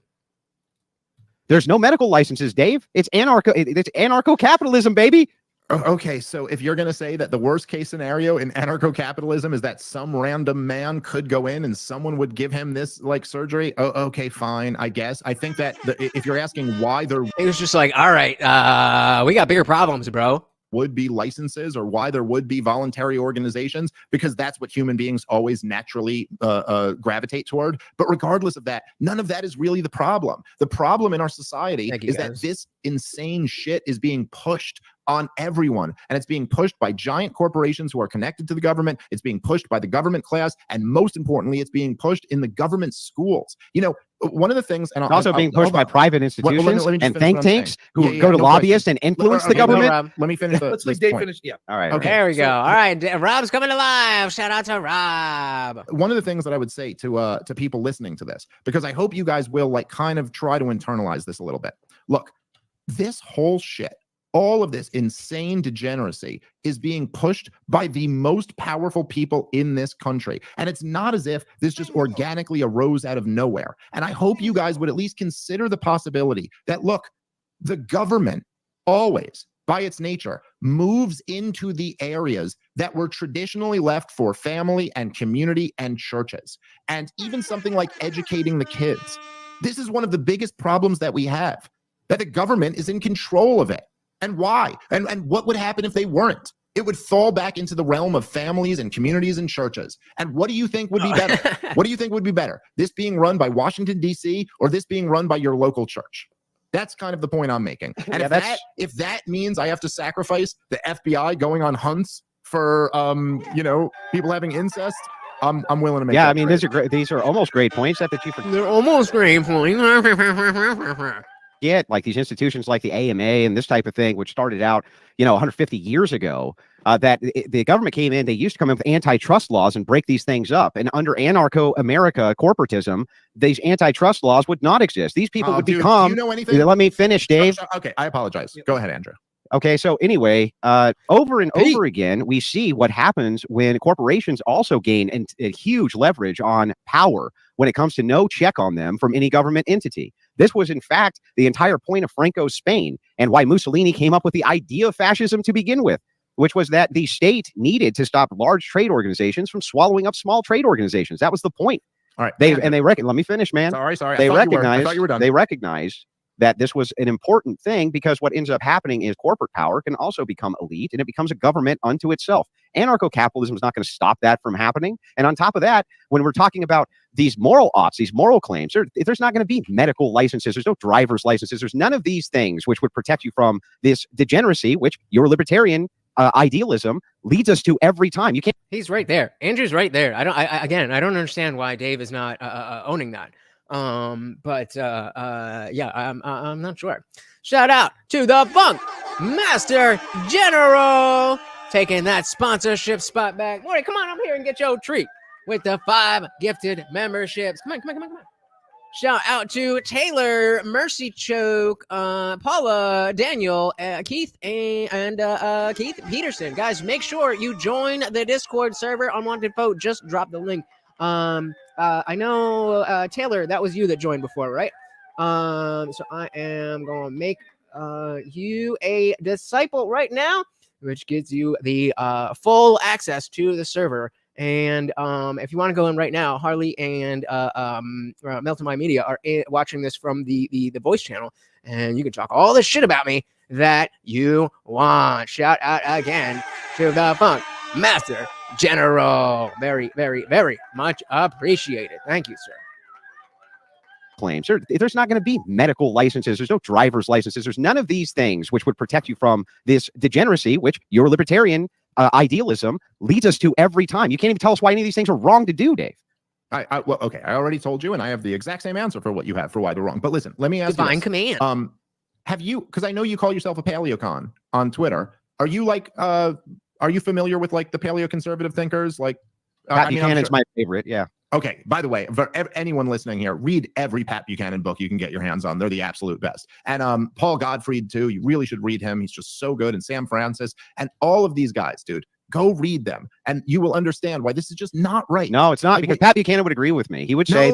There's no medical licenses, Dave. It's anarcho-capitalism, baby. Okay, so if you're going to say that the worst case scenario in anarcho-capitalism is that some random man could go in and someone would give him this surgery, okay, fine, I guess. I think that if you're asking why it was just like, all right, we got bigger problems, bro. Would be licenses, or why there would be voluntary organizations, because that's what human beings always naturally gravitate toward. But regardless of that, none of that is really the problem. The problem in our society is that this insane shit is being pushed on everyone, and it's being pushed by giant corporations who are connected to the government. It's being pushed by the government class, and most importantly, it's being pushed in the government schools. One of the things, and also being pushed by private institutions and think tanks who go to lobbyists and influence the government. Let me finish. Let's let Dave finish. Yeah. All right. Okay. There we go. All right. Rob's coming alive. Shout out to Rob. One of the things that I would say to people listening to this, because I hope you guys will kind of try to internalize this a little bit. Look, this whole shit all of this insane degeneracy is being pushed by the most powerful people in this country. And it's not as if this just organically arose out of nowhere. And I hope you guys would at least consider the possibility that, look, the government always, by its nature, moves into the areas that were traditionally left for family and community and churches. And even something like educating the kids. This is one of the biggest problems that we have, that the government is in control of it. And why? And what would happen if they weren't? It would fall back into the realm of families and communities and churches. And what do you think would be better? What do you think would be better? This being run by Washington, D.C., or this being run by your local church? That's kind of the point I'm making. And if that means I have to sacrifice the FBI going on hunts for people having incest, I'm willing to make. Yeah, I mean, these are almost great points that you. They're almost great points. Like these institutions like the AMA and this type of thing, which started out, 150 years ago, that the government came in, they used to come in with antitrust laws and break these things up. And under anarcho-America corporatism, these antitrust laws would not exist. These people would become. Do you know anything? Let me finish, Dave. Okay, I apologize. Go ahead, Andrew. Okay, so anyway, over and over again, we see what happens when corporations also gain a huge leverage on power when it comes to no check on them from any government entity. This was, in fact, the entire point of Franco's Spain and why Mussolini came up with the idea of fascism to begin with, which was that the state needed to stop large trade organizations from swallowing up small trade organizations. That was the point. All right. Let me finish, man. Sorry. They I thought you were done. They recognized that this was an important thing because what ends up happening is corporate power can also become elite and it becomes a government unto itself. Anarcho-capitalism is not going to stop that from happening. And on top of that, when we're talking about these moral oughts, these moral claims, there's not going to be medical licenses. There's no driver's licenses. There's none of these things which would protect you from this degeneracy, which your libertarian idealism leads us to every time. You can't. He's right there. Andrew's right there. I don't understand why Dave is not owning that. I'm not sure. Shout out to the Funk Master General taking that sponsorship spot back. Morty, come on up here and get your treat with the 5 gifted memberships. Come on. Shout out to Taylor, Mercy Choke, Paula, Daniel, Keith, and Keith Peterson. Guys, make sure you join the Discord server. Unwanted vote. Just drop the link. I know, Taylor, that was you that joined before, right? So I am going to make you a disciple right now, which gives you the full access to the server. And if you want to go in right now, Harley and Melton My Media are watching this from the voice channel, and you can talk all the shit about me that you want. Shout out again to the Funk Master General. Very, very, very much appreciated. Thank you, sir. Claims. There's not going to be medical licenses. There's no driver's licenses. There's none of these things which would protect you from this degeneracy, which your libertarian idealism leads us to every time. You can't even tell us why any of these things are wrong to do, Dave. I already told you, and I have the exact same answer for what you have for why they're wrong. But listen, let me ask Divine you this. command. Have you, because I know you call yourself a paleocon on Twitter. Are you are you familiar with like the paleoconservative thinkers? Like Pat Buchanan's my favorite. Yeah. Okay. By the way, for anyone listening here, read every Pat Buchanan book you can get your hands on. They're the absolute best. And Paul Gottfried too. You really should read him. He's just so good. And Sam Francis and all of these guys, dude. Go read them, and you will understand why this is just not right. No, it's not, because Pat Buchanan would agree with me. He would say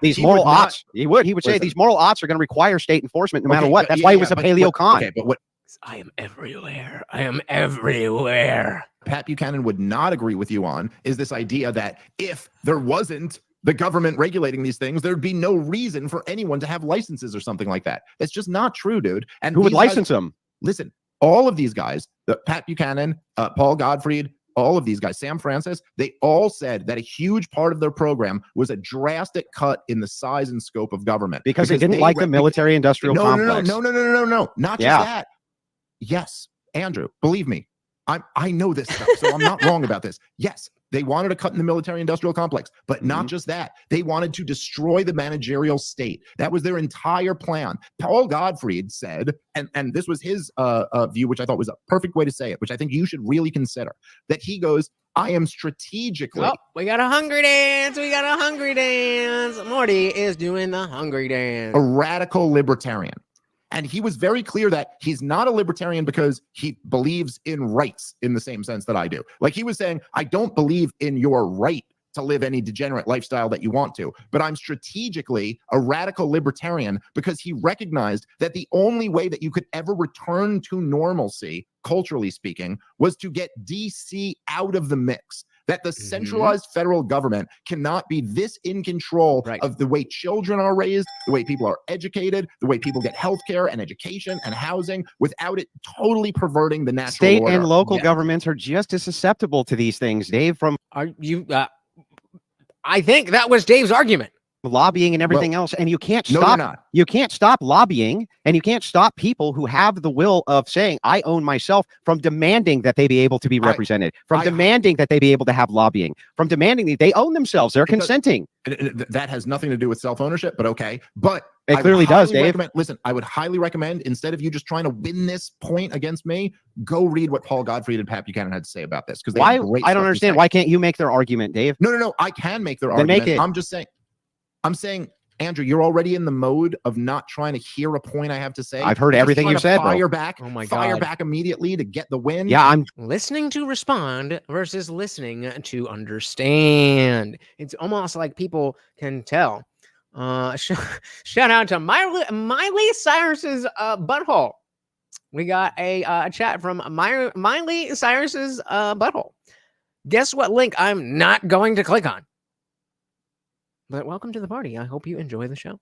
these moral oughts. He would say these moral oughts are going to require state enforcement no matter what. That's why he was a paleocon. Okay, but what? I am everywhere. I am everywhere. Pat Buchanan would not agree with you on is this idea that if there wasn't the government regulating these things, there'd be no reason for anyone to have licenses or something like that. That's just not true, dude. And who would license them? Listen, all of these guys, Pat Buchanan, Paul Gottfried, all of these guys, Sam Francis, they all said that a huge part of their program was a drastic cut in the size and scope of government. Because they didn't like the military-industrial complex. No. Not just that. Yes, Andrew, believe me, I know this stuff, so I'm not wrong about this. Yes, they wanted a cut in the military-industrial complex, but not just that. They wanted to destroy the managerial state. That was their entire plan. Paul Gottfried said, and this was his view, which I thought was a perfect way to say it, which I think you should really consider, that he goes, I am strategically. Oh, we got a hungry dance. Morty is doing the hungry dance. A radical libertarian. And he was very clear that he's not a libertarian because he believes in rights in the same sense that I do. Like he was saying, I don't believe in your right to live any degenerate lifestyle that you want to, but I'm strategically a radical libertarian because he recognized that the only way that you could ever return to normalcy, culturally speaking, was to get DC out of the mix. That the centralized federal government cannot be this in control of the way children are raised, the way people are educated, the way people get healthcare and education and housing, without it totally perverting the natural State order. and local governments are just as susceptible to these things, Dave. From I think that was Dave's argument. Lobbying and everything else, and you can't No, stop. you're not. You can't stop lobbying, and you can't stop people who have the will of saying, "I own myself," from demanding that they be able to be represented, from demanding that they be able to have lobbying, from demanding that they own themselves. They're consenting. That has nothing to do with self-ownership, but okay. But it clearly does, Dave. Listen, I would highly recommend, instead of you just trying to win this point against me, go read what Paul Gottfried and Pat Buchanan had to say about this. Because why? I don't understand. Why can't you make their argument, Dave? No. I can make their argument. Make it. I'm saying, Andrew, you're already in the mode of not trying to hear a point I have to say. I've heard everything you said, fire bro. back. Oh my God. Fire back immediately to get the win. Yeah, I'm listening to respond versus listening to understand. It's almost like people can tell. Shout out to Miley Cyrus's butthole. We got a chat from Miley Cyrus's butthole. Guess what link I'm not going to click on? But welcome to the party. I hope you enjoy the show.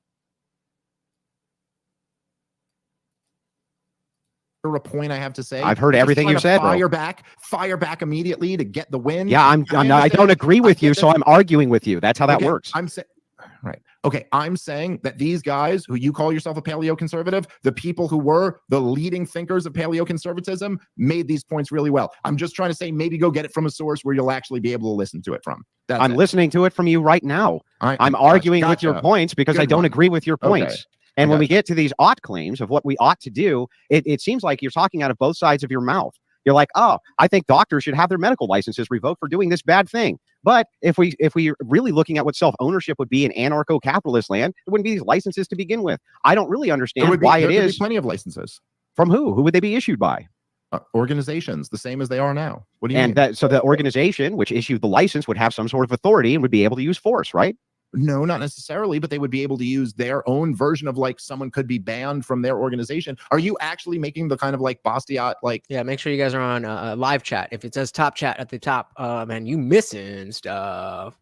A point I have to say. I've heard everything you said, bro. Fire back immediately to get the win. Yeah, I don't agree with you, so I'm arguing with you. That's how that works. I'm saying, right. Okay, I'm saying that these guys who you call yourself a paleoconservative, the people who were the leading thinkers of paleoconservatism, made these points really well. I'm just trying to say, maybe go get it from a source where you'll actually be able to listen to it from. I'm listening to it from you right now. I'm arguing with your points because I don't agree with your points. Okay. And when we get to these ought claims of what we ought to do, it seems like you're talking out of both sides of your mouth. You're like, oh, I think doctors should have their medical licenses revoked for doing this bad thing. But if we're really looking at what self-ownership would be in anarcho-capitalist land, it wouldn't be these licenses to begin with. I don't really understand why it is. There would be plenty of licenses. From who? Who would they be issued by? Organizations, the same as they are now. What do you mean? So the organization which issued the license would have some sort of authority and would be able to use force, right? No, not necessarily, but they would be able to use their own version of, like, someone could be banned from their organization. Are you actually making the kind of like Bastiat, like? Yeah, make sure you guys are on live chat. If it says top chat at the top, and you missing stuff.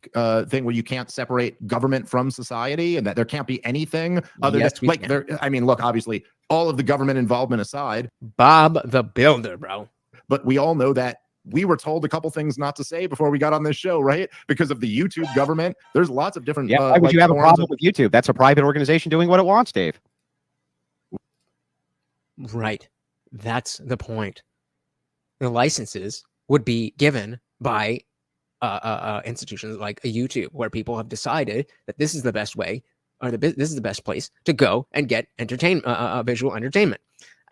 Thing where you can't separate government from society and that there can't be anything other than like there. I mean, look, obviously, all of the government involvement aside, Bob the Builder, bro. But we all know that we were told a couple things not to say before we got on this show, right? Because of the YouTube government. There's lots of different. Yeah, why would you have a problem with YouTube? That's a private organization doing what it wants, Dave. Right. That's the point. The licenses would be given by institutions like a YouTube, where people have decided that this is the best way, or this is the best place to go and get visual entertainment.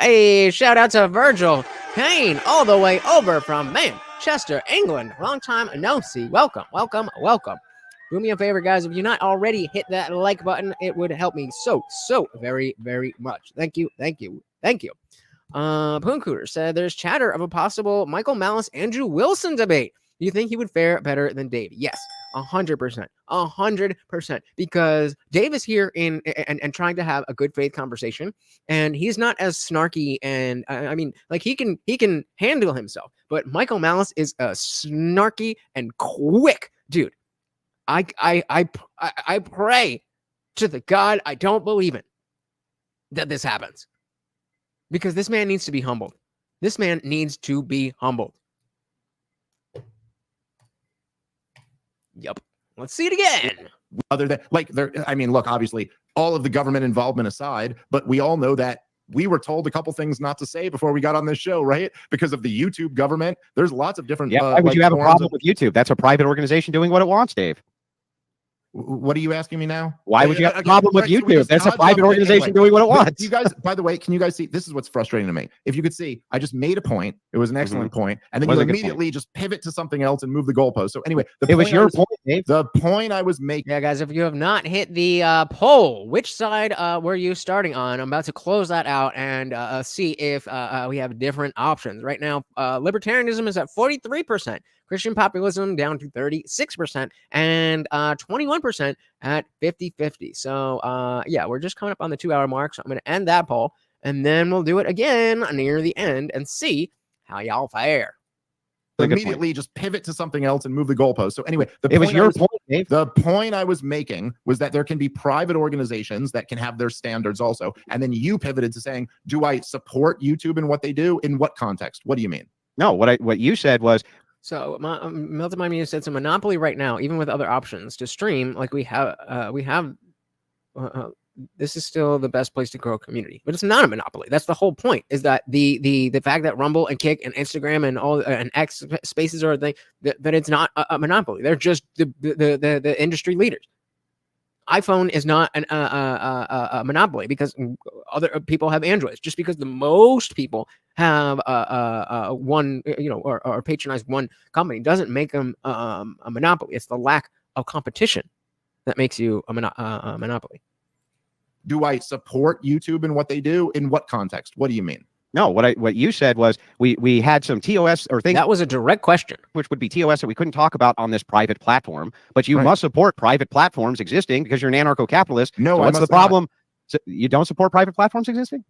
Hey, shout out to Virgil Kane, all the way over from Manchester, England. Long time no see. Welcome. Do me a favor, guys. If you're not already, hit that like button. It would help me so very, very much. Thank you. Pooncooter said there's chatter of a possible Michael Malice Andrew Wilson debate. Do you think he would fare better than Dave? Yes, 100%, because Dave is here and trying to have a good faith conversation, and he's not as snarky, and I mean, like, he can handle himself. But Michael Malice is a snarky and quick dude. I pray to the God I don't believe in that this happens, because this man needs to be humbled. Yep. Let's see it again. Other than, like, there, I mean, look, obviously, all of the government involvement aside, but we all know that we were told a couple things not to say before we got on this show, right? Because of the YouTube government. There's lots of different. Yeah, why would you have a problem with YouTube? That's a private organization doing what it wants, Dave. What are you asking me now? Why would you have a problem with right, so we YouTube? just That's a dodged private off it organization anyway. doing what it But wants. you guys, by the way, can you guys see? This is what's frustrating to me. If you could see, I just made a point. It was an excellent point, and then Was you a good immediately just pivot to something else and move the goalpost. So anyway, It was your point, Dave. The point I was making. Yeah, guys, if you have not hit the poll, which side were you starting on? I'm about to close that out and see if we have different options. Right now, libertarianism is at 43%, Christian populism down to 36%, and 21% at 50-50. So, yeah, we're just coming up on the 2-hour mark, so I'm going to end that poll, and then we'll do it again near the end and see how y'all fare. Immediately just pivot to something else and move the goalpost. So anyway, It was your point, Dave. The point I was making was that there can be private organizations that can have their standards also. And then you pivoted to saying, do I support YouTube and what they do? In what context? What do you mean? No, what you said was, So, Milton Media said it's a monopoly right now, even with other options to stream. Like we have, this is still the best place to grow a community, but it's not a monopoly. That's the whole point. Is that the fact that Rumble and Kick and Instagram and all and X Spaces are a thing that it's not a monopoly. They're just the industry leaders. iPhone is not a monopoly because other people have Androids. Just because the most people have one, or patronize one company doesn't make them a monopoly. It's the lack of competition that makes you a monopoly. Do I support YouTube and what they do? In what context? What do you mean? no, what you said was we had some TOS or things That was a direct question. which would be TOS that we couldn't talk about on this private platform, but you must support private platforms existing because you're an anarcho-capitalist. No, so I what's the must not. problem? So you don't support private platforms existing?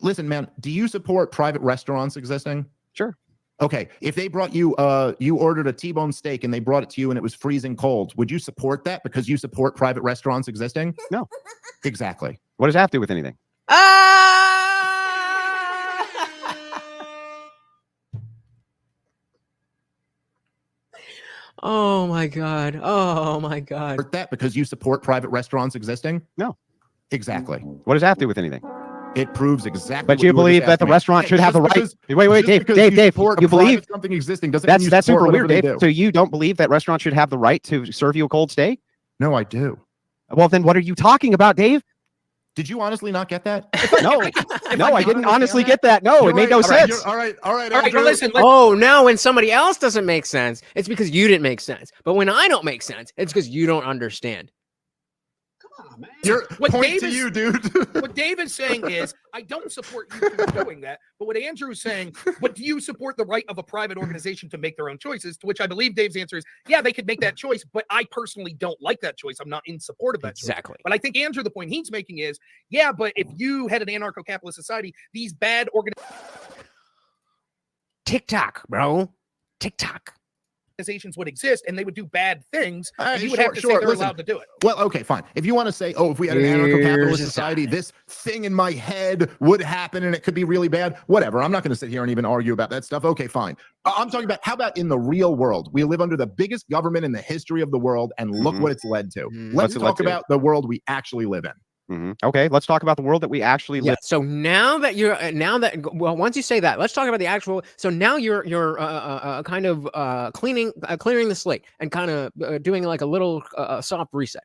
Listen, man, do you support private restaurants existing? Sure. Okay, if they brought you, you ordered a T-bone steak and they brought it to you and it was freezing cold, would you support that because you support private restaurants existing? No. Exactly. What does that have to do with anything? Oh my God. Oh my God. Support that because you support private restaurants existing? No. Exactly. What does that have to do with anything? It proves exactly. But what you were just believe that the asking me. restaurant should have the right. Because- Wait, just Dave, because Dave, support you a private believe something existing doesn't mean you that's support super weird, whatever they Dave. do. So you don't believe that restaurants should have the right to serve you a cold steak? No, I do. Well, then what are you talking about, Dave? Did you honestly not get that? No, no, I didn't understand honestly that, get that. No, You're it made right, no all right, sense. all right. All right, Andrew. listen. Oh, now when somebody else doesn't make sense, it's because you didn't make sense. But when I don't make sense, it's because you don't understand. Come on, man. You're What point Dave to is- you, dude. What Dave is saying is, I don't support you for doing that. But what Andrew is saying, but do you support the right of a private organization to make their own choices? To which I believe Dave's answer is, yeah, they could make that choice, but I personally don't like that choice. I'm not in support of that choice. Exactly. But I think Andrew, the point he's making is, yeah, but if you had an anarcho-capitalist society, these bad TikTok, bro. TikTok. organizations would exist and they would do bad things. All right, And you would sure, have to say sure, they're listen. allowed to do it. Well, okay, fine. If you want to say, oh, if we had an anarcho-capitalist Here's society, this thing in my head would happen and it could be really bad, whatever. I'm not going to sit here and even argue about that stuff. Okay, fine. I'm talking about, how about in the real world? We live under the biggest government in the history of the world, and look Mhm. what it's led to. Mhm. Let's What's it led talk to? about the world we actually live in. Okay, let's talk about the world that we actually Yeah. live. So now that once you say that, let's talk about the actual. So now you're kind of clearing the slate and kind of doing like a little soft reset.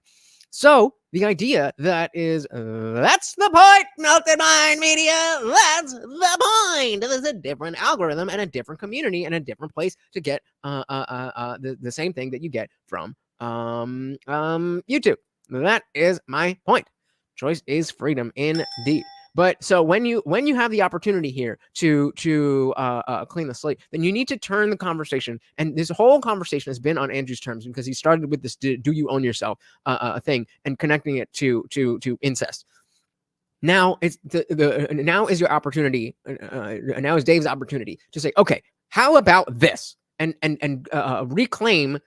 So the idea that is that's the point, Melted Mind Media. That's the point. There's a different algorithm and a different community and a different place to get the same thing that you get from YouTube. That is my point. Choice is freedom indeed. But so when you have the opportunity here to clean the slate, then you need to turn the conversation. And this whole conversation has been on Andrew's terms because he started with this "do you own yourself" thing and connecting it to incest. Now it's now is your opportunity. Now is Dave's opportunity to say, okay, how about this? And reclaim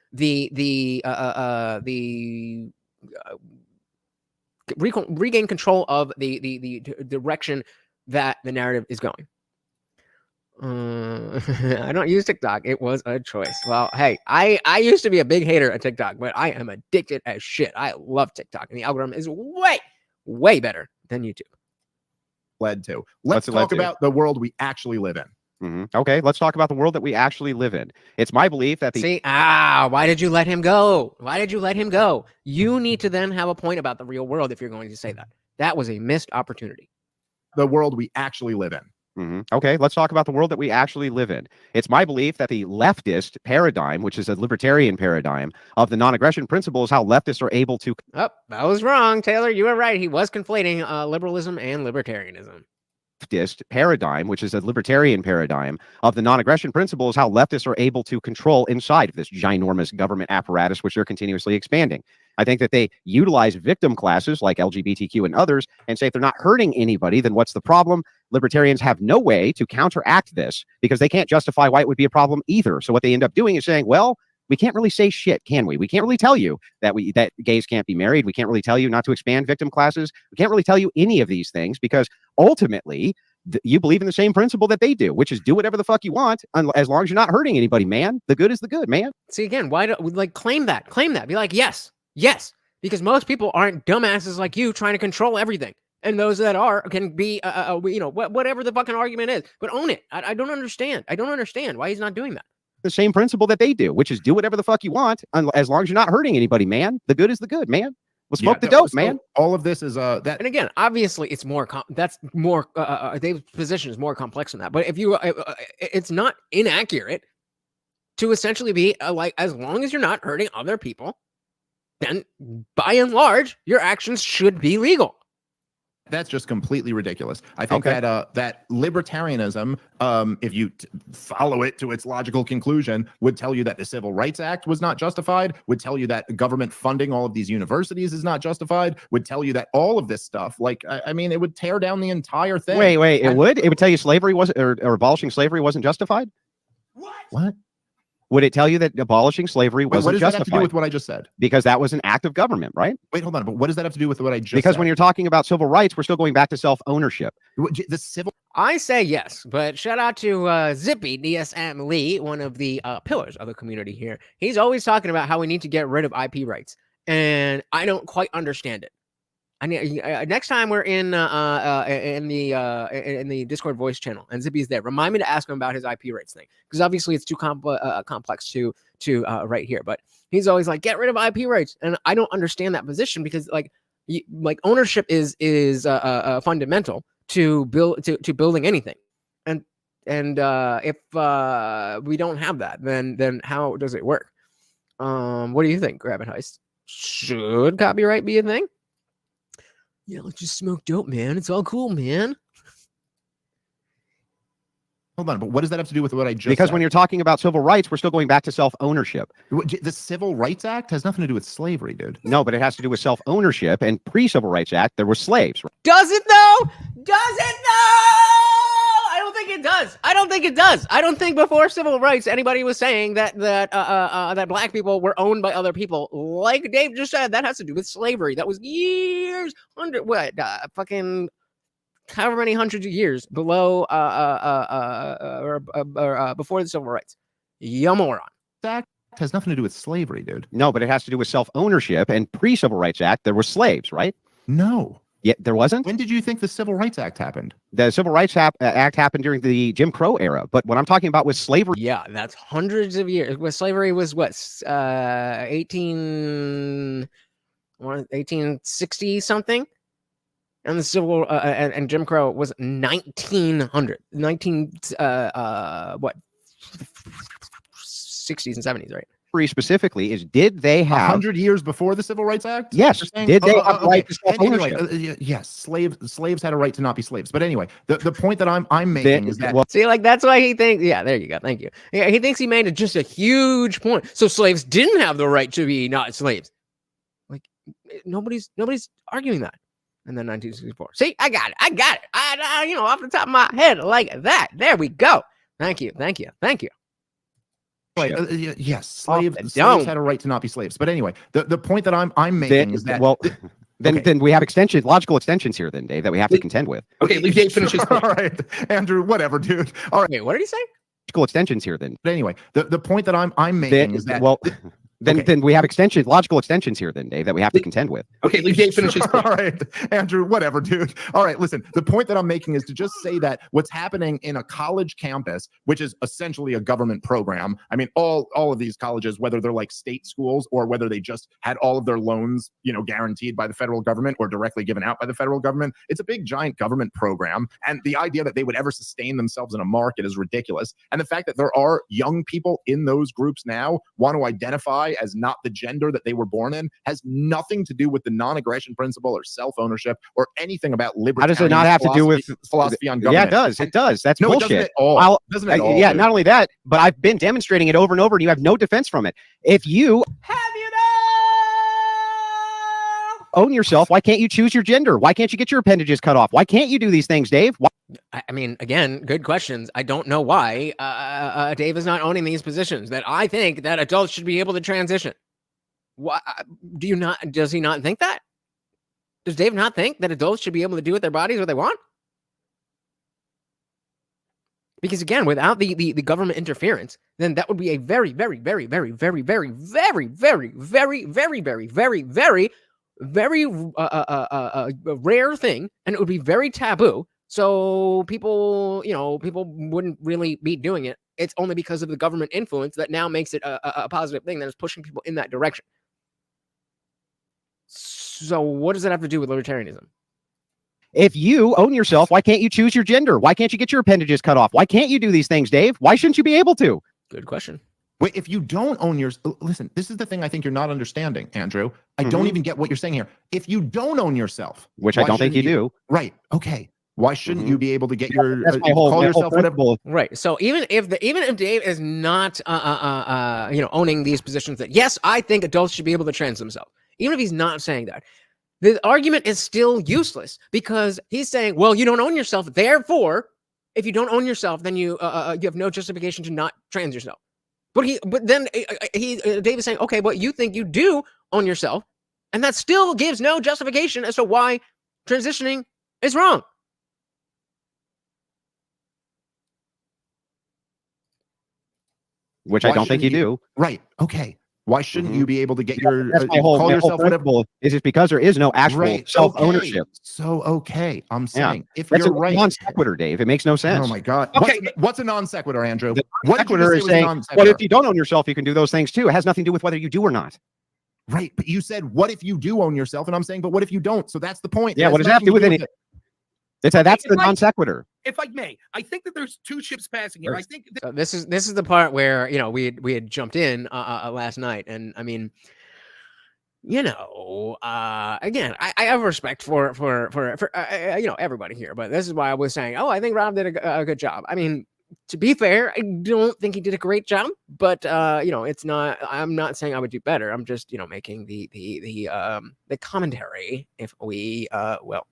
regain control of the direction that the narrative is going. I don't use TikTok. It was a choice. Well, hey, I used to be a big hater of TikTok, but I am addicted as shit. I love TikTok, and the algorithm is way better than YouTube. Led to. What's Let's it led talk to? about the world we actually live in. Okay, let's talk about the world that we actually live in. It's my belief that the why did you let him go? Why did you let him go? You need to then have a point about the real world if you're going to say that. That was a missed opportunity. The world we actually live in. Okay, let's talk about the world that we actually live in. It's my belief that the leftist paradigm, which is a libertarian paradigm of the non-aggression principle, is how leftists are able to. Oh, that was wrong, Taylor. You were right. He was conflating liberalism and libertarianism. Leftist paradigm, which is a libertarian paradigm of the non-aggression principle, is how leftists are able to control inside of this ginormous government apparatus, which they're continuously expanding. I think that they utilize victim classes like LGBTQ and others and say if they're not hurting anybody, then what's the problem? Libertarians have no way to counteract this because they can't justify why it would be a problem either. So what they end up doing is saying, well, we can't really say shit, can we? We can't really tell you that gays can't be married. We can't really tell you not to expand victim classes. We can't really tell you any of these things because ultimately you believe in the same principle that they do, which is do whatever the fuck you want as long as you're not hurting anybody, man. The good is the good, man. See, again, why don't we claim that? Be like, yes, because most people aren't dumbasses like you trying to control everything. And those that are can be, whatever the fucking argument is, but own it. I don't understand. I don't understand why he's not doing that. The same principle that they do, which is do whatever the fuck you want as long as you're not hurting anybody, man. The good is the good, man. Well, smoke the dope, man. All of this is that. And again, obviously, it's more. Dave's position is more complex than that. But if you, it's not inaccurate to essentially be like, as long as you're not hurting other people, then by and large, your actions should be legal. That's just completely ridiculous. I think that libertarianism, if you follow it to its logical conclusion, would tell you that the Civil Rights Act was not justified, would tell you that government funding all of these universities is not justified, would tell you that all of this stuff, like, I mean, it would tear down the entire thing. Wait, it would tell you slavery wasn't, or abolishing slavery wasn't justified? What? Would it tell you that abolishing slavery wasn't what does justified? That have to do with what I just said? Because that was an act of government, right? Wait, hold on. But what does that have to do with what I just Because said? when you're talking about civil rights, we're still going back to self-ownership. The civil. I say yes, but shout out to Zippy DSM Lee, one of the pillars of the community here. He's always talking about how we need to get rid of IP rights, and I don't quite understand it. I need next time we're in the Discord voice channel and Zippy's there, remind me to ask him about his IP rights thing, because obviously it's too complex to right here. But he's always like, get rid of IP rights, and I don't understand that position because like ownership is fundamental to building anything, and if we don't have that, then how does it work? What do you think, Rabbit Heist? Should copyright be a thing? Yeah, let's just smoke dope, man. It's all cool, man. Hold on, but what does that have to do with what I just Because said? when you're talking about civil rights, we're still going back to self-ownership. The Civil Rights Act has nothing to do with slavery, dude. No, but it has to do with self-ownership. And pre-Civil Rights Act, there were slaves. Does it though? Does it though? I don't think it does. I don't think it does. I don't think before civil rights anybody was saying that black people were owned by other people. Like Dave just said, that has to do with slavery. That was years under fucking however many hundreds of years below or before the civil rights. You moron. That has nothing to do with slavery, dude. No, but it has to do with self-ownership. And pre-Civil Rights Act, there were slaves, right? No. Yeah, there wasn't? When did you think the Civil Rights Act happened? The Civil Rights Act happened during the Jim Crow era. But what I'm talking about was slavery. Yeah, that's hundreds of years. Well, slavery was what? 1860 something? And the civil and Jim Crow was 1900. 60s and 70s, right? Specifically is, did they have 100 years before the Civil Rights Act? Yes. Did they have a right to self-ownership? Anyway, yes, slaves had a right to not be slaves. But anyway, the point that I'm making is that see, like that's why he thinks. Yeah, there you go. Thank you. Yeah, he thinks he made just a huge point. So slaves didn't have the right to be not slaves. Like nobody's arguing that. And then 1964. See, I got it. I off the top of my head, like that. There we go. Thank you. Yes, slaves had a right to not be slaves. But anyway, the point that I'm making is that then we have logical extensions here, then, Dave, that we have to contend with. Okay, leave Dave finish his point. All right, Andrew, whatever, dude. All right. Wait, what did he say? Logical extensions here, then. But anyway, the point that I'm making is that then we have extensions, logical extensions here, then, Dave, that we have to contend with. Okay, leave Dave finish his All point. right, Andrew, whatever, dude. All right, listen, the point that I'm making is to just say that what's happening in a college campus, which is essentially a government program. I mean, all of these colleges, whether they're like state schools or whether they just had all of their loans, guaranteed by the federal government or directly given out by the federal government, it's a big, giant government program. And the idea that they would ever sustain themselves in a market is ridiculous. And the fact that there are young people in those groups now want to identify as not the gender that they were born in has nothing to do with the non-aggression principle or self-ownership or anything about liberty. How does it not have to do with philosophy on Yeah, government? it does. It does. That's No, it bullshit. doesn't at all. Doesn't at all, Yeah, dude. not only that, but I've been demonstrating it over and over, and you have no defense from it. If you own yourself, why can't you choose your gender? Why can't you get your appendages cut off? Why can't you do these things, Dave? Why? I mean, again, good questions. I don't know why Dave is not owning these positions. That I think that adults should be able to transition. Why do you not? Does he not think that? Does Dave not think that adults should be able to do with their bodies what they want? Because again, without the government interference, then that would be a very, very, very, very, very, very, very, very, very, very, very, very, very, very rare thing, and it would be very taboo. So people wouldn't really be doing it. It's only because of the government influence that now makes it a positive thing that is pushing people in that direction. So what does that have to do with libertarianism? If you own yourself, why can't you choose your gender? Why can't you get your appendages cut off? Why can't you do these things, Dave? Why shouldn't you be able to? Good question. Wait, if you don't own your, listen, this is the thing I think you're not understanding, Andrew. I don't even get what you're saying here. If you don't own yourself, Which I don't think you do. Right. Okay. Why shouldn't you be able to get your That's my whole, call my whole yourself whatever? principle. Right. So even if Dave is not owning these positions that yes, I think adults should be able to trans themselves. Even if he's not saying that, the argument is still useless because he's saying, well, you don't own yourself. Therefore, if you don't own yourself, then you have no justification to not trans yourself. But then Dave is saying, okay, but you think you do own yourself, and that still gives no justification as to why transitioning is wrong. Which I don't think you do. Right. Okay. Why shouldn't you be able to get your That's my whole, call my yourself whole whatever? principle is just because there is no actual Right. self-ownership. So okay. I'm saying if That's you're a right. non sequitur, Dave. It makes no sense. Oh my God. Okay. What's a non sequitur, Andrew? The What did you sequitur just is say was a saying, non well, sequitur? if you don't own yourself, you can do those things too. It has nothing to do with whether you do or not. Right. But you said, what if you do own yourself? And I'm saying, but what if you don't? So that's the point. Yeah, It what has does that have to do with nothing any? it. That's the If I- non sequitur. If I may, I think that there's two ships passing here. I think that So this is the part where we had jumped in last night, and I mean, again, I have respect for everybody here, but this is why I was saying, oh, I think Rob did a good job. I mean, to be fair, I don't think he did a great job, but it's not. I'm not saying I would do better. I'm just making the commentary, if we will.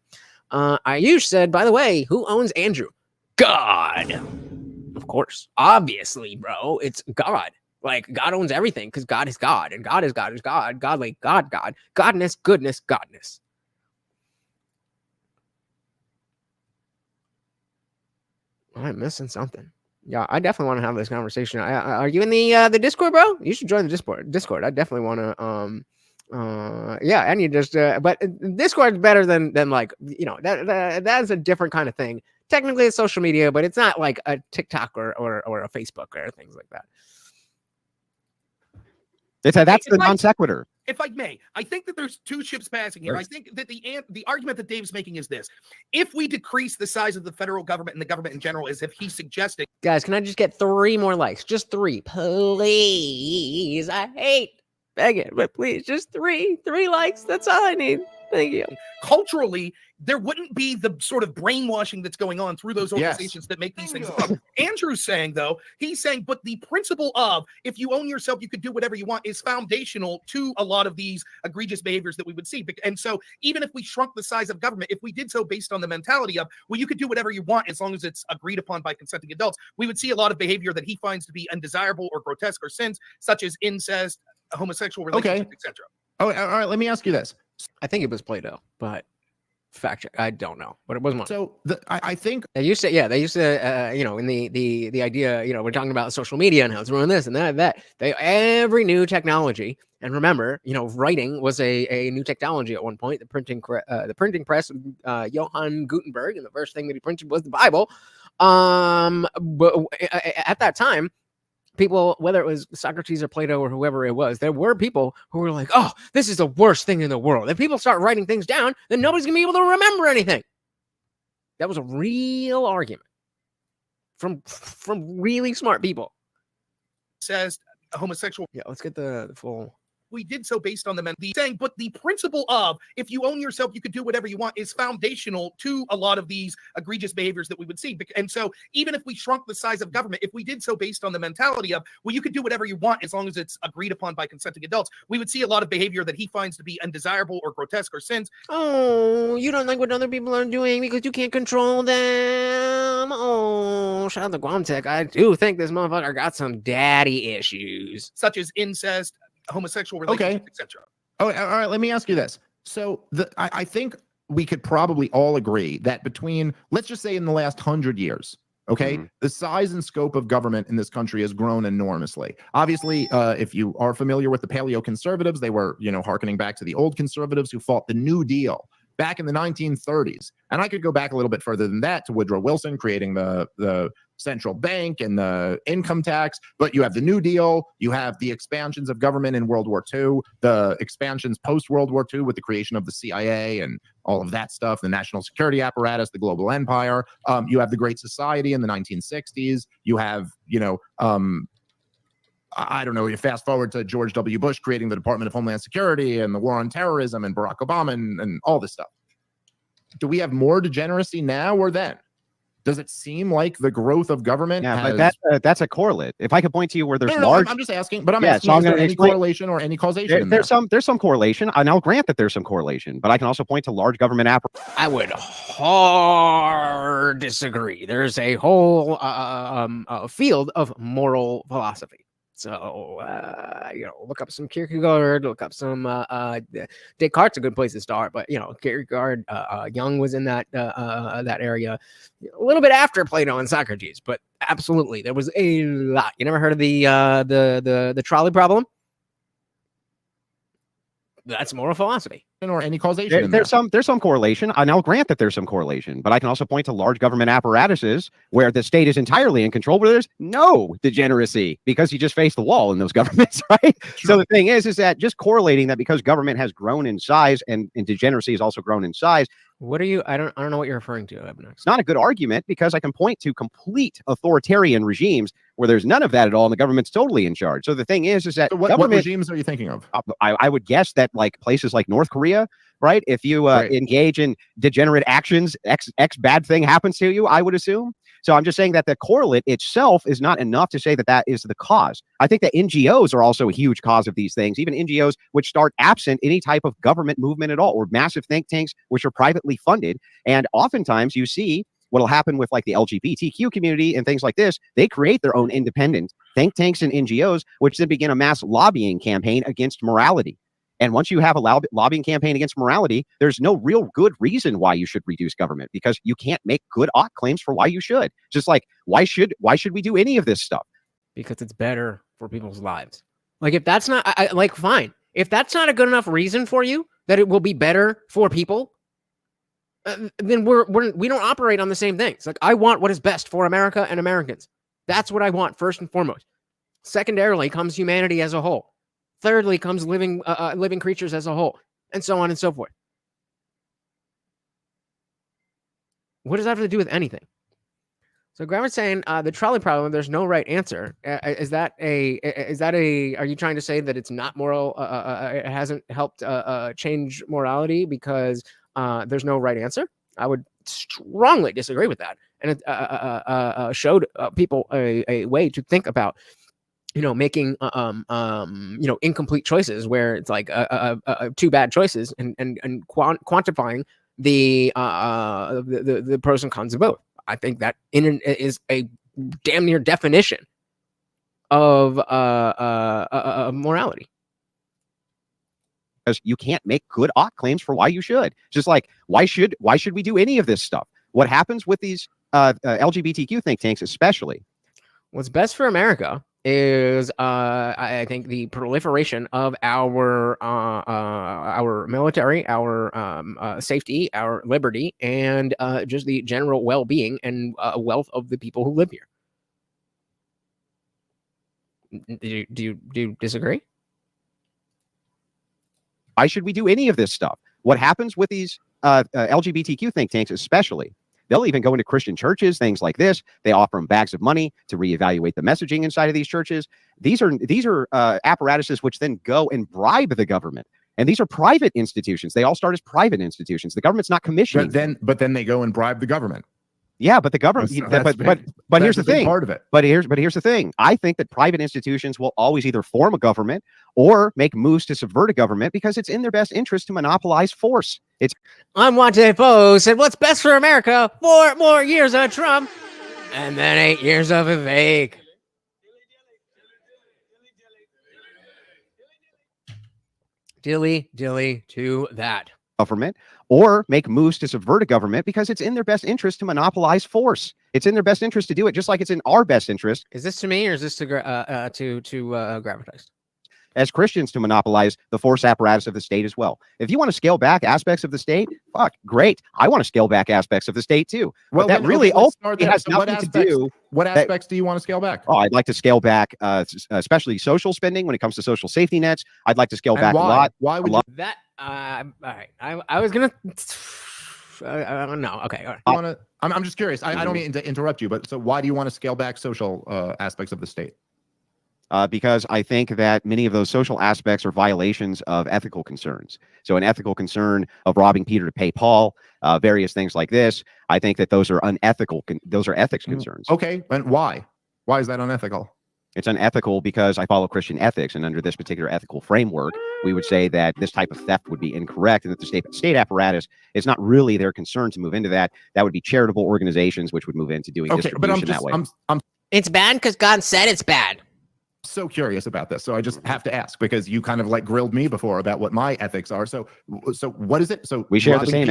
Ayush said, by the way, who owns Andrew? God. Of course. Obviously, bro. It's God. Like, God owns everything because God is God. And God is God is God. Godly, God. Godness, goodness, godness. I'm missing something. Yeah, I definitely want to have this conversation. Are you in the Discord, bro? You should join the Discord. I definitely want to yeah, and you just but Discord is better than like that's a different kind of thing. Technically it's social media, but it's not like a TikTok or a Facebook or things like that. That's the non sequitur. if I may, I think that there's two ships passing here. I think that the argument that Dave's making is this: if we decrease the size of the federal government and the government in general, as if he's suggesting. Guys, can I just get 3 more likes? Just 3, please. I hate begging, but please, just 3 likes. That's all I need. Thank you. Culturally, there wouldn't be the sort of brainwashing that's going on through those organizations that make these things up. Andrew's saying, though, he's saying, but the principle of if you own yourself, you could do whatever you want is foundational to a lot of these egregious behaviors that we would see. And so even if we shrunk the size of government, if we did so based on the mentality of, well, you could do whatever you want as long as it's agreed upon by consenting adults, we would see a lot of behavior that he finds to be undesirable or grotesque or sins, such as incest, homosexual relationships, etc. Oh, all right. Let me ask you this. I think it was Plato, but fact check. I don't know, but it wasn't one. So I think They used to, in the idea, we're talking about social media and how it's ruined this and that. Every new technology, and remember, writing was a new technology at one point. The printing press, Johann Gutenberg, and the first thing that he printed was the Bible. But at that time, people, whether it was Socrates or Plato or whoever it was, there were people who were like, "Oh, this is the worst thing in the world. If people start writing things down, then nobody's gonna be able to remember anything." That was a real argument from really smart people. Says a homosexual. Yeah, let's get the full. We did so based on the saying, but the principle of if you own yourself, you could do whatever you want is foundational to a lot of these egregious behaviors that we would see. And so even if we shrunk the size of government, if we did so based on the mentality of, well, you could do whatever you want as long as it's agreed upon by consenting adults, we would see a lot of behavior that he finds to be undesirable or grotesque or sins. Oh, you don't like what other people are doing because you can't control them. Oh, shout out to Guamtech. I do think this motherfucker got some daddy issues. Such as incest, homosexual relationships, etc. Oh, all right. Let me ask you this. So I think we could probably all agree that between, let's just say in the last 100 years, okay, the size and scope of government in this country has grown enormously. Obviously, if you are familiar with the paleoconservatives, they were, hearkening back to the old conservatives who fought the New Deal back in the 1930s. And I could go back a little bit further than that to Woodrow Wilson creating the central bank and the income tax. But you have the New Deal, you have the expansions of government in World War II, the expansions post-World War II with the creation of the CIA and all of that stuff, the national security apparatus, the global empire. You have the Great Society in the 1960s. You have, I don't know, you fast forward to George W. Bush creating the Department of Homeland Security and the war on terrorism and Barack Obama and all this stuff. Do we have more degeneracy now or then? Does it seem like the growth of government has... but that's a correlate. If I could point to you where there's large... I'm just asking, but I'm asking, so is there any correlation or any causation? There's some correlation, and I'll grant that there's some correlation, but I can also point to large government I would hard disagree. There's a whole field of moral philosophy. So, look up some Kierkegaard, look up some Descartes, a good place to start. But Kierkegaard, Jung was in that area a little bit after Plato and Socrates. But absolutely, there was a lot. You never heard of the trolley problem? That's moral philosophy. Or any causation. There's some correlation, and I'll grant that there's some correlation, but I can also point to large government apparatuses where the state is entirely in control, where there's no degeneracy because you just face the wall in those governments, right? True. So the thing is that just correlating that because government has grown in size and degeneracy has also grown in size. What are you? I don't know what you're referring to. It's not a good argument because I can point to complete authoritarian regimes where there's none of that at all, and the government's totally in charge. So the thing is that so what regimes are you thinking of? I would guess that like places like North Korea, right? If you engage in degenerate actions, X bad thing happens to you, I would assume. So I'm just saying that the correlate itself is not enough to say that that is the cause. I think that NGOs are also a huge cause of these things, even NGOs which start absent any type of government movement at all, or massive think tanks which are privately funded. And oftentimes you see what'll happen with like the LGBTQ community and things like this. They create their own independent think tanks and NGOs, which then begin a mass lobbying campaign against morality. And once you have a lobbying campaign against morality, there's no real good reason why you should reduce government because you can't make good claims for why you should. Just like, why should we do any of this stuff? Because it's better for people's lives. Like if that's not fine. If that's not a good enough reason for you that it will be better for people, then we don't operate on the same things. Like I want what is best for America and Americans. That's what I want first and foremost. Secondarily comes humanity as a whole. Thirdly comes living creatures as a whole, and so on and so forth. What does that have to do with anything? So Graham's saying the trolley problem, there's no right answer. Is that are you trying to say that it's not moral? It hasn't helped change morality because there's no right answer? I would strongly disagree with that. And it showed people a way to think about making incomplete choices where it's like two bad choices and quantifying the pros and cons of both. I think that is a damn near definition of morality. because you can't make good claims for why you should. Just like why should we do any of this stuff? What happens with these LGBTQ think tanks, especially? What's best for America is, I think, the proliferation of our military, our safety, our liberty, and just the general well-being and wealth of the people who live here. Do you disagree? Why should we do any of this stuff? What happens with these LGBTQ think tanks, especially? They'll even go into Christian churches, things like this. They offer them bags of money to reevaluate the messaging inside of these churches. These are apparatuses which then go and bribe the government. And these are private institutions. They all start as private institutions. The government's not commissioning. But then they go and bribe the government. Yeah, but the government. But here's the thing. Part of it. But here's the thing. I think that private institutions will always either form a government or make moves to subvert a government because it's in their best interest to monopolize force. It's Unwanted foe said, "What's best for America? 4 more years of Trump, and then 8 years of Vivek." Dilly to that. Government or make moves to subvert a government because it's in their best interest to monopolize force. It's in their best interest to do it, just like it's in our best interest. Is this to me or is this to Gravitize? As Christians, to monopolize the force apparatus of the state as well. If you want to scale back aspects of the state, fuck, great. I want to scale back aspects of the state too. Well, but that really ultimately has so nothing to do. What aspects do you want to scale back? Oh, I'd like to scale back, especially social spending when it comes to social safety nets. I'd like to scale back a lot. Why would that? All right. I was gonna. I don't know. Okay. All right. I'm just curious. I don't mean to interrupt you, but so why do you want to scale back social aspects of the state? Because I think that many of those social aspects are violations of ethical concerns. So an ethical concern of robbing Peter to pay Paul, various things like this, I think that those are unethical. Those are ethics concerns. Okay. And why? Why is that unethical? It's unethical because I follow Christian ethics, and under this particular ethical framework, we would say that this type of theft would be incorrect, and that the state apparatus is not really their concern to move into that. That would be charitable organizations which would move into doing distribution that way. It's bad because God said it's bad. So curious about this, so I just have to ask because you kind of like grilled me before about what my ethics are. So what is it? So we share the same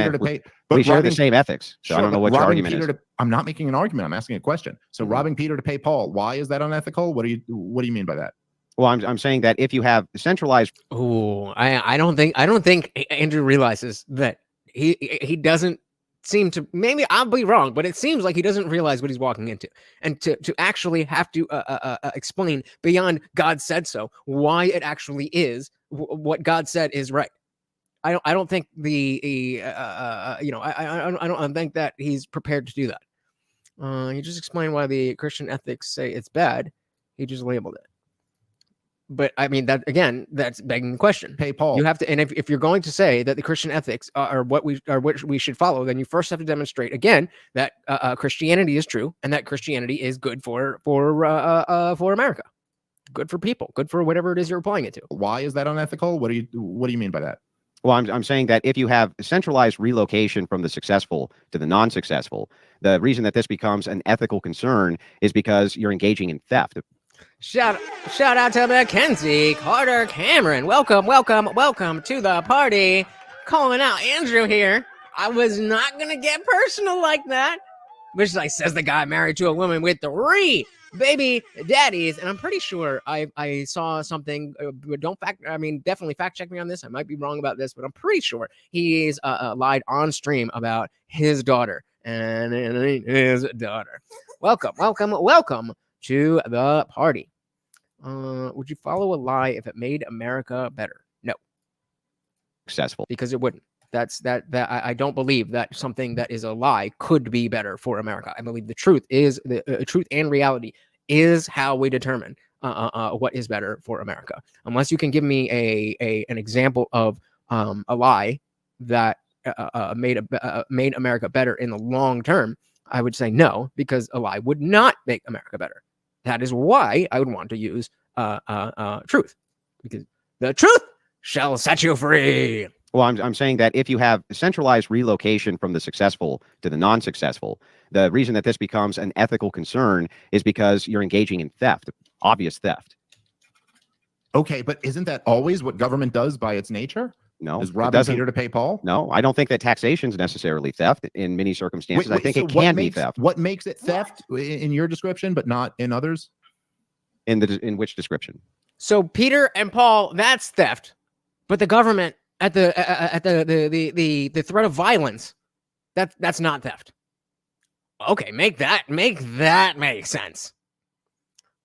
ethics. So sure, I don't know what your argument is. I'm not making an argument. I'm asking a question. So robbing Peter to pay Paul, why is that unethical? What do you mean by that? Well, I'm saying that if you have centralized. Oh, I don't think Andrew realizes that he doesn't seem to, maybe I'll be wrong, but it seems like he doesn't realize what he's walking into, and to actually have to explain beyond God said so why it actually is what God said is right. I don't think I don't think that he's prepared to do that. He just explained why the Christian ethics say it's bad. He just labeled it. But I mean, that again, that's begging the question. Hey, Paul, you have to, and if you're going to say that the Christian ethics are what we should follow, then you first have to demonstrate again that Christianity is true and that Christianity is good for America, good for people, good for whatever it is you're applying it to. Why is that unethical? What do you mean by that? Well, I'm saying that if you have centralized relocation from the successful to the non-successful, the reason that this becomes an ethical concern is because you're engaging in theft. Shout out to Mackenzie Carter Cameron. Welcome to the party. Calling out Andrew here. I was not gonna get personal like that. Which like says the guy married to a woman with 3 baby daddies, and I'm pretty sure I saw something. Definitely fact check me on this. I might be wrong about this, but I'm pretty sure he's lied on stream about his daughter and his daughter. Welcome to the party. Would you follow a lie if it made America better? No. Successful. Because it wouldn't. I don't believe that something that is a lie could be better for America. I believe the truth is the truth and reality is how we determine what is better for America. Unless you can give me an example of a lie that made America better in the long term, I would say no, because a lie would not make America better. That is why I would want to use truth, because the truth shall set you free. Well, I'm saying that if you have centralized relocation from the successful to the non-successful, the reason that this becomes an ethical concern is because you're engaging in theft, obvious theft. Okay, but isn't that always what government does by its nature? No, Is it robbing doesn't. Peter to pay Paul? No, I don't think that taxation is necessarily theft in many circumstances. I think so it can be theft. What makes it theft in your description, but not in others? In which description? So Peter and Paul, that's theft. But the government at the threat of violence, that's not theft. Okay, make that make sense.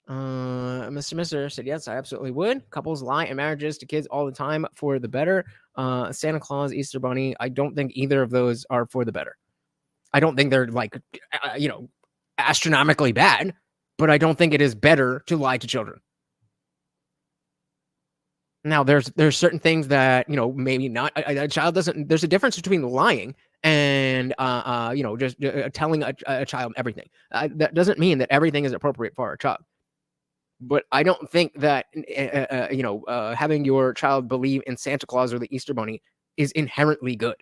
Mr. said yes, I absolutely would. Couples lie in marriages to kids all the time for the better. Santa Claus, Easter Bunny, I don't think either of those are for the better. I don't think they're like astronomically bad, but I don't think it is better to lie to children. Now, there's certain things that maybe not a child doesn't. There's a difference between lying and just telling a child everything. That doesn't mean that everything is appropriate for a child. But I don't think that having your child believe in Santa Claus or the Easter Bunny is inherently good.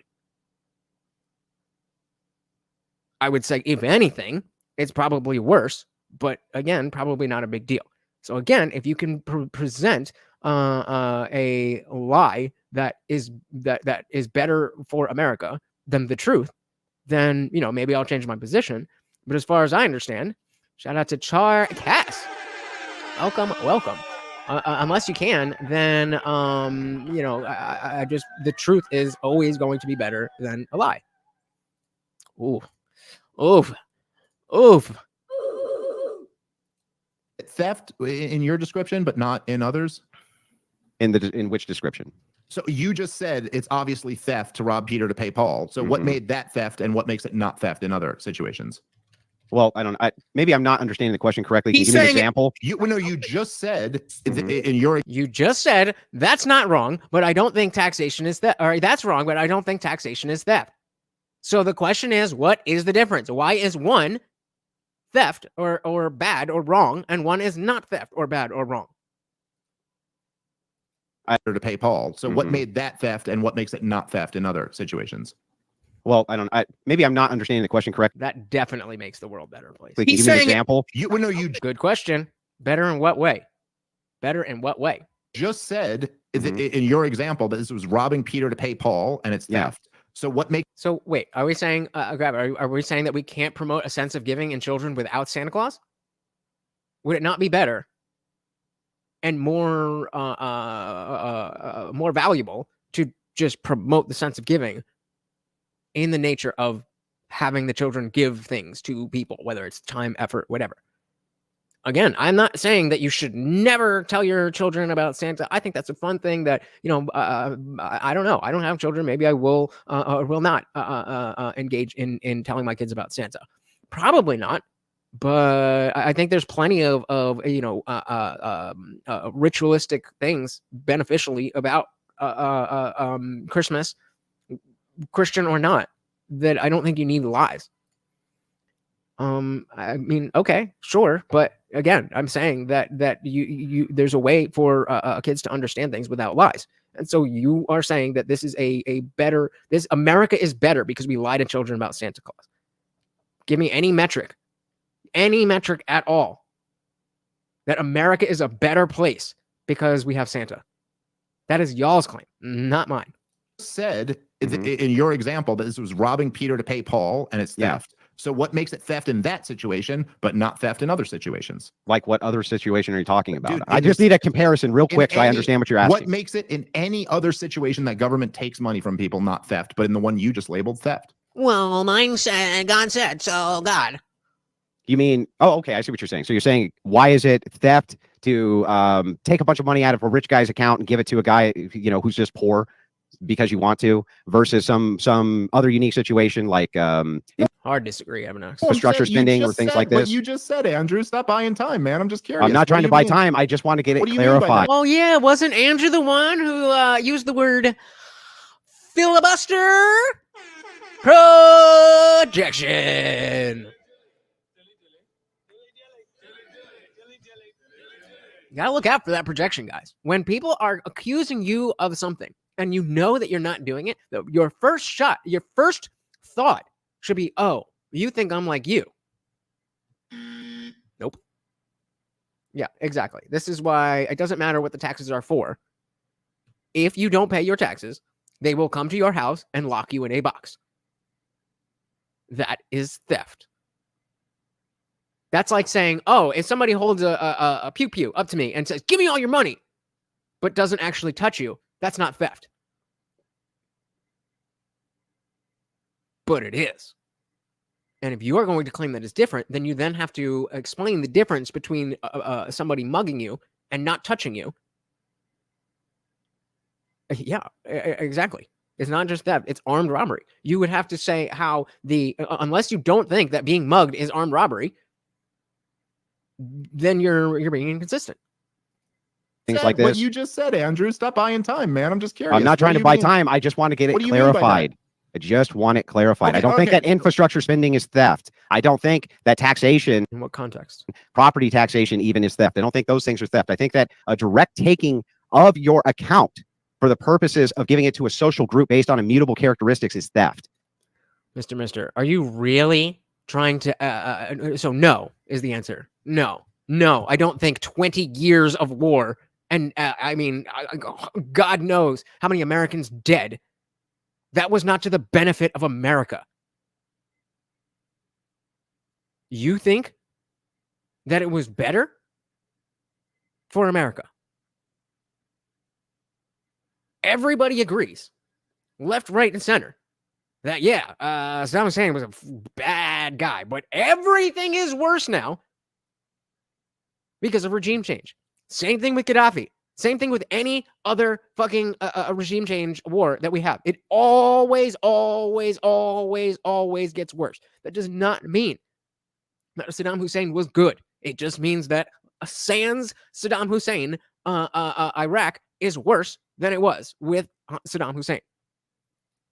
I would say, if anything, it's probably worse. But again, probably not a big deal. So again, if you can present a lie that is better for America than the truth, then maybe I'll change my position. But as far as I understand, shout out to Char Cass. Welcome. Unless you can, then I just the truth is always going to be better than a lie. Oof. Theft in your description, but not in others? In which description? So you just said it's obviously theft to rob Peter to pay Paul. So what made that theft and what makes it not theft in other situations? Well, maybe I'm not understanding the question correctly. Can you give me an example? You just said in your... You just said that's not wrong, but I don't think taxation is theft. Or that's wrong, but I don't think taxation is theft. So the question is, what is the difference? Why is one theft or bad or wrong, and one is not theft or bad or wrong? To pay Paul. So what made that theft and what makes it not theft in other situations? Well, maybe I'm not understanding the question correctly. That definitely makes the world a better place. Can you give me an example? Good question. Better in what way? Better in what way? Just said in your example that this was robbing Peter to pay Paul and it's theft. So what makes... So wait, are we saying, are we saying that we can't promote a sense of giving in children without Santa Claus? Would it not be better and more valuable to just promote the sense of giving in the nature of having the children give things to people, whether it's time, effort, whatever? Again, I'm not saying that you should never tell your children about Santa. I think that's a fun thing that, I don't know. I don't have children. Maybe I will or will not engage in telling my kids about Santa. Probably not. But I think there's plenty of ritualistic things beneficially about Christmas, Christian or not, that I don't think you need lies. I mean, okay, sure, but again, I'm saying that there's a way for kids to understand things without lies, and so you are saying that this is America is better because we lie to children about Santa Claus. Give me any metric at all that America is a better place because we have Santa. That is y'all's claim, not mine. Said in your example that this was robbing Peter to pay Paul and it's theft. So what makes it theft in that situation, but not theft in other situations? Like what other situation are you talking about? Dude, I just need a comparison real quick so I understand what you're asking. What makes it in any other situation that government takes money from people not theft, but in the one you just labeled theft? Well, mine said, God said, so God. You mean, okay, I see what you're saying. So you're saying, why is it theft to take a bunch of money out of a rich guy's account and give it to a guy, who's just poor because you want to, versus some other unique situation like hard disagree, Evanex. Infrastructure spending or things like this? What you just said, Andrew. Stop buying time, man. I'm just curious. I'm not trying to buy time. I just want to get it clarified. Oh yeah, wasn't Andrew the one who used the word filibuster? Projection. You gotta look out for that projection, guys. When people are accusing you of something and you know that you're not doing it, your first thought should be, oh, you think I'm like you. Nope. Yeah, exactly. This is why it doesn't matter what the taxes are for. If you don't pay your taxes They will come to your house and lock you in a box. That is theft. That's like saying, oh, if somebody holds a pew-pew up to me and says, give me all your money, but doesn't actually touch you, that's not theft. But it is. And if you are going to claim that it's different, then you then have to explain the difference between somebody mugging you and not touching you. Yeah, exactly. It's not just theft, it's armed robbery. You would have to say how unless you don't think that being mugged is armed robbery, then you're being inconsistent. Things like this. What you just said, Andrew. Stop buying time, man. I'm just curious. I'm not trying to buy time. I just want to get it clarified. I just want it clarified. I don't think that infrastructure spending is theft. I don't think that taxation, in what context? Property taxation even is theft. I don't think those things are theft. I think that a direct taking of your account for the purposes of giving it to a social group based on immutable characteristics is theft. Mister, are you really trying to, so no is the answer. No, I don't think 20 years of war and God knows how many Americans dead. That was not to the benefit of America. You think that it was better for America? Everybody agrees, left, right, and center, that, Saddam Hussein was a bad guy, but everything is worse now because of regime change. Same thing with Gaddafi. Same thing with any other fucking regime change war that we have. It always gets worse. That does not mean that Saddam Hussein was good. It just means that sans Saddam Hussein, Iraq is worse than it was with Saddam Hussein.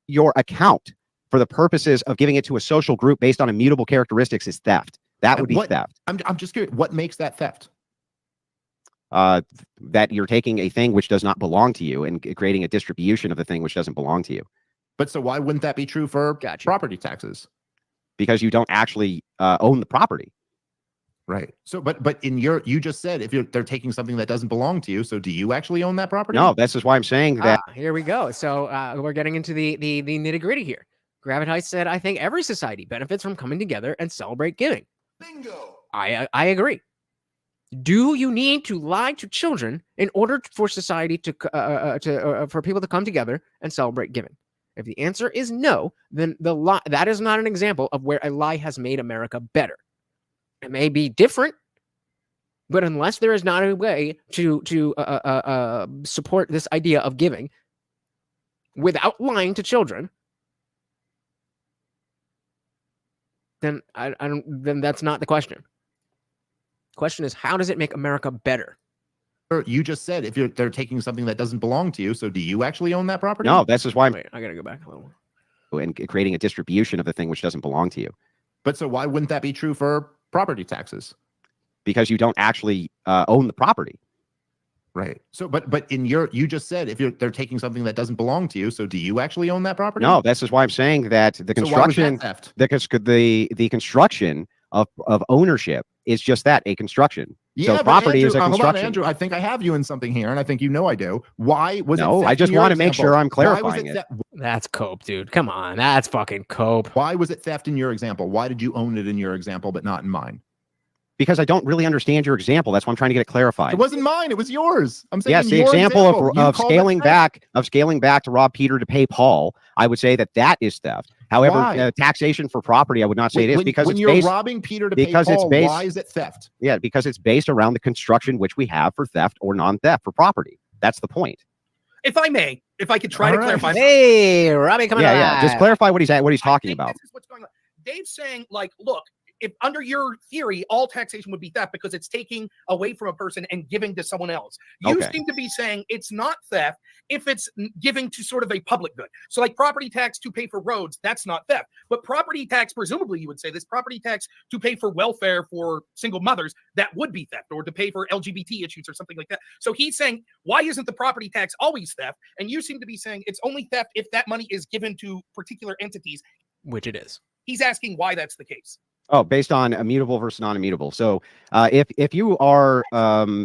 Your account for the purposes of giving it to a social group based on immutable characteristics is theft. That would be theft. I'm just curious. What makes that theft? That you're taking a thing which does not belong to you and creating a distribution of the thing which doesn't belong to you. But so why wouldn't that be true for property taxes? Because you don't actually own the property. Right. So, but you just said they're taking something that doesn't belong to you. So do you actually own that property? No, this is why I'm saying that. Here we go. So we're getting into the nitty gritty here. Gravitas said, I think every society benefits from coming together and celebrate giving. Bingo. I agree. Do you need to lie to children in order for society for people to come together and celebrate giving? If the answer is no, then that is not an example of where a lie has made America better. It may be different, but unless there is not a way to support this idea of giving without lying to children, then then that's not the question. Question is, how does it make America better? You just said they're taking something that doesn't belong to you. So do you actually own that property? No, this is why I gotta go back a little. And creating a distribution of the thing which doesn't belong to you. But so why wouldn't that be true for property taxes? Because you don't actually own the property. Right. So, but you just said they're taking something that doesn't belong to you. So do you actually own that property? No, this is why I'm saying that the construction, the construction of ownership is just that, a construction. Yeah, so property Andrew, is a construction. Hold on, Andrew, I think I have you in something here, and I think you know I do. Why was it? No, I just want to make sure I'm clarifying it. That's cope, dude. Come on, that's fucking cope. Why was it theft in your example? Why did you own it in your example, but not in mine? Because I don't really understand your example. That's why I'm trying to get it clarified. It wasn't mine. It was yours. I'm saying yes, the example of scaling back to rob Peter to pay Paul. I would say that is theft. However, taxation for property, I would not say it is because when you're robbing Peter to pay Paul, why is it theft? Yeah, because it's based around the construction which we have for theft or non-theft for property. That's the point. If I may, if I could try to clarify. Hey, Robbie, come on. Yeah, just clarify what he's talking about. This is what's going on. Dave's saying, like, look, if under your theory, all taxation would be theft because it's taking away from a person and giving to someone else. You seem to be saying it's not theft if it's giving to sort of a public good. So like property tax to pay for roads, that's not theft. But property tax, presumably you would say this property tax to pay for welfare for single mothers, that would be theft, or to pay for LGBT issues or something like that. So he's saying, why isn't the property tax always theft? And you seem to be saying it's only theft if that money is given to particular entities. Which it is. He's asking why that's the case. Oh, based on immutable versus non-immutable. So if you are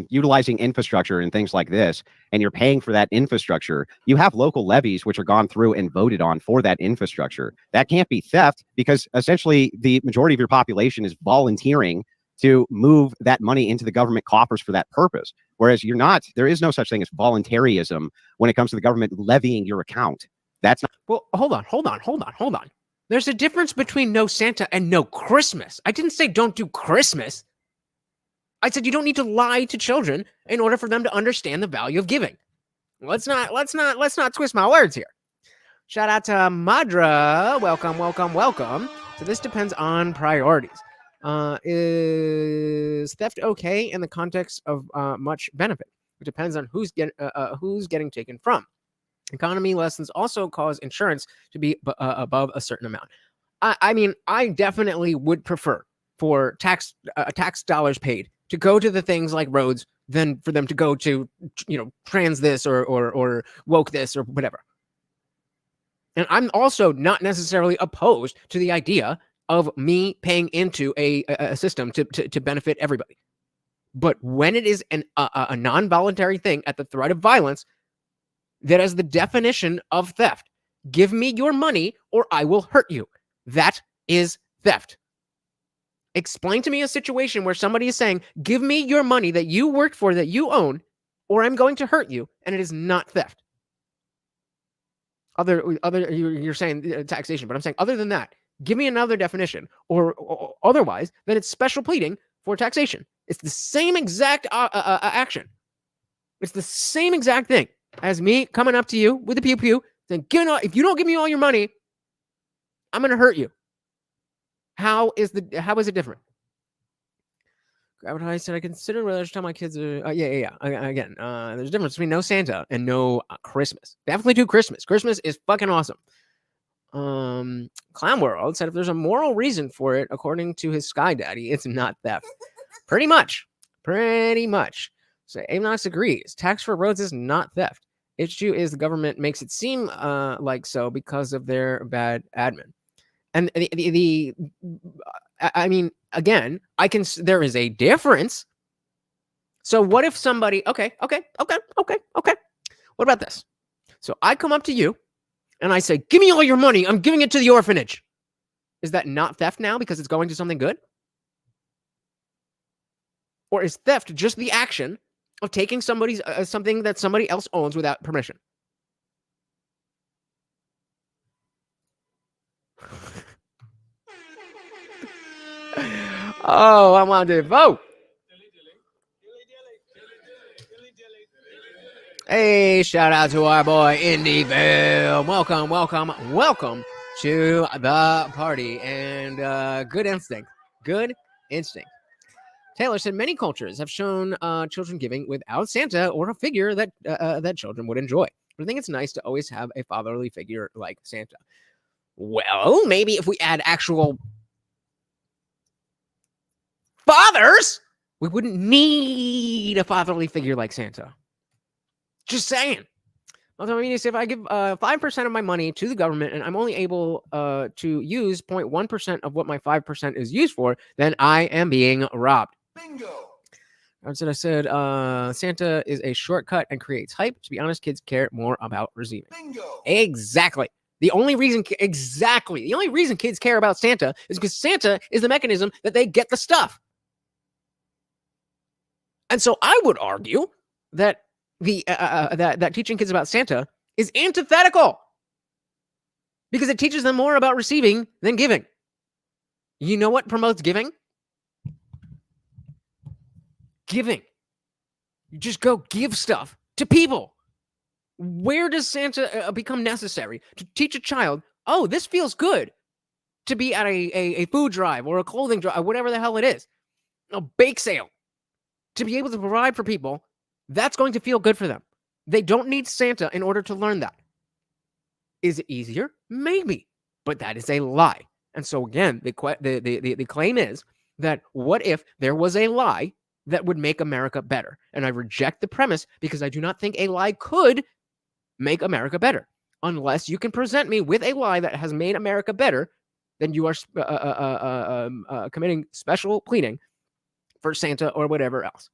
utilizing infrastructure and things like this, and you're paying for that infrastructure, you have local levies which are gone through and voted on for that infrastructure. That can't be theft, because essentially the majority of your population is volunteering to move that money into the government coffers for that purpose. Whereas you're not, there is no such thing as voluntarism when it comes to the government levying your account. That's not. Well, hold on. There's a difference between no Santa and no Christmas. I didn't say don't do Christmas. I said you don't need to lie to children in order for them to understand the value of giving. Let's not twist my words here. Shout out to Madra. Welcome. So this depends on priorities. Is theft okay in the context of much benefit? It depends on who's getting taken from. Economy lessons also cause insurance to be above a certain amount. I mean, I definitely would prefer for tax dollars paid to go to the things like roads than for them to go to, trans this or woke this or whatever. And I'm also not necessarily opposed to the idea of me paying into a system to benefit everybody. But when it is a non-voluntary thing at the threat of violence, that is the definition of theft. Give me your money or I will hurt you. That is theft. Explain to me a situation where somebody is saying, give me your money that you worked for, that you own, or I'm going to hurt you, and it is not theft. You're saying taxation, but I'm saying other than that, give me another definition, or otherwise, then it's special pleading for taxation. It's the same exact action. It's the same exact thing as me coming up to you with a pew saying, if you don't give me all your money, I'm going to hurt you. How is it different? I said I consider whether I should tell my kids. Yeah. Again, there's a difference between no Santa and no Christmas. Definitely do Christmas. Christmas is fucking awesome. Clown World said if there's a moral reason for it, according to his Sky Daddy, it's not theft. Pretty much. So Amnox agrees. Tax for roads is not theft. Issue is the government makes it seem like so because of their bad admin. And I mean, again, there is a difference. So what if somebody, okay. What about this? So I come up to you and I say, give me all your money. I'm giving it to the orphanage. Is that not theft now because it's going to something good? Or is theft just the action of taking somebody's something that somebody else owns without permission? Oh, I want to vote. Hey, shout out to our boy Indyville. Welcome to the party. And good instinct. Taylor said many cultures have shown children giving without Santa or a figure that children would enjoy. But I think it's nice to always have a fatherly figure like Santa. Well, maybe if we add actual fathers, we wouldn't need a fatherly figure like Santa. Just saying. Although, I mean, if I give 5% of my money to the government and I'm only able to use 0.1% of what my 5% is used for, then I am being robbed. Bingo. I said Santa is a shortcut and creates hype. To be honest, kids care more about receiving. Bingo. Exactly. The only reason kids care about Santa is because Santa is the mechanism that they get the stuff. And so I would argue that that teaching kids about Santa is antithetical because it teaches them more about receiving than giving. You know what promotes giving? Giving. You just go give stuff to people. Where does Santa become necessary? To teach a child, oh, this feels good to be at a food drive or a clothing drive, whatever the hell it is, a bake sale, to be able to provide for people. That's going to feel good for them. They don't need Santa in order to learn that. Is it easier? Maybe, but that is a lie. And so again, the claim is that what if there was a lie that would make America better? And I reject the premise because I do not think a lie could make America better. Unless you can present me with a lie that has made America better, then you are committing special pleading for Santa or whatever else.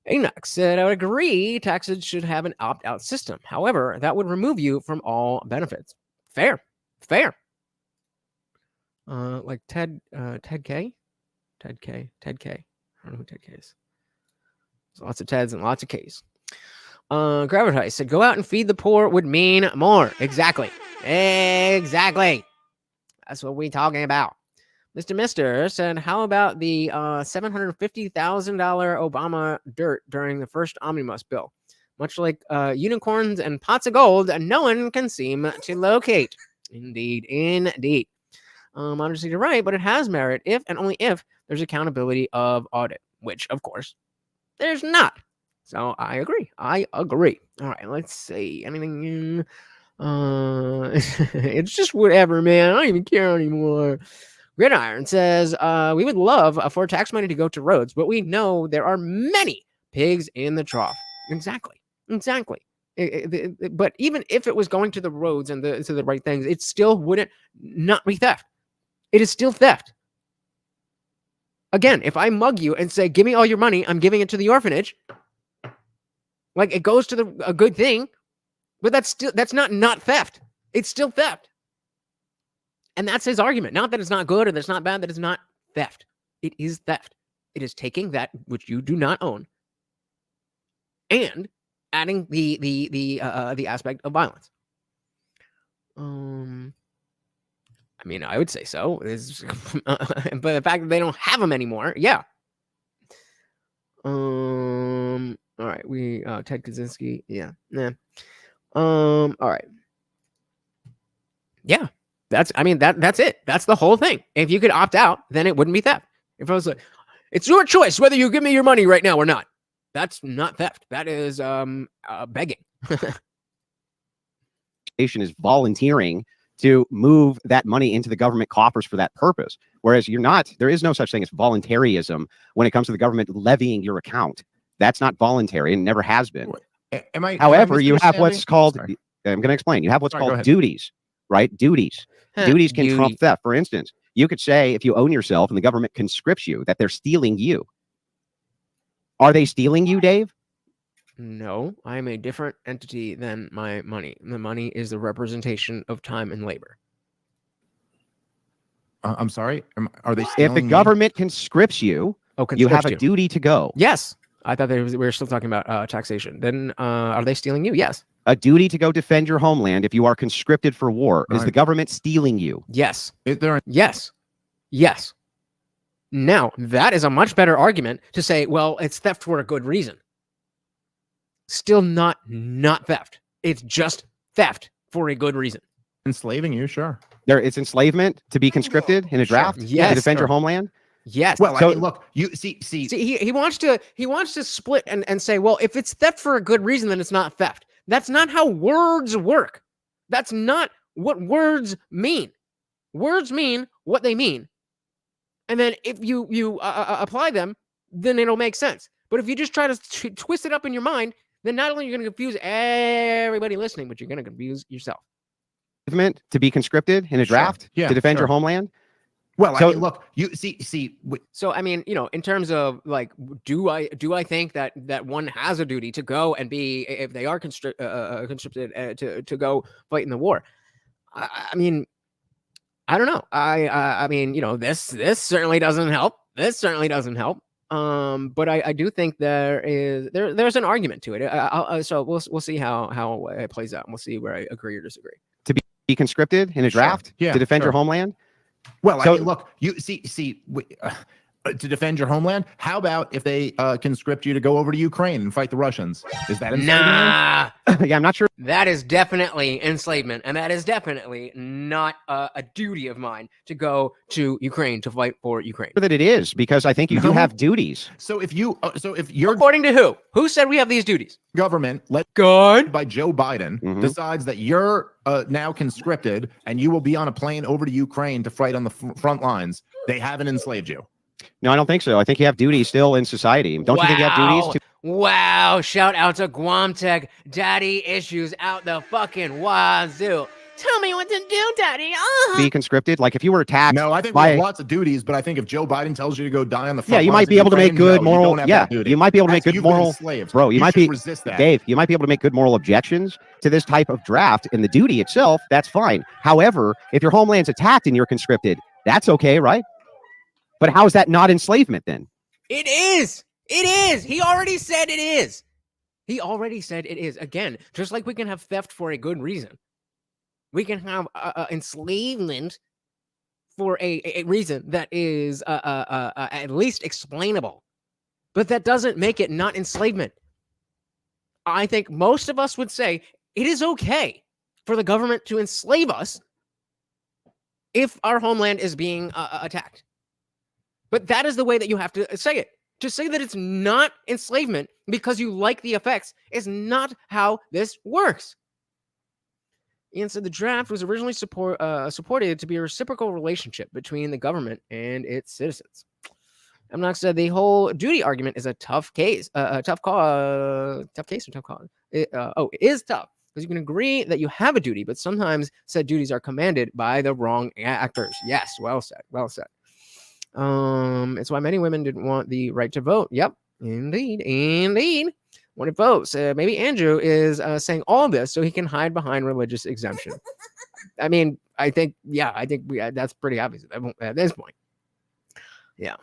Enoch said, I would agree taxes should have an opt-out system. However, that would remove you from all benefits. Fair. Like Ted K. I don't know who Ted K is. There's lots of Teds and lots of Ks. Gravitas said, go out and feed the poor would mean more. Exactly. That's what we're talking about. Mr. Mister said, how about the $750,000 Obama dirt during the first omnibus bill? Much like unicorns and pots of gold, no one can seem to locate. Indeed. Obviously, you're right, but it has merit if and only if there's accountability of audit, which, of course, there's not. So I agree. All right, let's see. Anything? It's just whatever, man. I don't even care anymore. Gridiron says, we would love for tax money to go to roads, but we know there are many pigs in the trough. Exactly. But even if it was going to the roads and to the right things, it still wouldn't not be theft. It is still theft. Again, if I mug you and say, give me all your money, I'm giving it to the orphanage. Like, it goes to a good thing, but that's not theft. It's still theft. And that's his argument. Not that it's not good or that it's not bad, that it's not theft. It is theft. It is taking that which you do not own and adding the aspect of violence. I mean, I would say so. But the fact that they don't have them anymore, yeah. All right, Ted Kaczynski, yeah. All right. Yeah. That's it. That's the whole thing. If you could opt out, then it wouldn't be theft. If I was like, it's your choice whether you give me your money right now or not. That's not theft. That is begging. Is volunteering to move that money into the government coffers for that purpose. Whereas there is no such thing as voluntarism when it comes to the government levying your account. That's not voluntary and never has been. However, you have what's called, I'm going to explain. You have what's called duties, right? Duties. Duties can trump theft. For instance, you could say if you own yourself and the government conscripts you, that they're stealing you. Are they stealing you, Dave? No, I am a different entity than my money. The money is the representation of time and labor. I'm sorry. Are they stealing If the government conscripts you, you have a duty to go. Yes. I thought we were still talking about taxation. Then are they stealing you? Yes. A duty to go defend your homeland if you are conscripted for war. Is the government stealing you? Yes. Yes. Now, that is a much better argument to say, well, it's theft for a good reason. Still not theft. It's just theft for a good reason. Enslaving you, sure. It's enslavement to be conscripted in a draft to defend your homeland. Yes. Well, I mean, look, you see, he wants to split and say, well, if it's theft for a good reason, then it's not theft. That's not how words work. That's not what words mean. Words mean what they mean. And then if you apply them, then it'll make sense. But if you just try to twist it up in your mind, then not only are you going to confuse everybody listening, but you're going to confuse yourself. To be conscripted in a draft to defend your homeland. Well, I mean, look, you see. So, I mean, in terms of like, do I think that one has a duty to go and be, if they are conscripted to go fight in the war? I mean, I don't know. I mean, this certainly doesn't help. This certainly doesn't help. But I do think there's an argument to it. So we'll see how it plays out, and we'll see where I agree or disagree. To be conscripted in a draft to defend your homeland. Well, I mean, look, you see, to defend your homeland. How about if they conscript you to go over to Ukraine and fight the Russians? Is that enslavement? Nah. Yeah, I'm not sure. That is definitely enslavement, and that is definitely not a duty of mine to go to Ukraine to fight for Ukraine. That it is, because I think you do have duties. So if you're according to who? Who said we have these duties? Government, led by Joe Biden, decides that you're now conscripted and you will be on a plane over to Ukraine to fight on the front lines. They haven't enslaved you. No, I don't think so. I think you have duties still in society. Don't you think you have duties? Wow. Shout out to Guam Tech. Daddy issues out the fucking wazoo. Tell me what to do, Daddy. be conscripted? Like if you were attacked, No, I think we have lots of duties, but I think if Joe Biden tells you to go die on the front yeah, you lines might be of able to make Ukraine, good no, you moral. don't have Yeah, that duty. you might be able to make That's- good you've been moral. enslaved. Bro, you might should be resist that. Dave. You might be able to make good moral objections to this type of draft in the duty itself. That's fine. However, if your homeland's attacked and you're conscripted, that's okay, right? But how is that not enslavement then? It is. It is. He already said it is. He already said it is. Again, just like we can have theft for a good reason, we can have enslavement for a reason that is at least explainable. But that doesn't make it not enslavement. I think most of us would say it is okay for the government to enslave us if our homeland is being attacked. But that is the way that you have to say it. To say that it's not enslavement because you like the effects is not how this works. Ian said the draft was originally supported to be a reciprocal relationship between the government and its citizens. Amnok said the whole duty argument is a tough case, it is tough because you can agree that you have a duty, but sometimes said duties are commanded by the wrong actors. Yes, well said, well said. It's why many women didn't want the right to vote. Yep, indeed. Wanted votes. Maybe Andrew is saying all this so he can hide behind religious exemption. I mean, I think that's pretty obvious at this point. Yeah.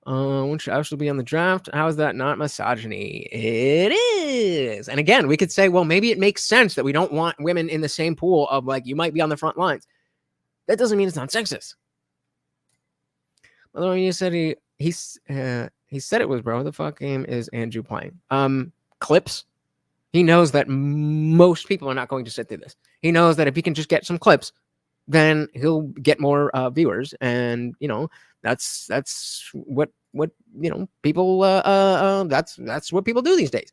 When should actually be on the draft? How is that not misogyny? It is. And again, we could say, well, maybe it makes sense that we don't want women in the same pool of like you might be on the front lines. That doesn't mean it's not sexist. Although you said he said it was, bro. The fuck game is Andrew playing? Clips. He knows that most people are not going to sit through this. He knows that if he can just get some clips, then he'll get more viewers, and that's what people that's what people do these days.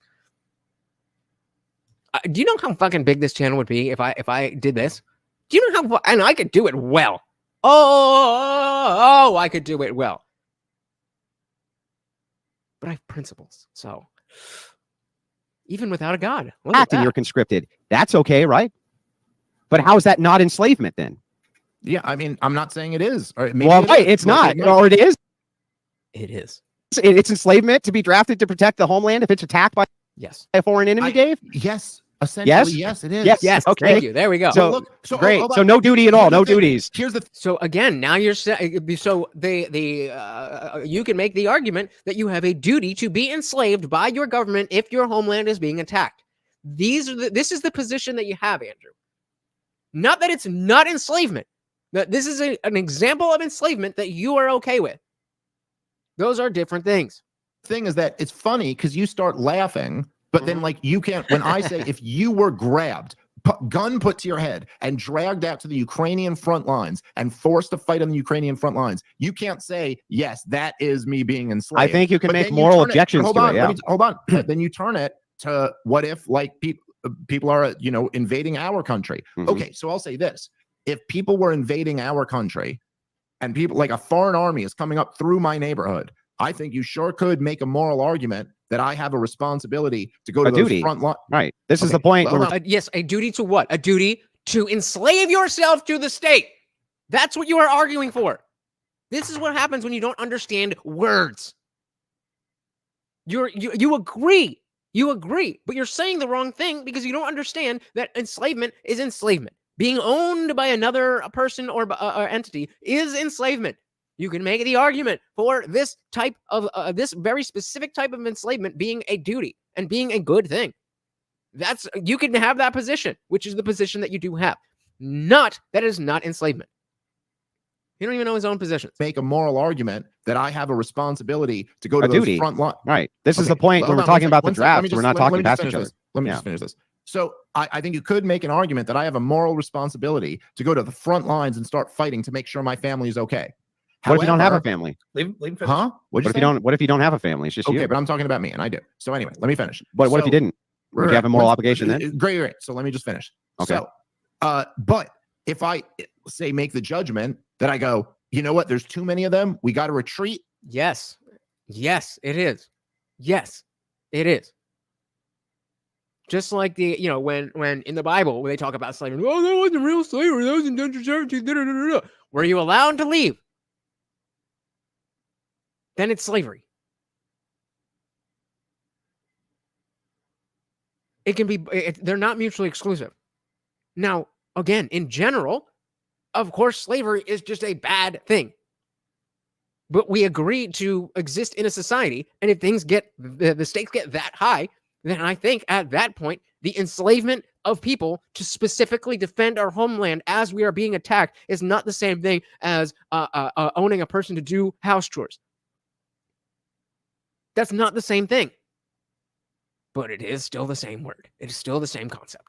Do you know how fucking big this channel would be if I did this? Do you know how? And I could do it well. Oh, I could do it well. But I have principles, so even without a god, and you're conscripted. That's okay, right? But how is that not enslavement then? Yeah, I mean, I'm not saying it is. Or it's not, or it is. It is. It's enslavement to be drafted to protect the homeland if it's attacked by a foreign enemy, Dave? Yes. Essentially, yes, it is. Yes. Okay. Thank you. There we go. So great. So no duty at all. No duties. So again, now you're saying so you can make the argument that you have a duty to be enslaved by your government if your homeland is being attacked. This is the position that you have, Andrew. Not that it's not enslavement. That this is an example of enslavement that you are okay with. Those are different things. Thing is that it's funny because you start laughing. But then, like, you can't, when I say if you were grabbed, gun put to your head and dragged out to the Ukrainian front lines and forced to fight on the Ukrainian front lines, you can't say, yes, that is me being enslaved. I think you can make moral objections to it. Yeah. Hold on. Then you turn it to what if, like, people are, invading our country. Mm-hmm. Okay, so I'll say this. If people were invading our country and people, like a foreign army is coming up through my neighborhood, I think you sure could make a moral argument that I have a responsibility to go to the front line. Right. This is the point. Yes, a duty to what? A duty to enslave yourself to the state. That's what you are arguing for. This is what happens when you don't understand words. You agree. You agree, but you're saying the wrong thing because you don't understand that enslavement is enslavement. Being owned by another person or entity is enslavement. You can make the argument for this type of this very specific type of enslavement being a duty and being a good thing. You can have that position, which is the position that you do have. Not that it is not enslavement. He don't even know his own positions. Make a moral argument that I have a responsibility to go to the front line. Right. This is the point when we're talking about the draft. We're not talking past each other. Let me just finish this. So I think you could make an argument that I have a moral responsibility to go to the front lines and start fighting to make sure my family is okay. What if you don't have a family? Leave him finish. Huh? What if you don't have a family? It's just okay, you. but I'm talking about me, and I do. So anyway, let me finish. But what if you didn't? Would you have a moral obligation then? Great. So let me just finish. Okay. So, but if I say make the judgment that I go, you know what? There's too many of them. We got to retreat. Yes, it is. Yes, it is. Just like when in the Bible, when they talk about slavery, oh, that wasn't real slavery, that was indentured servitude, da, da, da, da, da. Were you allowed to leave? Then it's slavery. It can be, they're not mutually exclusive. Now, again, in general, of course, slavery is just a bad thing. But we agree to exist in a society, and if things get, the stakes get that high, then I think at that point, the enslavement of people to specifically defend our homeland as we are being attacked is not the same thing as owning a person to do house chores. That's not the same thing. But it is still the same word. It is still the same concept.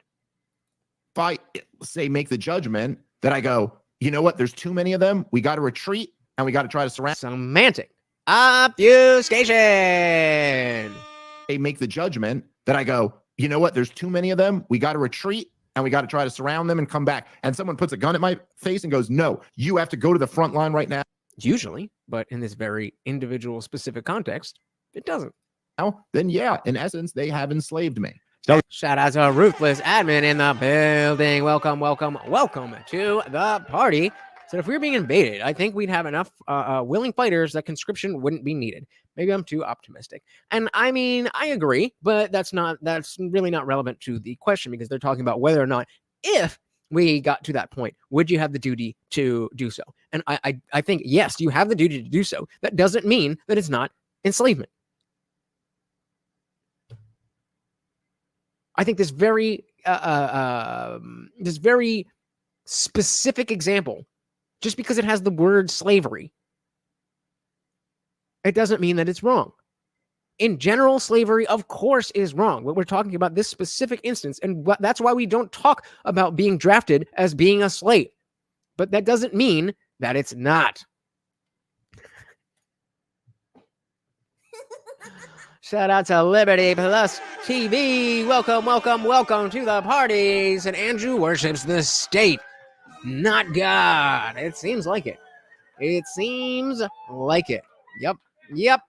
If I say make the judgment that I go, you know what, there's too many of them, we got to retreat and we got to try to surround. Semantic obfuscation. They make the judgment that I go, you know what, there's too many of them, we got to retreat and we got to try to surround them and come back. And someone puts a gun at my face and goes, no, you have to go to the front line right now. Usually, but in this very individual specific context, it doesn't. Then yeah, in essence, they have enslaved me. So shout out to a ruthless admin in the building. Welcome, welcome, welcome to the party. So if we were being invaded, I think we'd have enough willing fighters that conscription wouldn't be needed. Maybe I'm too optimistic. And I mean, I agree, but that's really not relevant to the question, because they're talking about whether or not, if we got to that point, would you have the duty to do so? And I think, yes, you have the duty to do so. That doesn't mean that it's not enslavement. I think this very specific example, just because it has the word slavery, it doesn't mean that it's wrong. In general, slavery, of course, is wrong. But we're talking about this specific instance, and that's why we don't talk about being drafted as being a slave. But that doesn't mean that it's not. Shout out to Liberty Plus TV. Welcome, welcome, welcome to the parties. And Andrew worships the state, not God. It seems like it. It seems like it. Yep. All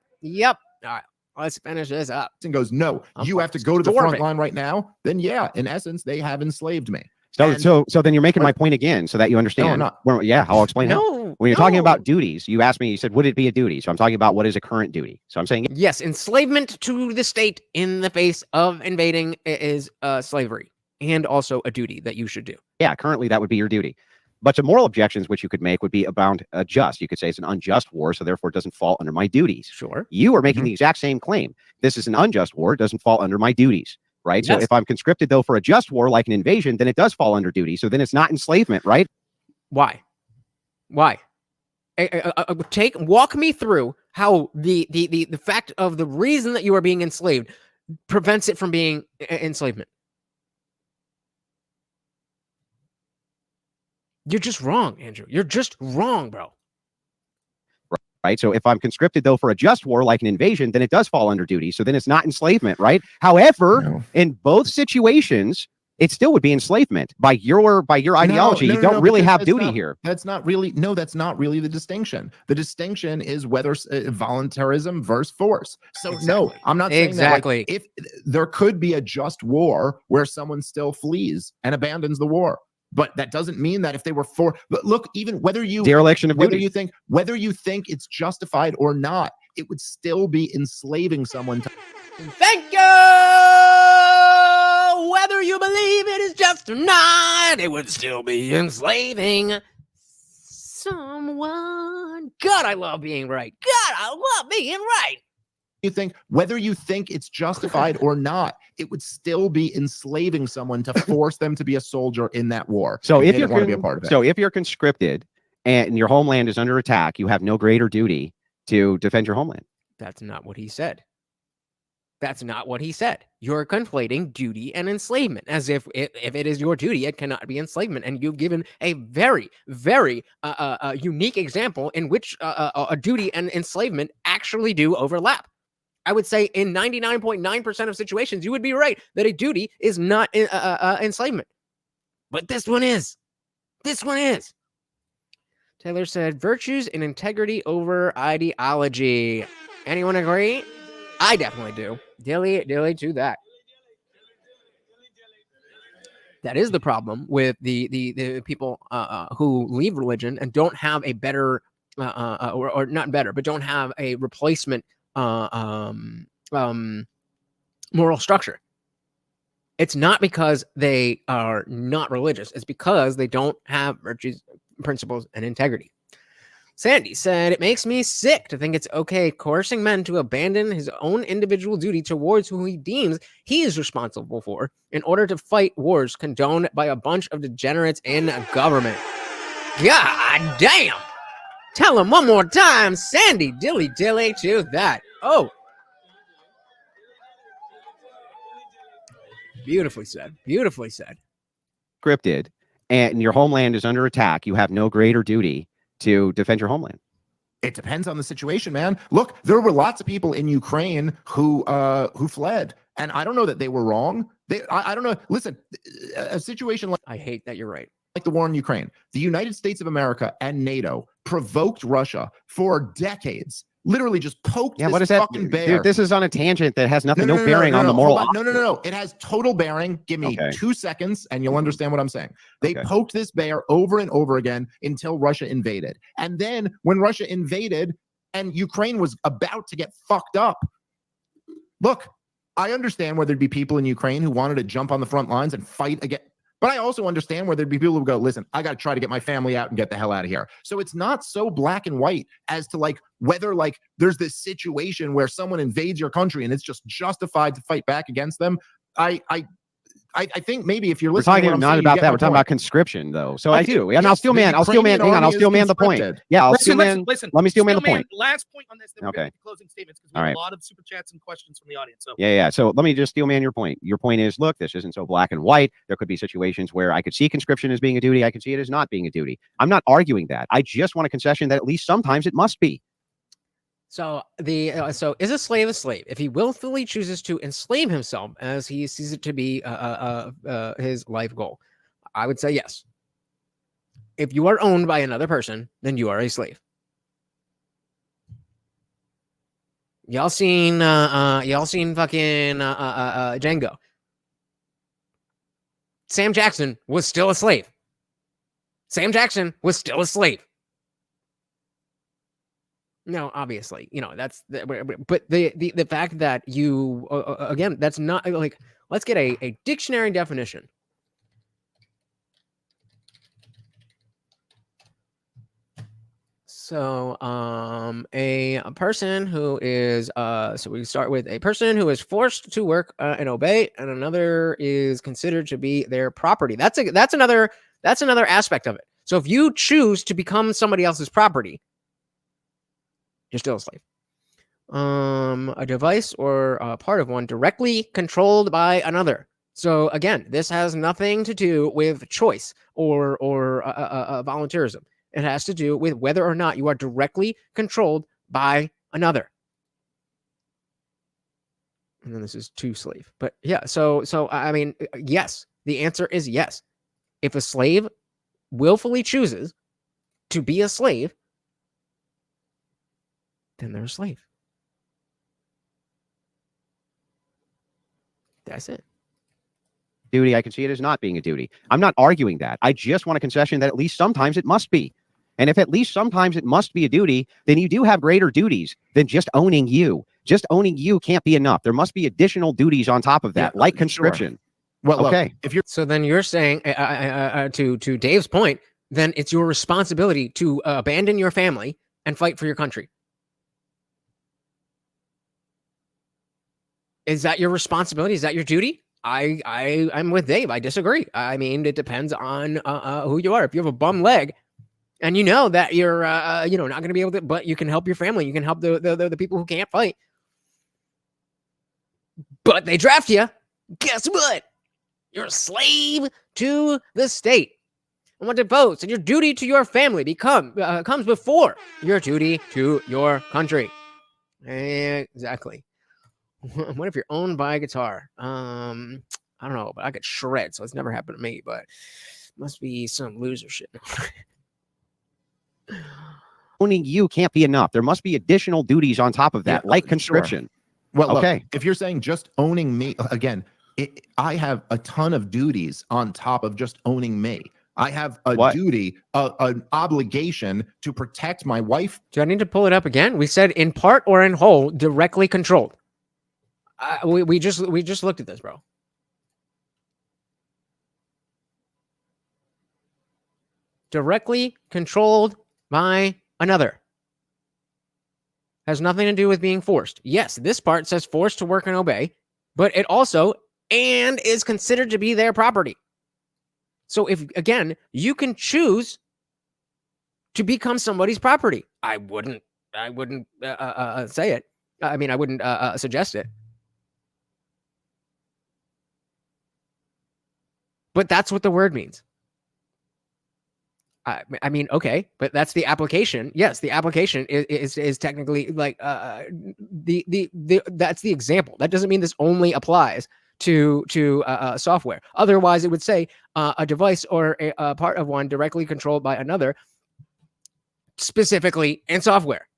right, let's finish this up. And goes, no, you have to go to the front line right now. Then yeah, in essence, they have enslaved me. So then you're making my point again, so that you understand. No, I'm not. Well, yeah, I'll explain how. When you're talking about duties, you asked me, you said, would it be a duty? So I'm talking about what is a current duty. So I'm saying, yes, enslavement to the state in the face of invading is slavery, and also a duty that you should do. Yeah, currently that would be your duty. But some moral objections which you could make would be about just. You could say it's an unjust war, so therefore it doesn't fall under my duties. Sure. You are making the exact same claim. This is an unjust war. It doesn't fall under my duties. Right. Yes. So if I'm conscripted, though, for a just war like an invasion, then it does fall under duty. So then it's not enslavement, right? Why? Walk me through how the fact of the reason that you are being enslaved prevents it from being enslavement. You're just wrong, Andrew. You're just wrong, bro. Right. So if I'm conscripted, though, for a just war like an invasion, then it does fall under duty. So then it's not enslavement. Right. However, in both situations, it still would be enslavement by your ideology. You don't really have duty here. That's not really the distinction. The distinction is whether voluntarism versus force. So no, I'm not saying that. Like, if there could be a just war where someone still flees and abandons the war. But that doesn't mean that if they were for, but look, even whether you dereliction of whether duty. you think it's justified or not, it would still be enslaving someone. Thank you. Whether you believe it is just or not, it would still be enslaving someone. God, I love being right. God, I love being right. Whether you think it's justified or not, it would still be enslaving someone to force them to be a soldier in that war. So if you want to be a part of it. So if you're conscripted and your homeland is under attack, you have no greater duty to defend your homeland. That's not what he said. That's not what he said. You're conflating duty and enslavement, as if it is your duty, it cannot be enslavement. And you've given a very, very unique example in which a duty and enslavement actually do overlap. I would say in 99.9% of situations, you would be right that a duty is not enslavement. But this one is. This one is. Taylor said, virtues and integrity over ideology. Anyone agree? I definitely do. Dilly to that. That is the problem with the people who leave religion and don't have a better or not better, but don't have a replacement moral structure. It's not because they are not religious. It's because they don't have virtues, principles, and integrity. Sandy said, it makes me sick to think it's okay coercing men to abandon his own individual duty towards who he deems he is responsible for in order to fight wars condoned by a bunch of degenerates in government. God damn! Tell him one more time, Sandy dilly dilly to that. Oh. Beautifully said. Beautifully said. Scripted, and your homeland is under attack. You have no greater duty to defend your homeland. It depends on the situation, man. Look, there were lots of people in Ukraine who fled, and I don't know that they were wrong. I don't know. Listen, a situation like I hate that you're right. Like the war in Ukraine, the United States of America and NATO provoked Russia for decades. Literally just poked Yeah, this what is that? fucking bear. Dude, this is on a tangent that has nothing, no bearing on the moral. No. It has total bearing. Give me 2 seconds and you'll understand what I'm saying. They Okay. poked this bear over and over again until Russia invaded. And then when Russia invaded and Ukraine was about to get fucked up, look, I understand where there'd be people in Ukraine who wanted to jump on the front lines and fight again. But I also understand where there'd be people who go, listen, I got to try to get my family out and get the hell out of here. So it's not so black and white as to like whether like there's this situation where someone invades your country and it's just justified to fight back against them. I think maybe if you're We're listening, talking to what I'm not saying, you about get that. my We're talking point. about conscription, though. So Okay, I do. And yes, I'll steel the man. I'll steel man. Ukrainian Hang on. I'll army steel is man the point. conscripted. Yeah, I'll Listen, steel man. listen. Let me steel man the Steelman, point. Last point on this. Then we're Okay. going to closing statements because we All have right. a lot of super chats and questions from the audience. So Yeah. So let me just steel man your point. Your point is, look, this isn't so black and white. There could be situations where I could see conscription as being a duty. I could see it as not being a duty. I'm not arguing that. I just want a concession that at least sometimes it must be. So so is a slave if he willfully chooses to enslave himself as he sees it to be his life goal? I would say yes. If you are owned by another person, then you are a slave. Y'all seen fucking Django. Sam Jackson was still a slave. Sam Jackson was still a slave. No, obviously, that's but the fact that you again, that's not like, let's get a dictionary definition. So, a person who is so we start with a person who is forced to work and obey, and another is considered to be their property. That's another aspect of it. So if you choose to become somebody else's property, you're still a slave. A device or a part of one directly controlled by another. So again, this has nothing to do with choice or volunteerism. It has to do with whether or not you are directly controlled by another. And then this is to slave. But yeah, so I mean, yes, the answer is yes. If a slave willfully chooses to be a slave, then they're a slave. That's it. Duty, I can see it as not being a duty. I'm not arguing that. I just want a concession that at least sometimes it must be. And if at least sometimes it must be a duty, then you do have greater duties than just owning you. Just owning you can't be enough. There must be additional duties on top of that, like conscription. Sure. Well, okay. Look, if you're So then you're saying, to Dave's point, then it's your responsibility to abandon your family and fight for your country. Is that your responsibility? Is that your duty? I'm with Dave. I disagree. I mean, it depends on who you are. If you have a bum leg and you know that you're not going to be able to, but you can help your family, you can help the people who can't fight, but they draft you, guess what? You're a slave to the state. And what devotes and your duty to your family comes before your duty to your country. Exactly. What if you're owned by a guitar? I don't know, but I could shred, so it's never happened to me, but must be some loser shit. Owning you can't be enough. There must be additional duties on top of that, like conscription. Well, okay. Look, if you're saying just owning me, again, I have a ton of duties on top of just owning me. I have a What? duty, an obligation to protect my wife. Do I need to pull it up again? We said in part or in whole, directly controlled. We just looked at this, bro. Directly controlled by another. Has nothing to do with being forced. Yes, this part says forced to work and obey, but it also and is considered to be their property. So if, again, you can choose to become somebody's property. I wouldn't say it. I mean, I wouldn't suggest it. But that's what the word means. I mean, okay, but that's the application. Yes, the application is technically like that's the example. That doesn't mean this only applies to software. Otherwise, it would say a device or a part of one directly controlled by another, specifically in software.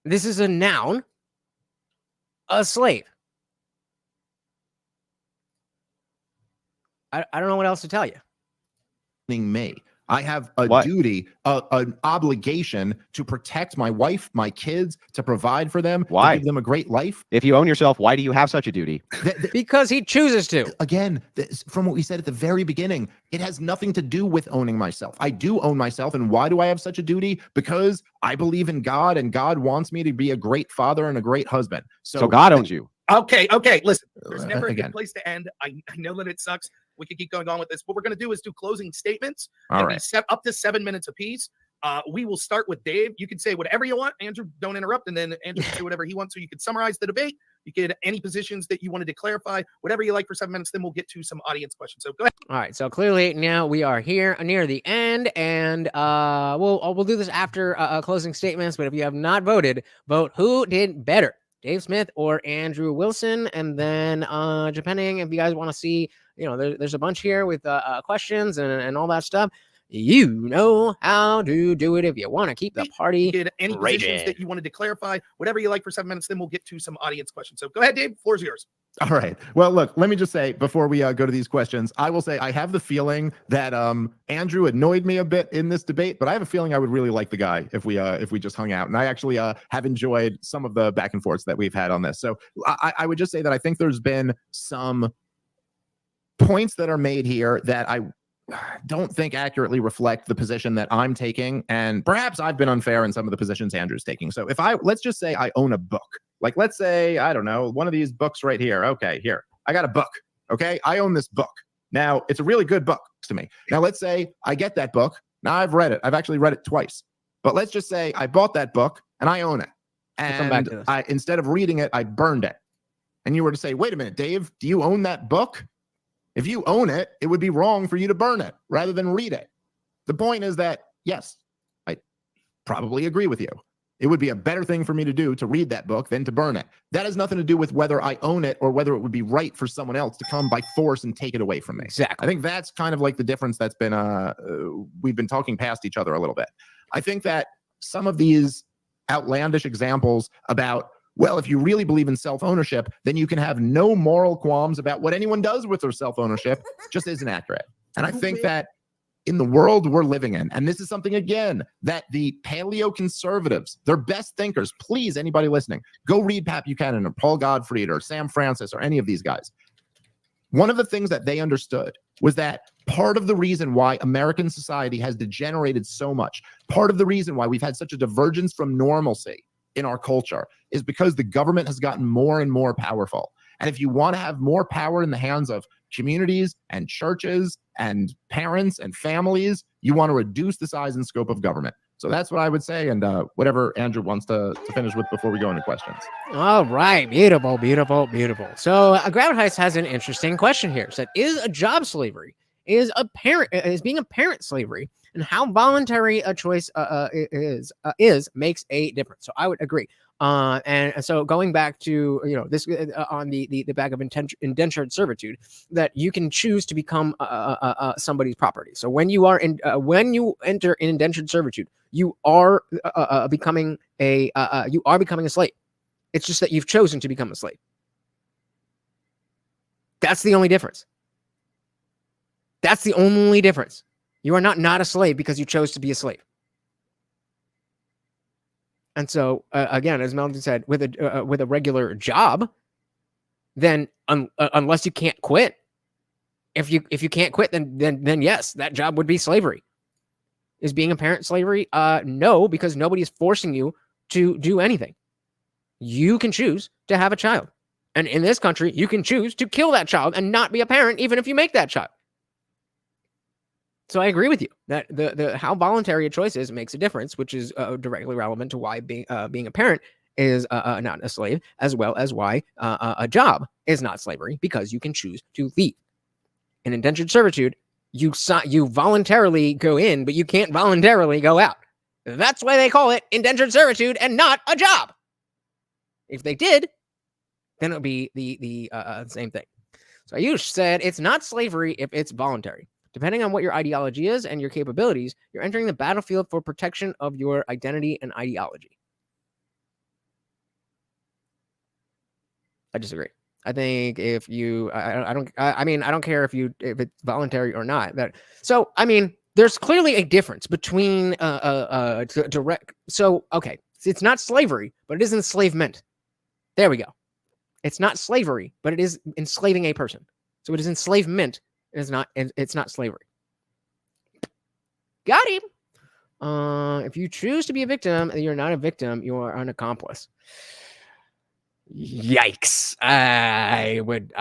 This is a noun, a slave. I don't know what else to tell you. Me. I have a What? duty, an obligation to protect my wife, my kids, to provide for them, Why? to give them a great life. If you own yourself, why do you have such a duty? Because he chooses to. Again, from what we said at the very beginning, it has nothing to do with owning myself. I do own myself. And why do I have such a duty? Because I believe in God, and God wants me to be a great father and a great husband. So God owns you. Okay. Listen, there's never a again. good place to end. I know that it sucks. We could keep going on with this. What we're going to do is do closing statements. All and right. be set up to 7 minutes apiece. We will start with Dave. You can say whatever you want. Andrew, don't interrupt. And then Andrew can say whatever he wants. So you can summarize the debate. You get any positions that you wanted to clarify, whatever you like for 7 minutes. Then we'll get to some audience questions. So go ahead. All right. So clearly now we are here near the end, and we'll do this after closing statements. But if you have not voted, vote who did better, Dave Smith or Andrew Wilson. And then depending if you guys want to see, there's a bunch here with questions and all that stuff. You know how to do it if you want to keep the party Get any raging. positions that you wanted to clarify, whatever you like for 7 minutes. Then we'll get to some audience questions. So go ahead, Dave. Floor's yours. All right. Well, look, let me just say before we go to these questions, I will say I have the feeling that Andrew annoyed me a bit in this debate, but I have a feeling I would really like the guy if we just hung out. And I actually have enjoyed some of the back and forths that we've had on this. So I would just say that I think there's been some points that are made here that I don't think accurately reflect the position that I'm taking. And perhaps I've been unfair in some of the positions Andrew's taking. So let's just say I own a book. Like, let's say, I don't know, one of these books right here. Okay, here. I got a book. Okay, I own this book. Now, it's a really good book to me. Now, let's say I get that book. Now, I've read it. I've actually read it twice. But let's just say I bought that book and I own it. And instead of reading it, I burned it. And you were to say, wait a minute, Dave, do you own that book? If you own it, it would be wrong for you to burn it rather than read it. The point is that, yes, I probably agree with you. It would be a better thing for me to do to read that book than to burn it. That has nothing to do with whether I own it or whether it would be right for someone else to come by force and take it away from me. Exactly. I think that's kind of like the difference that's been, we've been talking past each other a little bit. I think that some of these outlandish examples about, well, if you really believe in self-ownership, then you can have no moral qualms about what anyone does with their self-ownership, just isn't accurate. And I think that in the world we're living in, and this is something, again, that the paleoconservatives, their best thinkers, please, anybody listening, go read Pat Buchanan or Paul Gottfried or Sam Francis or any of these guys. One of the things that they understood was that part of the reason why American society has degenerated so much, part of the reason why we've had such a divergence from normalcy in our culture is because the government has gotten more and more powerful. And if you want to have more power in the hands of communities and churches and parents and families, you want to reduce the size and scope of government. So that's what I would say. And whatever Andrew wants to finish with before we go into questions. All right. Beautiful, beautiful, beautiful. So Groundheist has an interesting question here. It said, is a job slavery, is being a parent slavery, and how voluntary a choice is makes a difference. So I would agree. And so going back to, this on the back of indentured servitude, that you can choose to become somebody's property. So when you enter in indentured servitude, you are becoming a slave. It's just that you've chosen to become a slave. That's the only difference. That's the only difference. You are not a slave because you chose to be a slave. And so, again, as Melvin said, with a regular job, then unless you can't quit, if you can't quit, then yes, that job would be slavery. Is being a parent slavery? No, because nobody is forcing you to do anything. You can choose to have a child. And in this country, you can choose to kill that child and not be a parent, even if you make that child. So I agree with you that the how voluntary a choice is makes a difference, which is directly relevant to why being a parent is not a slave, as well as why a job is not slavery, because you can choose to leave. In indentured servitude, you voluntarily go in, but you can't voluntarily go out. That's why they call it indentured servitude and not a job. If they did, then it would be the same thing. So Ayush said it's not slavery if it's voluntary. Depending on what your ideology is and your capabilities, you're entering the battlefield for protection of your identity and ideology. I disagree. I think if you, I don't care if it's voluntary or not. So I mean, there's clearly a difference between direct. So okay, it's not slavery, but it is enslavement. There we go. It's not slavery, but it is enslaving a person. So it is enslavement. It's not slavery. Got him. If you choose to be a victim, you're not a victim. You are an accomplice. Yikes! I would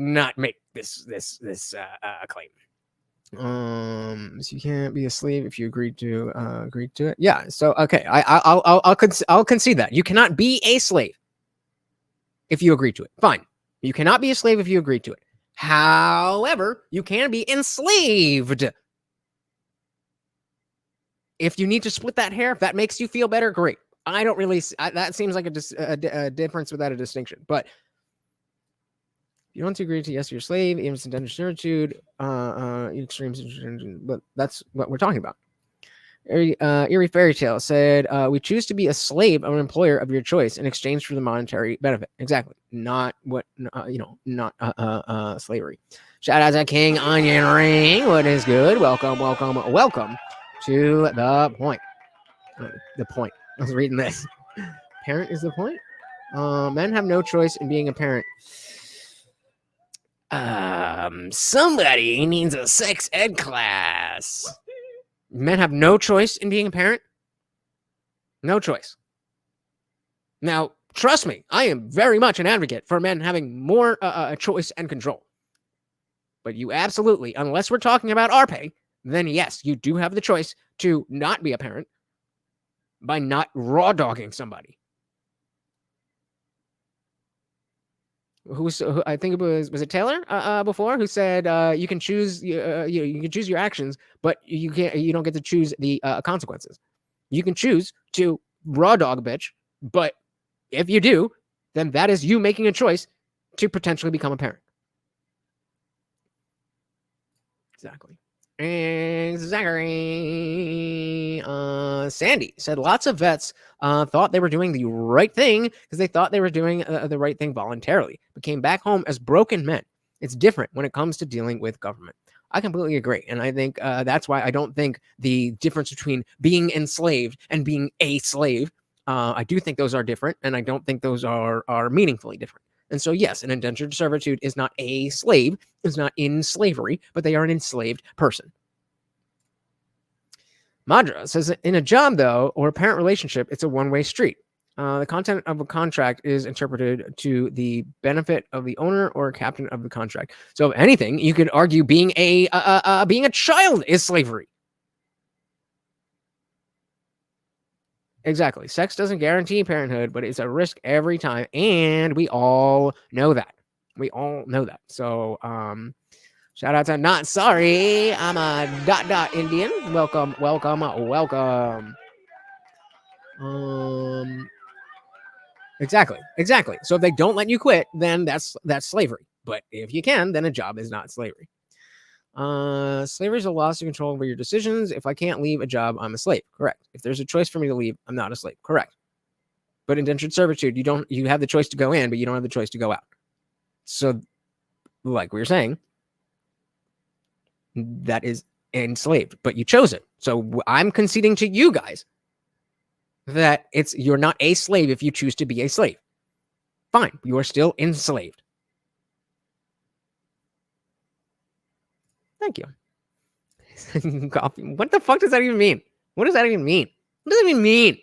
not make this claim. So you can't be a slave if you agree to it. Yeah. So okay, I'll concede that you cannot be a slave if you agree to it. Fine. You cannot be a slave if you agree to it. However, you can be enslaved. If you need to split that hair, if that makes you feel better, great. I don't really. That seems like a difference without a distinction. But if you want to agree to yes, you're a slave, even indentured servitude, extremes. But that's what we're talking about. Eerie Fairy Tale said, we choose to be a slave of an employer of your choice in exchange for the monetary benefit. Exactly. Not what, not slavery. Shout out to King Onion Ring. What is good? Welcome to the point. The point. I was reading this. Parent is the point. Men have no choice in being a parent. Somebody needs a sex ed class. Men have no choice in being a parent. No choice. Now, trust me, I am very much an advocate for men having more choice and control. But you absolutely, unless we're talking about our pay, then yes, you do have the choice to not be a parent by not raw dogging somebody. Who I think it was it Taylor before who said you can choose you can choose your actions, but you don't get to choose the consequences. You can choose to raw dog a bitch, but if you do, then that is you making a choice to potentially become a parent. Exactly. Sandy said lots of vets thought they were doing the right thing because they thought they were doing the right thing voluntarily, but came back home as broken men. It's different when it comes to dealing with government. I completely agree. And I think that's why I don't think the difference between being enslaved and being a slave, I do think those are different, and I don't think those are meaningfully different. And so, yes, an indentured servitude is not a slave, is not in slavery, but they are an enslaved person. Madra says, in a job, though, or a parent relationship, it's a one-way street. The content of a contract is interpreted to the benefit of the owner or captain of the contract. So, if anything, you could argue being a child is slavery. Exactly. Sex doesn't guarantee parenthood, but it's a risk every time. And we all know that. So, shout out to Not Sorry. I'm a ... Indian. Welcome. Exactly. So if they don't let you quit, then that's slavery. But if you can, then a job is not slavery. Slavery is a loss of control over your decisions. If I can't leave a job, I'm a slave. Correct. If there's a choice for me to leave, I'm not a slave. Correct. But indentured servitude, you have the choice to go in, but you don't have the choice to go out. So like we were saying, that is enslaved, but you chose it. So I'm conceding to you guys that you're not a slave if you choose to be a slave. Fine, you are still enslaved. Thank you. Coffee. What the fuck does that even mean? What does that even mean? What does that even mean?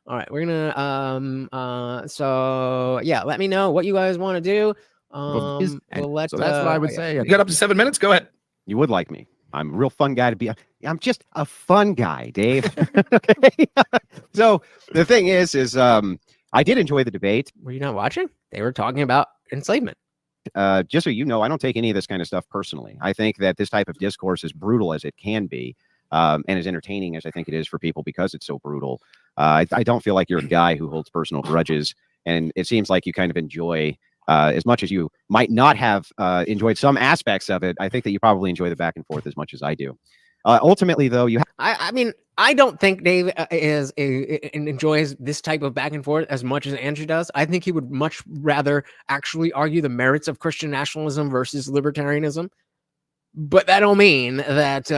All right, we're gonna so yeah, let me know what you guys want to do. Well, We'll let so that's what I would say. You got up to 7 minutes. Go ahead. You would like me. I'm a real fun guy to be. I'm just a fun guy, Dave. Okay. So the thing is I did enjoy the debate. Were you not watching? They were talking about enslavement. Just so you know, I don't take any of this kind of stuff personally. I think that this type of discourse, as brutal as it can be, and as entertaining as I think it is for people because it's so brutal, I don't feel like you're a guy who holds personal grudges. And it seems like you kind of enjoy, as much as you might not have enjoyed some aspects of it, I think that you probably enjoy the back and forth as much as I do. Ultimately, though, I mean, I don't think Dave enjoys this type of back and forth as much as Andrew does. I think he would much rather actually argue the merits of Christian nationalism versus libertarianism. But that don't mean that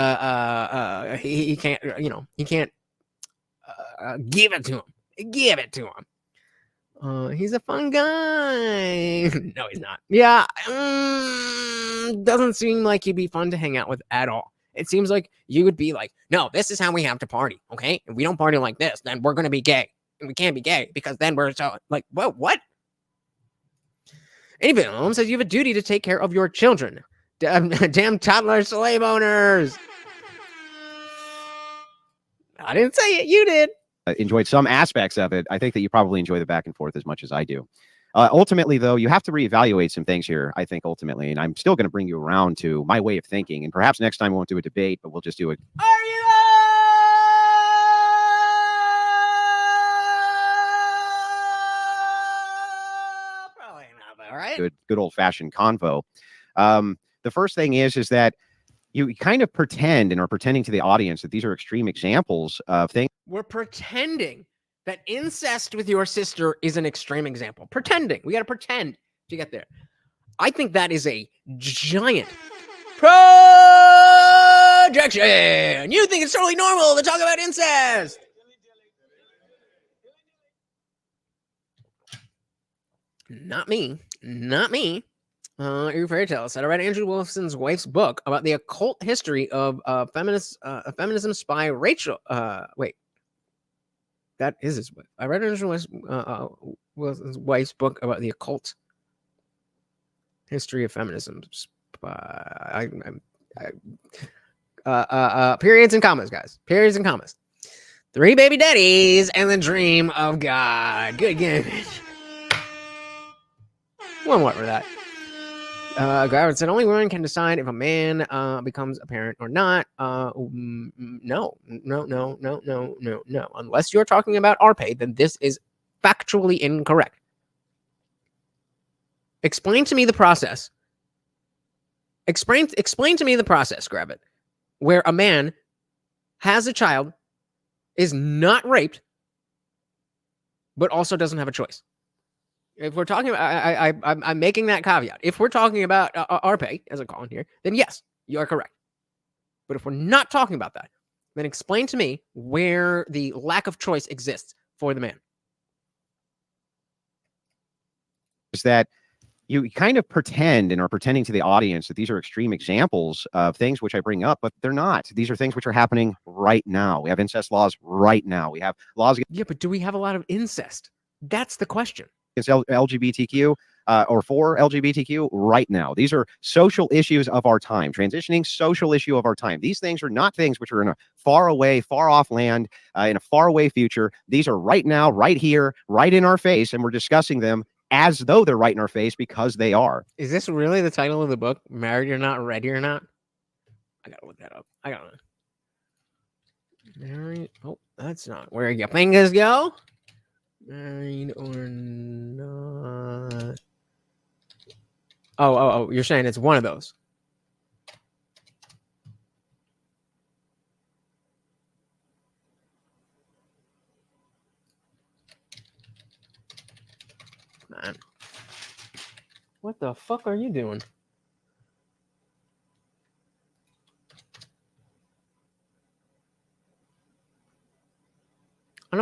he can't, he can't give it to him. Give it to him. He's a fun guy. No, he's not. Yeah, doesn't seem like he'd be fun to hang out with at all. It seems like you would be like, no, this is how we have to party, okay? If we don't party like this, then we're going to be gay. And we can't be gay because then we're so, like, what? Anybody says you have a duty to take care of your children. Damn toddler slave owners. I didn't say it. You did. Enjoyed some aspects of it. I think that you probably enjoy the back and forth as much as I do. Ultimately, though, you have to reevaluate some things here, I think, ultimately. And I'm still going to bring you around to my way of thinking. And perhaps next time we won't do a debate, but we'll just do it. Are you probably not, all right? Good old-fashioned convo. The first thing is that you kind of pretend and are pretending to the audience that these are extreme examples of things. We're pretending that incest with your sister is an extreme example. Pretending. We got to pretend to get there. I think that is a giant projection. You think it's totally normal to talk about incest. Not me. Not me. Your fairy tale said I read Andrew Wilson's wife's book about the occult history of feminism spy Rachel. Wait. That is his wife. I read Andrew Wilson's wife's book about the occult history of feminism. Periods and commas, guys. Periods and commas. 3 baby daddies and the dream of God. Good game. One what for that. Garrett said only women can decide if a man becomes a parent or not. No. Unless you're talking about RPay, then this is factually incorrect. Explain to me the process. Explain to me the process, grab it, where a man has a child, is not raped, but also doesn't have a choice. If we're talking about, I'm making that caveat. If we're talking about RPay, as I call it here, then yes, you are correct. But if we're not talking about that, then explain to me where the lack of choice exists for the man. Is that you kind of pretend and are pretending to the audience that these are extreme examples of things which I bring up, but they're not. These are things which are happening right now. We have incest laws right now. We have laws. Yeah, but do we have a lot of incest? That's the question. Against LGBTQ or for LGBTQ right now. These are social issues of our time, transitioning social issue of our time. These things are not things which are in a far away, far off land, in a far away future. These are right now, right here, right in our face, and we're discussing them as though they're right in our face because they are. Is this really the title of the book? Married or not, ready or not? I gotta look that up. I gotta know. Married. Oh, that's not where your fingers go. Married or not? Oh, you're saying it's one of those. Man. What the fuck are you doing?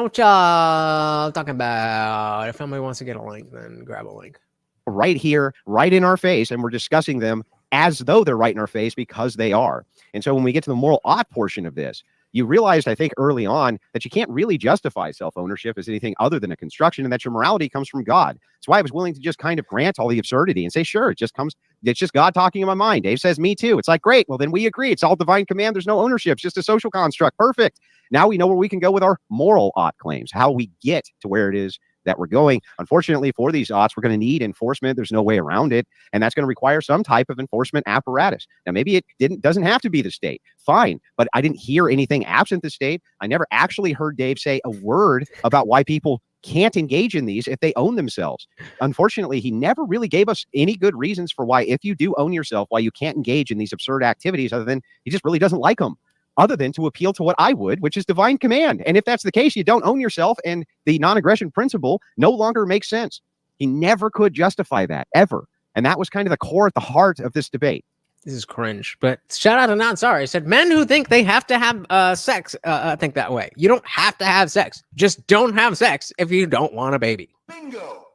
know what y'all talking about. If somebody wants to get a link, then grab a link. Right here, right in our face, and we're discussing them as though they're right in our face because they are. And so when we get to the moral ought portion of this, you realized, I think, early on that you can't really justify self-ownership as anything other than a construction, and that your morality comes from God. That's why I was willing to just kind of grant all the absurdity and say, sure, it's just God talking in my mind. Dave says, me too. It's like, great. Well, then we agree. It's all divine command. There's no ownership. It's just a social construct. Perfect. Now we know where we can go with our moral ought claims, how we get to where it is that we're going. Unfortunately, for these oughts, we're going to need enforcement. There's no way around it. And that's going to require some type of enforcement apparatus. Now, maybe it doesn't have to be the state. Fine. But I didn't hear anything absent the state. I never actually heard Dave say a word about why people can't engage in these if they own themselves. Unfortunately, he never really gave us any good reasons for why, if you do own yourself, why you can't engage in these absurd activities, other than he just really doesn't like them. Other than to appeal to what I would, which is divine command. And if that's the case, you don't own yourself, and the non-aggression principle no longer makes sense. He never could justify that, ever. And that was kind of the core at the heart of this debate. This is cringe, but shout out to Not Sorry. I said, men who think they have to have sex think that way. You don't have to have sex. Just don't have sex if you don't want a baby. Bingo.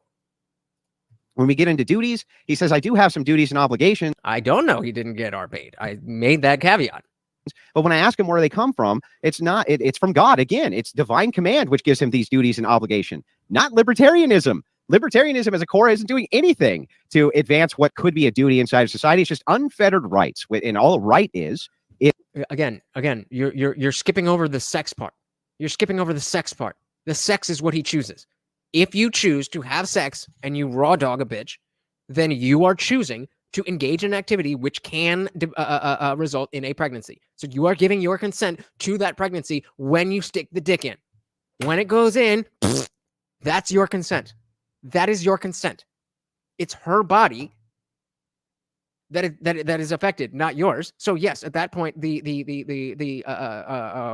When we get into duties, he says, I do have some duties and obligations. I don't know. He didn't get our paid. I made that caveat. But when I ask him where they come from, it's not, it's from God. Again, it's divine command, which gives him these duties and obligation, not libertarianism. Libertarianism as a core isn't doing anything to advance what could be a duty inside of society. It's just unfettered rights. And all right is it. Again, you're skipping over the sex part. You're skipping over the sex part. The sex is what he chooses. If you choose to have sex and you raw dog a bitch, then you are choosing to engage in activity which can result in a pregnancy. So you are giving your consent to that pregnancy when you stick the dick in. When it goes in, that's your consent. That is your consent. It's her body that is affected, not yours. So yes, at that point, the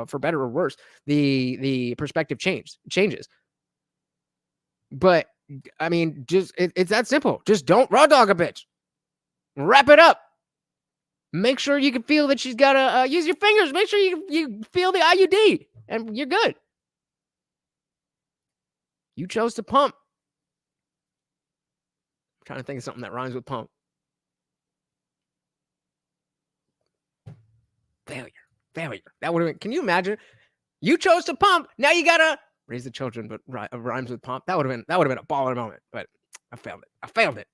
for better or worse, the perspective changes. But I mean, just it's that simple. Just don't raw dog a bitch. Wrap it up. Make sure you can feel that she's got to use your fingers. Make sure you feel the IUD, and you're good. You chose to pump. I'm trying to think of something that rhymes with pump. Failure. That would have been. Can you imagine? You chose to pump. Now you gotta raise the children, but rhymes with pump. That would have been a baller moment. But I failed it.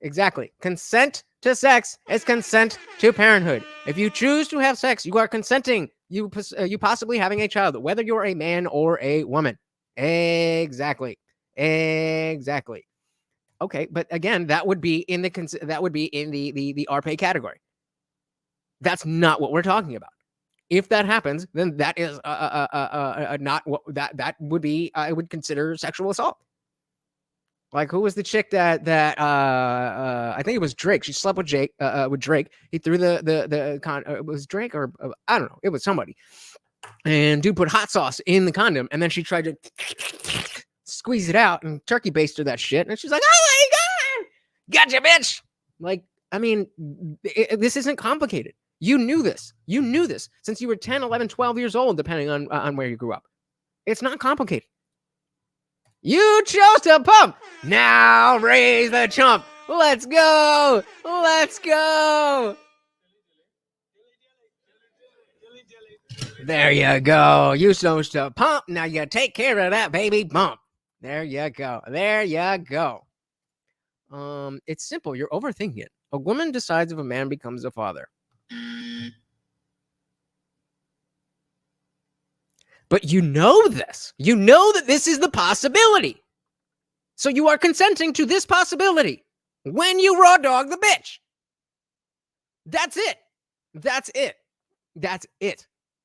Exactly. Consent to sex is consent to parenthood. If you choose to have sex, you are consenting. You possibly having a child, whether you're a man or a woman. Exactly. Okay, but again, that would be in the RPay category. That's not what we're talking about. If that happens, then that is not what that would be. I would consider sexual assault. Like, who was the chick that I think it was Drake. She slept with Drake. He threw it was Drake or I don't know. It was somebody. And dude put hot sauce in the condom, and then she tried to squeeze it out and turkey basted that shit. And she's like, "Oh my god, gotcha, bitch!" Like, I mean, this isn't complicated. You knew this. You knew this since you were 10, 11, 12 years old, depending on where you grew up. It's not complicated. You chose to pump. Now raise the chump. Let's go. There you go. You chose to pump. Now you take care of that baby bump. There you go. It's simple. You're overthinking it. A woman decides if a man becomes a father. But you know this. You know that this is the possibility. So you are consenting to this possibility when you raw dog the bitch. That's it.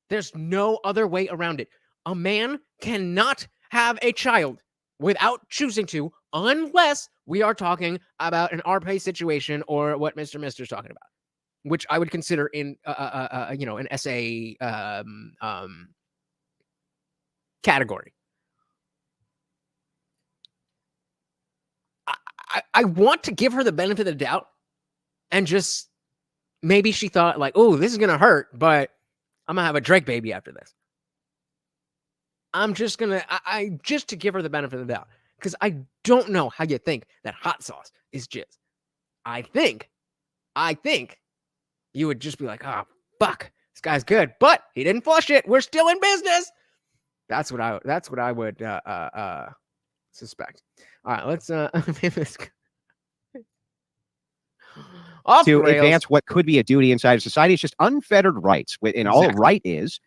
There's no other way around it. A man cannot have a child without choosing to, unless we are talking about an RPay situation or what Mr. Mister's talking about, which I would consider in an essay category. I want to give her the benefit of the doubt and just maybe she thought like, oh, this is gonna hurt, but I'm gonna have a Drake baby after this. I'm just gonna, I just to give her the benefit of the doubt, because I don't know how you think that hot sauce is jizz. I think you would just be like, oh, fuck, this guy's good, but he didn't flush it. We're still in business. That's what I would suspect. All right, let's off to the rails. advance what could be a duty inside of society. It's just unfettered rights. And all a right is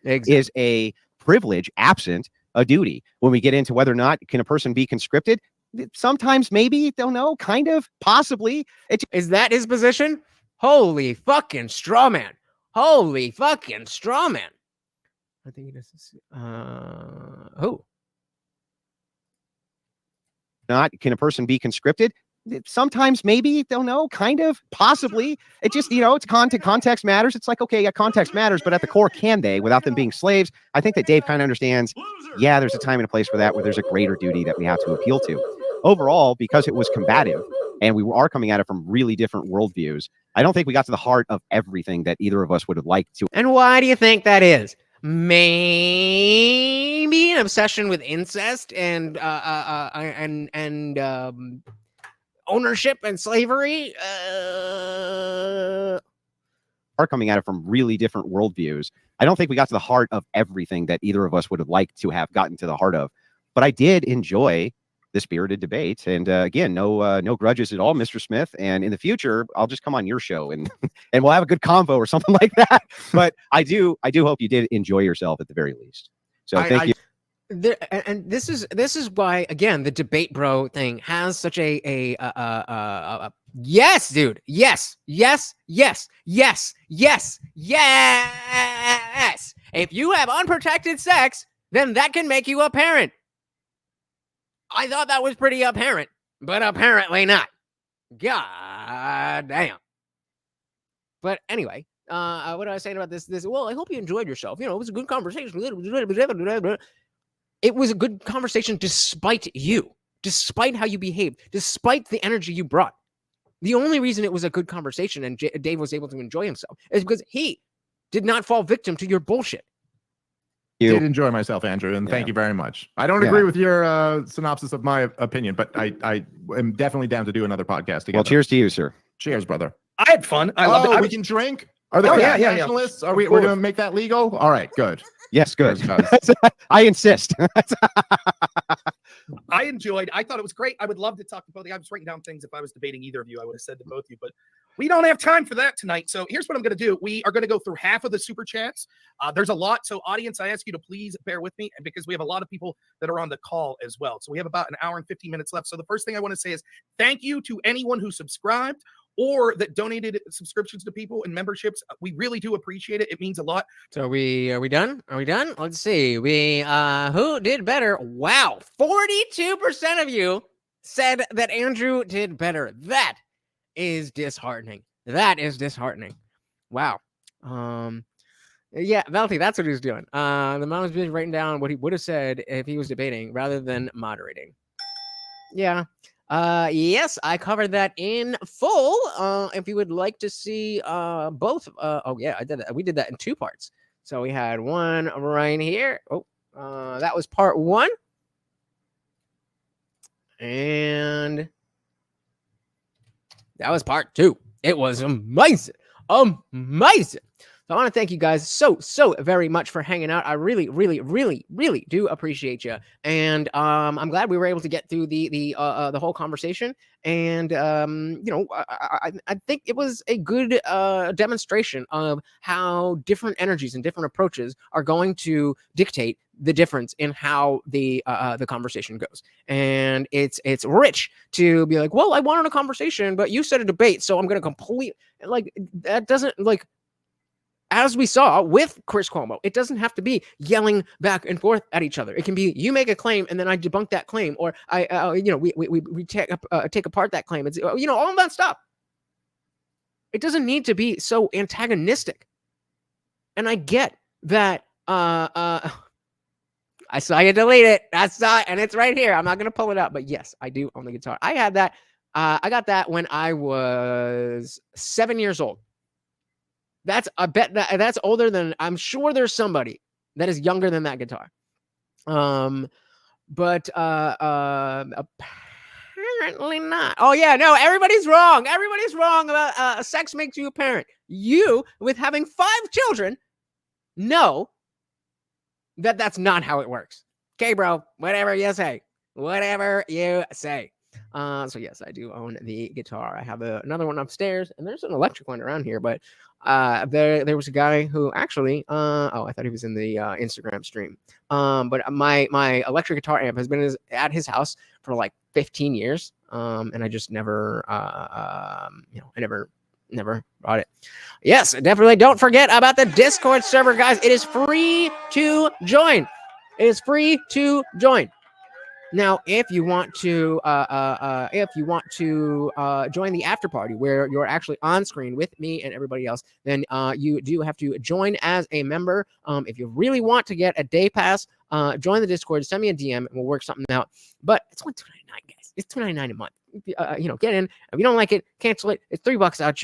a privilege absent a duty. When we get into whether or not can a person be conscripted, sometimes, maybe, don't know, kind of, possibly. Is that his position? Holy fucking straw man. Holy fucking straw man. I think it is. Who? Not can a person be conscripted? Sometimes, maybe, don't know, kind of, possibly. It just, it's context matters. It's like, okay, yeah, context matters, but at the core, can they, without them being slaves? I think that Dave kind of understands, yeah, there's a time and a place for that, where there's a greater duty that we have to appeal to. Overall, because it was combative, and we are coming at it from really different worldviews, I don't think we got to the heart of everything that either of us would have liked to. And why do you think that is? Maybe an obsession with incest and ownership and slavery. Are coming at it from really different worldviews. I don't think we got to the heart of everything that either of us would have liked to have gotten to the heart of. But I did enjoy the spirited debate, and again, no grudges at all, Mr. Smith. And in the future, I'll just come on your show and we'll have a good convo or something like that. But I do hope you did enjoy yourself at the very least. So thank you. And this is why, again, the debate bro thing has such a yes, dude. Yes. If you have unprotected sex, then that can make you a parent. I thought that was pretty apparent, but apparently not. God damn. But anyway, what I was saying about this, well, I hope you enjoyed yourself. It was a good conversation. It was a good conversation despite you, despite how you behaved, despite the energy you brought. The only reason it was a good conversation and Dave was able to enjoy himself is because he did not fall victim to your bullshit. I did enjoy myself, Andrew, and thank you very much. I don't agree with your synopsis of my opinion, but I am definitely down to do another podcast together. Well, cheers to you, sir. Cheers, brother. I had fun. I loved it. We can drink? Are the nationalists? Are we're going to make that legal? All right, good. Yes, good. I insist. I thought it was great. I would love to talk to both of you. I was writing down things. If I was debating either of you, I would have said to both of you, but we don't have time for that tonight. So here's what I'm going to do. We are going to go through half of the super chats. There's a lot. So audience, I ask you to please bear with me, and because we have a lot of people that are on the call as well. So we have about an hour and 15 minutes left. So the first thing I want to say is thank you to anyone who subscribed or that donated subscriptions to people and memberships. We really do appreciate it. It means a lot. So are we done? Are we done? Let's see. Who did better? Wow. 42% of you said that Andrew did better. That is disheartening. Wow. Yeah, Valty, that's what he was doing. The mom was just writing down what he would have said if he was debating rather than moderating. Yeah. Yes, I covered that in full. If you would like to see both, oh yeah, I did that. We did that in two parts. So we had one right here. Oh, that was part one. And that was part two. It was amazing. So I want to thank you guys so very much for hanging out. I really do appreciate you. And I'm glad we were able to get through the whole conversation. And I think it was a good demonstration of how different energies and different approaches are going to dictate the difference in how the conversation goes. And it's rich to be like, well, I wanted a conversation, but you said a debate, so I'm going to complete, like, that doesn't, like, as we saw with Chris Cuomo, it doesn't have to be yelling back and forth at each other. It can be you make a claim and then I debunk that claim, or we take apart that claim. It's all of that stuff. It doesn't need to be so antagonistic. And I get that. I saw you delete it. I saw it, and it's right here. I'm not gonna pull it up, but yes, I do own the guitar. I had that. I got that when I was 7 years old. I bet that's older than, I'm sure there's somebody that is younger than that guitar. But apparently not. Oh yeah, no, everybody's wrong. Everybody's wrong about sex makes you a parent. You, with having 5 children, know that that's not how it works. Okay, bro, whatever you say. Whatever you say. So yes, I do own the guitar. I have another one upstairs, and there's an electric one around here. But there was a guy who actually, I thought he was in the Instagram stream. But my electric guitar amp has been at his house for like 15 years. And I just never, I never brought it. Yes, definitely don't forget about the Discord server, guys. It is free to join. It is free to join. Now, if you want to join the after party where you're actually on screen with me and everybody else, then you do have to join as a member. If you really want to get a day pass, join the Discord, send me a DM, and we'll work something out. But it's only $2.99, guys. It's $2.99 a month. Get in. If you don't like it, cancel it. It's $3 out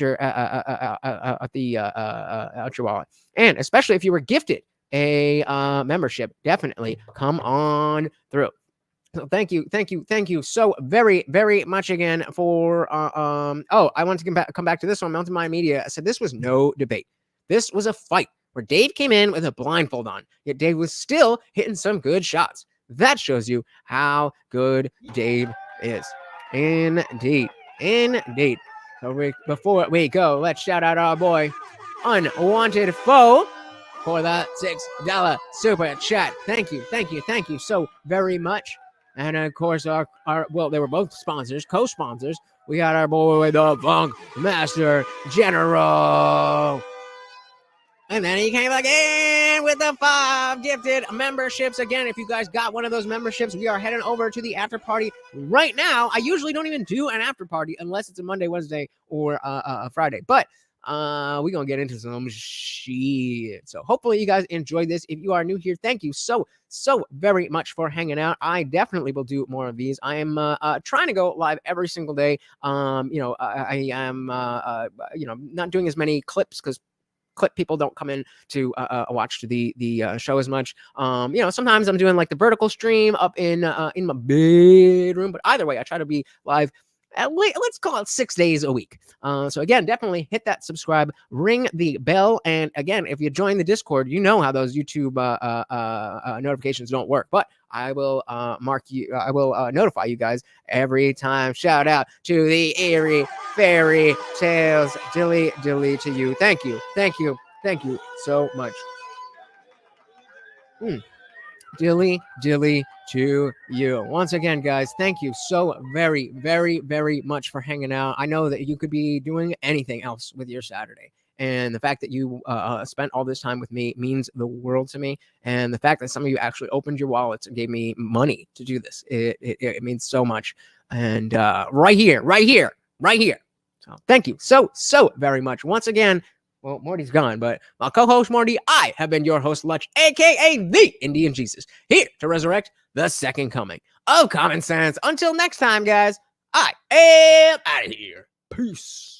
your wallet. And especially if you were gifted a membership, definitely come on through. So thank you so very, very much again for I want to come back to this one. Mountain Mind Media said this was no debate. This was a fight where Dave came in with a blindfold on, yet Dave was still hitting some good shots. That shows you how good Dave is. Indeed. So before we go, let's shout out our boy Unwanted Foe for that $6 super chat. Thank you so very much. And of course, they were both sponsors, co-sponsors. We got our boy, the Funk Master General. And then he came back in with the 5 gifted memberships. Again, if you guys got one of those memberships, we are heading over to the after party right now. I usually don't even do an after party unless it's a Monday, Wednesday, or a Friday. But we're going to get into some shit. So hopefully you guys enjoyed this. If you are new here, thank you so very much for hanging out. I definitely will do more of these. I am trying to go live every single day. I am not doing as many clips because clip people don't come in to watch the show as much. Sometimes I'm doing like the vertical stream up in my bedroom, but either way, I try to be live at least, let's call it 6 days a week. So again, definitely hit that subscribe, ring the bell. And again, if you join the Discord, you know how those YouTube notifications don't work, but I will notify you guys every time. Shout out to the Eerie Fairy Tales. Dilly to you. Thank you so much. Dilly to you. Once again, guys, thank you so very, very, very much for hanging out. I know that you could be doing anything else with your Saturday. And the fact that you spent all this time with me means the world to me. And the fact that some of you actually opened your wallets and gave me money to do this, it means so much. And right here. So thank you so very much. Once again, well, Morty's gone, but my co-host Morty, I have been your host, Lutch, a.k.a. the Indian Jesus, here to resurrect the second coming of common sense. Until next time, guys, I am out of here. Peace.